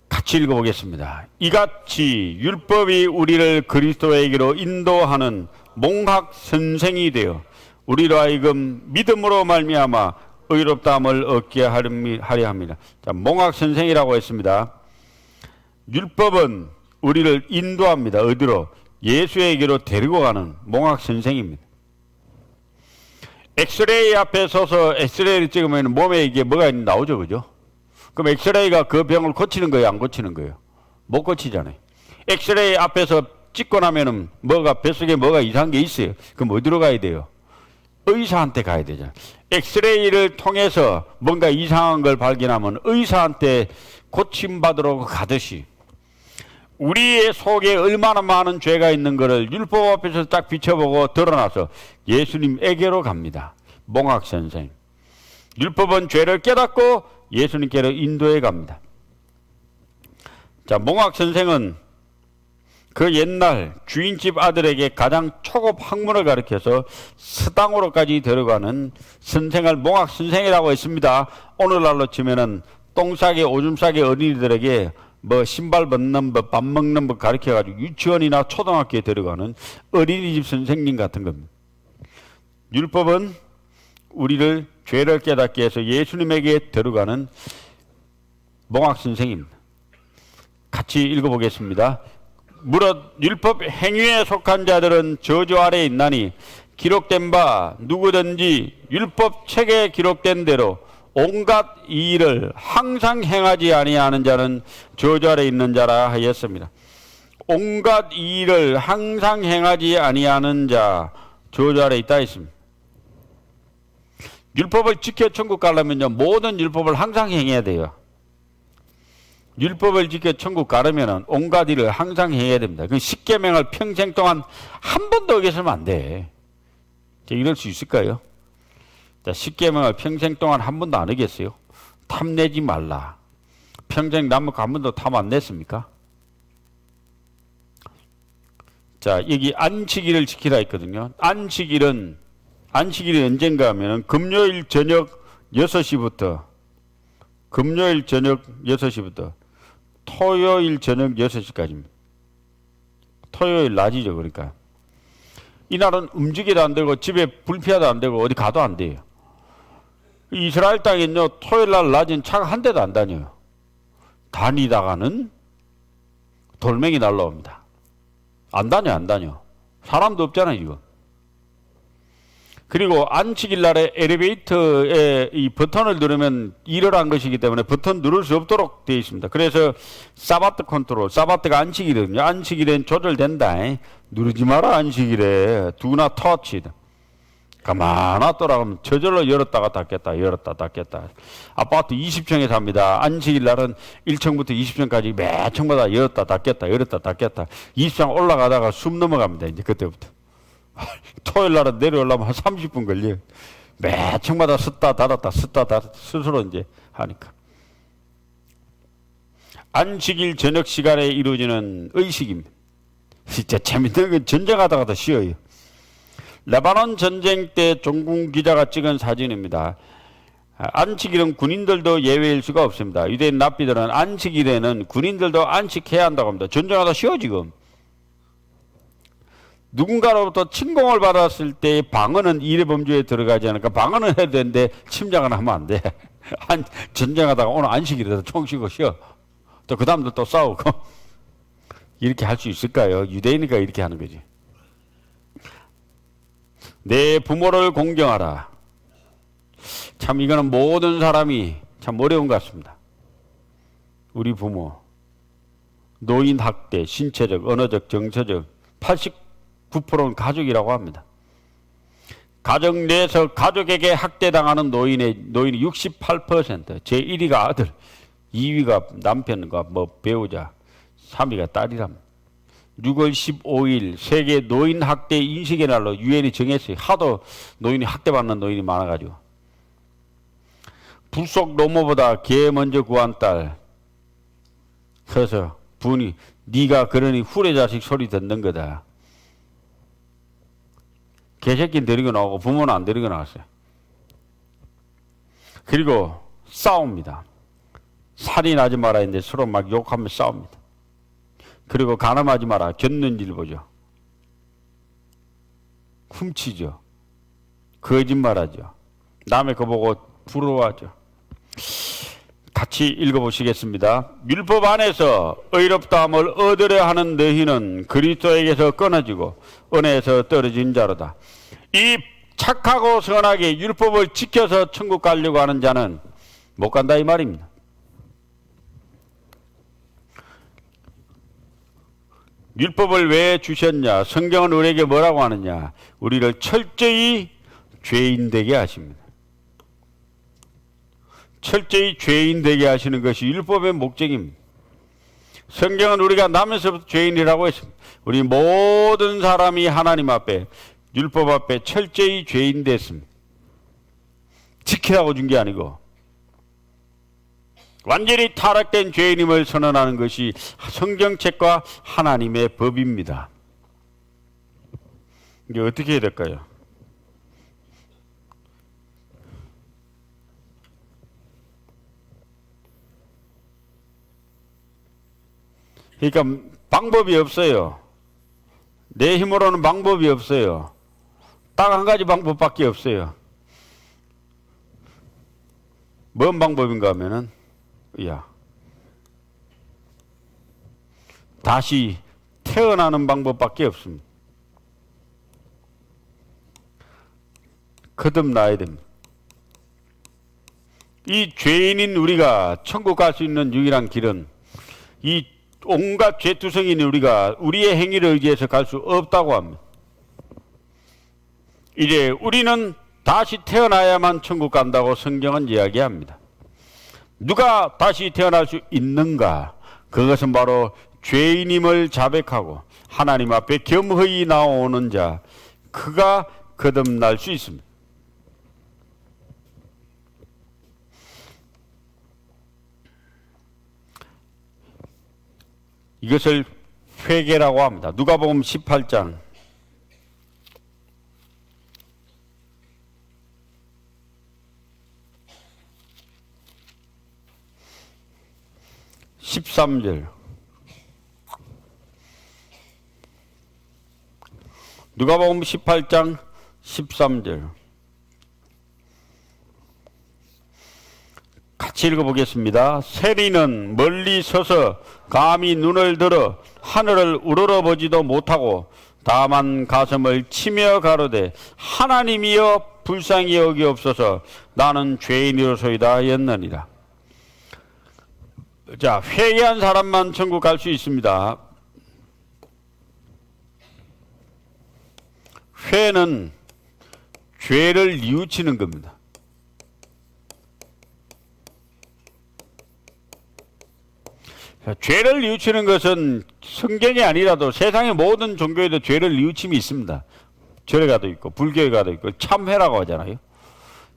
같이 읽어보겠습니다. 이같이 율법이 우리를 그리스도에게로 인도하는 몽학 선생이 되어 우리로 하여금 믿음으로 말미암아 의롭다함을 얻게 하려 합니다. 자, 몽학 선생이라고 했습니다. 율법은 우리를 인도합니다. 어디로? 예수에게로 데리고 가는 몽학 선생입니다. 엑스레이 앞에 서서 엑스레이를 찍으면 몸에 이게 뭐가 나오죠, 그죠? 그럼 엑스레이가 그 병을 고치는 거예요, 안 고치는 거예요? 못 고치잖아요. 엑스레이 앞에서 찍고 나면은 뱃속에 뭐가 이상한 게 있어요. 그럼 어디로 가야 돼요? 의사한테 가야 되잖아요. 엑스레이를 통해서 뭔가 이상한 걸 발견하면 의사한테 고침받으러 가듯이 우리의 속에 얼마나 많은 죄가 있는 것을 율법 앞에서 딱 비춰보고 드러나서 예수님에게로 갑니다. 몽학 선생. 율법은 죄를 깨닫고 예수님께로 인도해 갑니다. 자, 몽학 선생은 그 옛날 주인집 아들에게 가장 초급 학문을 가르쳐서 서당으로까지 데려가는 선생을 몽학 선생이라고 했습니다. 오늘날로 치면은 똥 싸게 오줌 싸게 어린이들에게 뭐 신발 벗는 법, 밥 먹는 법 가르쳐가지고 유치원이나 초등학교에 데려가는 어린이집 선생님 같은 겁니다. 율법은 우리를 죄를 깨닫게 해서 예수님에게 데려가는 몽학 선생입니다. 같이 읽어보겠습니다. 무릇 율법 행위에 속한 자들은 저주 아래에 있나니 기록된 바 누구든지 율법 책에 기록된 대로 온갖 이 일을 항상 행하지 아니하는 자는 저주 아래에 있는 자라 하였습니다. 온갖 이 일을 항상 행하지 아니하는 자 저주 아래에 있다 했습니다. 율법을 지켜 천국 가려면요, 모든 율법을 항상 행해야 돼요. 율법을 지켜 천국 가려면 온갖 일을 항상 해야 됩니다. 그 십계명을 평생 동안 한 번도 어겼으면 안 돼. 이럴 수 있을까요? 자, 십계명을 평생 동안 한 번도 안 어겼어요. 탐내지 말라. 평생 남은 한 번도 탐 안 냈습니까? 자, 여기 안식일을 지키라 했거든요. 안식일은 안식일이 언젠가 하면은 금요일 저녁 6시부터 토요일 저녁 6시까지입니다. 토요일 낮이죠. 그러니까 이날은 움직여도 안 되고 집에 불 피워도 안 되고 어디 가도 안 돼요. 이스라엘 땅에는요, 토요일 날 낮엔 차가 한 대도 안 다녀요. 다니다가는 돌멩이 날라옵니다. 안 다녀. 사람도 없잖아요, 이거. 그리고 안식일 날에 엘리베이터에 이 버튼을 누르면 일을 한 것이기 때문에 버튼 누를 수 없도록 되어 있습니다. 그래서 사바트 컨트롤, 사바트가 안식일이거든요. 안식일엔 조절된다. 누르지 마라, 안식일에. 두나 터치. 가만 놔둬라면 저절로 열었다가 닫겠다, 열었다 닫겠다. 아파트 20층에 삽니다. 안식일 날은 1층부터 20층까지 매 층마다 열었다 닫겠다, 열었다 닫겠다. 20층 올라가다가 숨 넘어갑니다. 이제 그때부터. 토요일 날은 내려오려면 한 30분 걸려요. 매 층마다 섰다 닫았다 스스로 이제 하니까. 안식일 저녁 시간에 이루어지는 의식입니다. 진짜 재밌는 건 전쟁하다가도 쉬어요. 레바논 전쟁 때 종군 기자가 찍은 사진입니다. 안식일은 군인들도 예외일 수가 없습니다. 유대인 랍비들은 안식일에는 군인들도 안식해야 한다고 합니다. 전쟁하다 쉬어 지금. 누군가로부터 침공을 받았을 때 방어는 일의 범주에 들어가지 않으니까 방어는 해야 되는데 침략은 하면 안 돼. 전쟁하다가 오늘 안식일에서 총 쉬고 쉬어. 또 그 다음도 또 싸우고. 이렇게 할 수 있을까요? 유대인이니까 이렇게 하는 거지. 내 부모를 공경하라. 참 이거는 모든 사람이 참 어려운 것 같습니다. 우리 부모, 노인 학대, 신체적, 언어적, 정서적 89%는 가족이라고 합니다. 가정 내에서 가족에게 학대당하는 노인이 68%, 제1위가 아들, 2위가 남편과 배우자, 3위가 딸이랍니다. 6월 15일 세계 노인 학대 인식의 날로 유엔이 정했어요. 하도 노인이 학대받는 노인이 많아가지고. 불속 노모보다 개 먼저 구한 딸. 그래서 부인이 네가 그러니 후레 자식 소리 듣는 거다. 개새끼는 데리고 나오고 부모는 안 데리고 나왔어요. 그리고 싸웁니다. 살인하지 마라 했는데 서로 막 욕하며 싸웁니다. 그리고 간음하지 마라. 곁눈질 훔치죠. 거짓말하죠. 남의 거 보고 부러워하죠. 같이 읽어보시겠습니다. 율법 안에서 의롭다함을 얻으려 하는 너희는 그리스도에게서 끊어지고 은혜에서 떨어진 자로다. 이 착하고 선하게 율법을 지켜서 천국 가려고 하는 자는 못 간다 이 말입니다. 율법을 왜 주셨냐? 성경은 우리에게 뭐라고 하느냐? 우리를 철저히 죄인 되게 하십니다. 철저히 죄인 되게 하시는 것이 율법의 목적입니다. 성경은 우리가 나면서부터 죄인이라고 했습니다. 우리 모든 사람이 하나님 앞에 율법 앞에 철저히 죄인 됐습니다. 지키라고 준 게 아니고 완전히 타락된 죄인임을 선언하는 것이 성경책과 하나님의 법입니다. 이게 어떻게 해야 될까요? 그러니까 방법이 없어요. 내 힘으로는 방법이 없어요. 딱 한 가지 방법밖에 없어요. 뭔 방법인가 하면은 다시 태어나는 방법밖에 없습니다. 거듭나야 됩니다. 이 죄인인 우리가 천국 갈 수 있는 유일한 길은 이 온갖 죄투성이인 우리가 우리의 행위를 의지해서 갈 수 없다고 합니다. 이제 우리는 다시 태어나야만 천국 간다고 성경은 이야기합니다. 누가 다시 태어날 수 있는가? 그것은 바로 죄인임을 자백하고 하나님 앞에 겸허히 나오는 자, 그가 거듭날 수 있습니다. 이것을 회개라고 합니다. 누가복음 18장 13절. 누가복음 18장 13절. 같이 읽어보겠습니다. 세리는 멀리 서서 감히 눈을 들어 하늘을 우러러보지도 못하고 다만 가슴을 치며 가로되 하나님이여 불쌍히 여기옵소서 나는 죄인이로소이다 했느니라. 자, 회개한 사람만 천국 갈 수 있습니다. 회는 죄를 뉘우치는 겁니다. 죄를 뉘우치는 것은 성경이 아니라도 세상의 모든 종교에도 죄를 뉘우침이 있습니다. 절에가도 있고 불교에 가도 있고 참회라고 하잖아요.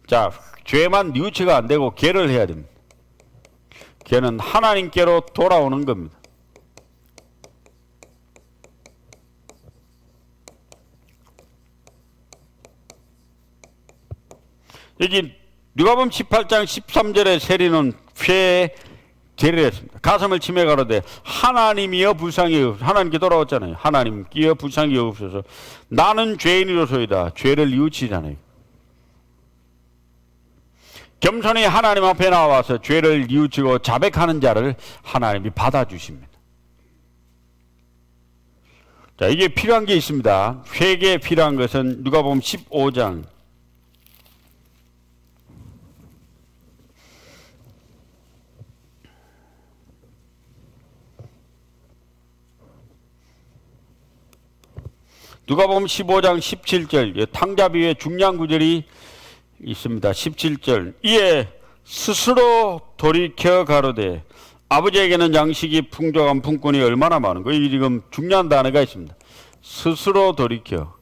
자, 죄만 뉘우치가 안 되고 개를 해야 됩니다. 개는 하나님께로 돌아오는 겁니다. 여기 누가복음 18장 13절에 세리는 회에 제를 했습니다. 가슴을 치며 가로되 하나님이여 불쌍히 여옵소서. 하나님께 돌아왔잖아요. 하나님께여 불쌍히 여옵소서. 나는 죄인이로소이다. 죄를 뉘우치잖아요. 겸손히 하나님 앞에 나와서 죄를 뉘우치고 자백하는 자를 하나님이 받아주십니다. 자, 이게 필요한 게 있습니다. 회개에 필요한 것은 누가복음 15장 누가복음 15장 17절 탕자비유의 중요한 구절이 있습니다. 17절 이에 스스로 돌이켜 가로되 아버지에게는 양식이 풍족한 품꾼이 얼마나 많은 거예요. 지금 중요한 단어가 있습니다. 스스로 돌이켜.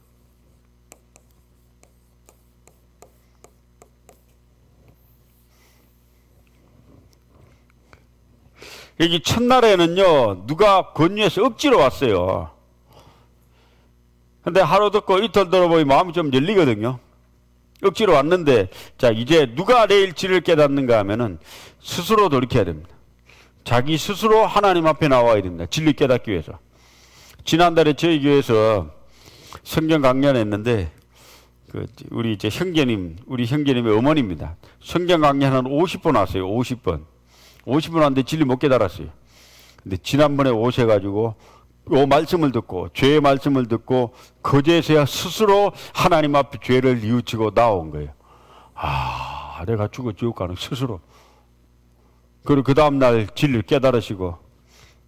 여기 첫날에는요 누가 권유해서 억지로 왔어요. 근데 하루 듣고 이틀 들어보니 마음이 좀 열리거든요. 억지로 왔는데 자 이제 누가 내일 진리를 깨닫는가 하면은 스스로 돌이켜야 됩니다. 자기 스스로 하나님 앞에 나와야 됩니다. 진리 깨닫기 위해서. 지난달에 저희 교회에서 성경 강연했는데 우리 이제 우리 형제님의 어머니입니다. 성경 강연 한 50번 왔어요. 50번 왔는데 진리 못 깨달았어요. 근데 지난번에 오셔가지고 요 말씀을 듣고 죄의 말씀을 듣고 그제서야 스스로 하나님 앞에 죄를 뉘우치고 나온 거예요. 아, 내가 죽어 지옥 가는 스스로. 그리고 그 다음날 진리를 깨달으시고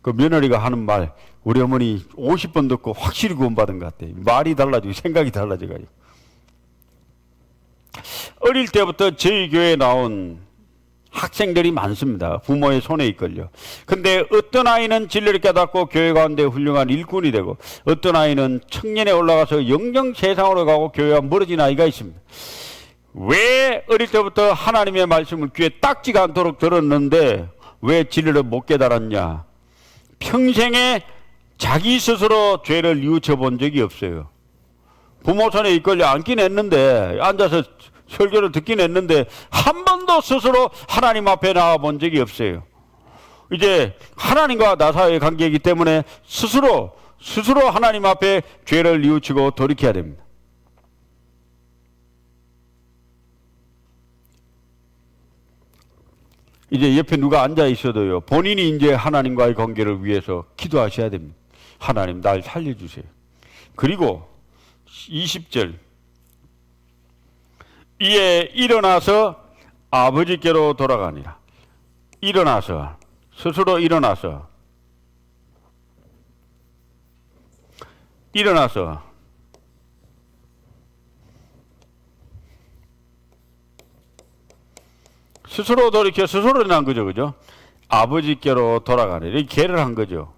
그 며느리가 하는 말 우리 어머니 50번 듣고 확실히 구원받은 것 같아요. 말이 달라지고 생각이 달라져가지고. 어릴 때부터 저희 교회에 나온 학생들이 많습니다. 부모의 손에 이끌려. 근데 어떤 아이는 진리를 깨닫고 교회 가운데 훌륭한 일꾼이 되고 어떤 아이는 청년에 올라가서 영영 세상으로 가고 교회와 멀어진 아이가 있습니다. 왜 어릴 때부터 하나님의 말씀을 귀에 딱지가 않도록 들었는데 왜 진리를 못 깨달았냐? 평생에 자기 스스로 죄를 뉘우쳐 본 적이 없어요. 부모 손에 이끌려 앉긴 했는데 앉아서 설교를 듣긴 했는데 한 번도 스스로 하나님 앞에 나와 본 적이 없어요. 이제 하나님과 나 사이의 관계이기 때문에 스스로 하나님 앞에 죄를 뉘우치고 돌이켜야 됩니다. 이제 옆에 누가 앉아 있어도요. 본인이 이제 하나님과의 관계를 위해서 기도하셔야 됩니다. 하나님 날 살려주세요. 그리고 20절 이에 일어나서 아버지께로 돌아가니라. 일어나서 스스로 일어나서 스스로 돌이켜 스스로 일어난 거죠. 그죠? 아버지께로 돌아가니라. 이 계를 한 거죠.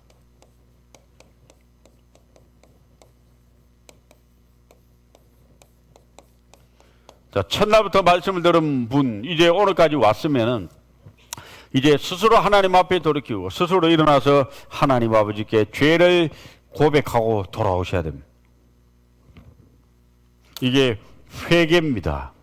자, 첫날부터 말씀을 들은 분, 이제 오늘까지 왔으면은, 이제 스스로 하나님 앞에 돌이키고, 스스로 일어나서 하나님 아버지께 죄를 고백하고 돌아오셔야 됩니다. 이게 회개입니다.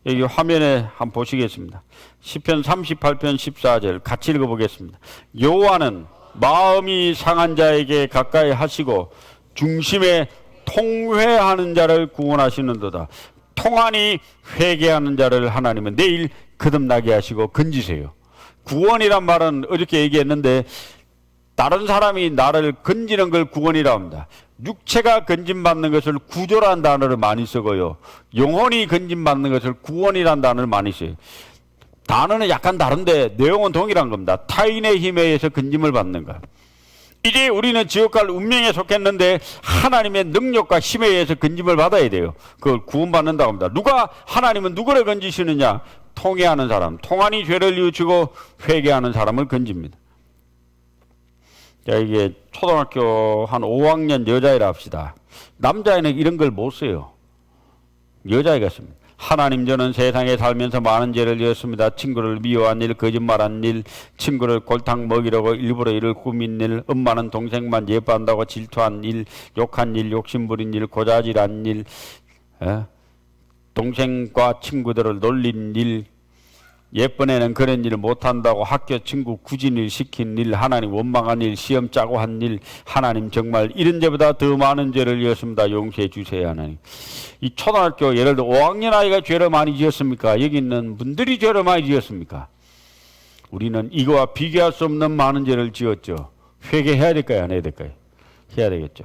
여기 화면에 한번 보시겠습니다. 시편 38편 14절 같이 읽어보겠습니다. 여호와는 마음이 상한 자에게 가까이 하시고 중심에 통회하는 자를 구원하시는도다. 통안이 회개하는 자를 하나님은 내일 거듭나게 하시고 건지세요. 구원이란 말은 어저께 얘기했는데 다른 사람이 나를 건지는 걸 구원이라 합니다. 육체가 건진받는 것을 구조라는 단어를 많이 쓰고요. 영혼이 건진받는 것을 구원이라는 단어를 많이 써요. 단어는 약간 다른데 내용은 동일한 겁니다. 타인의 힘에 의해서 건짐을 받는 것. 이제 우리는 지옥 갈 운명에 속했는데 하나님의 능력과 힘에 의해서 건짐을 받아야 돼요. 그걸 구원받는다고 합니다. 하나님은 누구를 건지시느냐? 통회하는 사람, 통안이 죄를 뉘우치고 회개하는 사람을 건집니다. 자, 이게 초등학교 한 5학년 여자애라 합시다. 남자애는 이런 걸 못 써요. 여자애가 씁니다. 하나님, 저는 세상에 살면서 많은 죄를 지었습니다. 친구를 미워한 일, 거짓말한 일, 친구를 골탕 먹이려고 일부러 일을 꾸민 일, 엄마는 동생만 예뻐한다고 질투한 일, 욕한 일, 욕심부린 일, 고자질한 일, 동생과 친구들을 놀린 일, 예쁜 애는 그런 일을 못한다고 학교 친구 구진일 시킨 일, 하나님 원망한 일, 시험 짜고 한 일, 하나님 정말 이런 죄보다 더 많은 죄를 지었습니다. 용서해 주세요, 하나님. 이 초등학교 예를 들어 5학년 아이가 죄를 많이 지었습니까? 여기 있는 분들이 죄를 많이 지었습니까? 우리는 이거와 비교할 수 없는 많은 죄를 지었죠. 회개해야 될까요? 안 해야 될까요? 해야 되겠죠.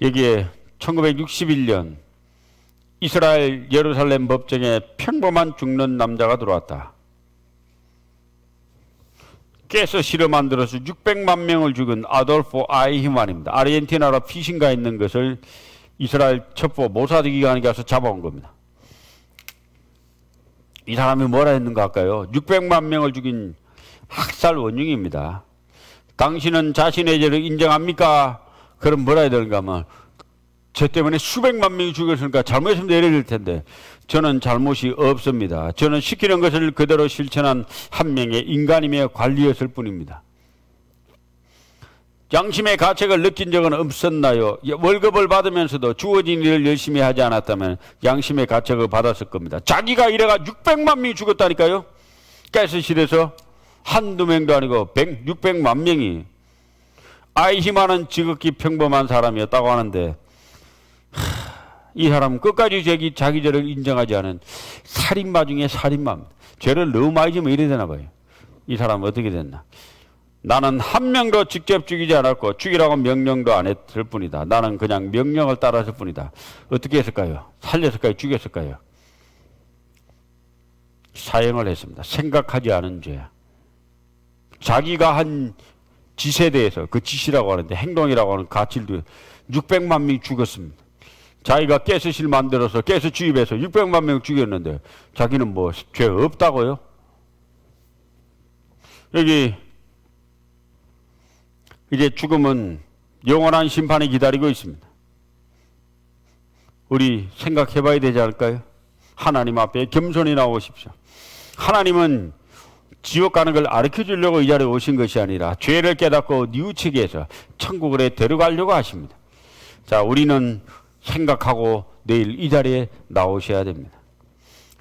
여기에 1961년 이스라엘 예루살렘 법정에 평범한 죽는 남자가 들어왔다. 깨서 실어 만들어서 600만 명을 죽은 아돌포 아이히만입니다. 아르헨티나로 피신가 있는 것을 이스라엘 첩보 모사드 기관이 가서 잡아온 겁니다. 이 사람이 뭐라 했는가 할까요? 600만 명을 죽인 학살 원흉입니다. 당신은 자신의 죄를 인정합니까? 그럼 뭐라 해야 되는가 하면 저 때문에 수백만 명이 죽었으니까 잘못했으면 내려야 될 텐데 저는 잘못이 없습니다. 저는 시키는 것을 그대로 실천한 한 명의 인간이며 관리였을 뿐입니다. 양심의 가책을 느낀 적은 없었나요? 월급을 받으면서도 주어진 일을 열심히 하지 않았다면 양심의 가책을 받았을 겁니다. 자기가 이래가 600만 명이 죽었다니까요. 가스실에서 한두 명도 아니고 600만 명이. 아이히만은 지극히 평범한 사람이었다고 하는데 이 사람은 끝까지 자기 죄를 인정하지 않은 살인마 중에 살인마입니다. 죄를 너무 많이 지면 이래 되나 봐요. 이 사람은 어떻게 됐나? 나는 한 명도 직접 죽이지 않았고 죽이라고 명령도 안 했을 뿐이다. 나는 그냥 명령을 따랐을 뿐이다. 어떻게 했을까요? 살렸을까요? 죽였을까요? 사형을 했습니다. 생각하지 않은 죄. 자기가 한 짓에 대해서 그 짓이라고 하는데 행동이라고 하는 가치를 600만 명이 죽었습니다. 자기가 가스실 만들어서 가스 주입해서 600만 명 죽였는데 자기는 뭐 죄 없다고요? 여기 이제 죽음은 영원한 심판이 기다리고 있습니다. 우리 생각해 봐야 되지 않을까요? 하나님 앞에 겸손히 나오십시오. 하나님은 지옥 가는 걸 가르쳐 주려고 이 자리에 오신 것이 아니라 죄를 깨닫고 뉘우치게 해서 천국으로 데려가려고 하십니다. 자, 우리는 생각하고 내일 이 자리에 나오셔야 됩니다.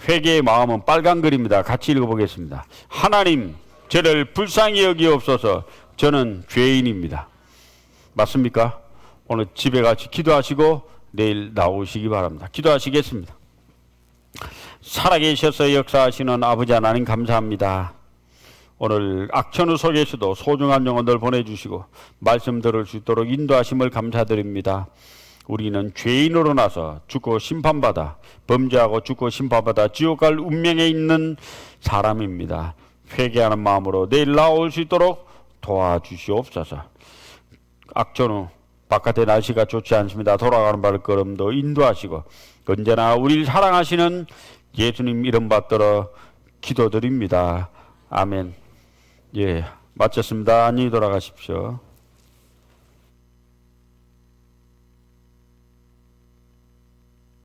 회개의 마음은 빨간 글입니다. 같이 읽어보겠습니다. 하나님, 저를 불쌍히 여기옵소서. 저는 죄인입니다. 맞습니까? 오늘 집에 같이 기도하시고 내일 나오시기 바랍니다. 기도하시겠습니다. 살아계셔서 역사하시는 아버지 하나님 감사합니다. 오늘 악천후 속에서도 소중한 영혼들 보내주시고 말씀 들을 수 있도록 인도하심을 감사드립니다. 우리는 죄인으로 나서 죽고 심판받아 범죄하고 죽고 심판받아 지옥 갈 운명에 있는 사람입니다. 회개하는 마음으로 내일 나올 수 있도록 도와주시옵소서. 악천후 바깥의 날씨가 좋지 않습니다. 돌아가는 발걸음도 인도하시고 언제나 우리를 사랑하시는 예수님 이름 받들어 기도드립니다. 아멘. 예, 마쳤습니다. 안녕히 돌아가십시오.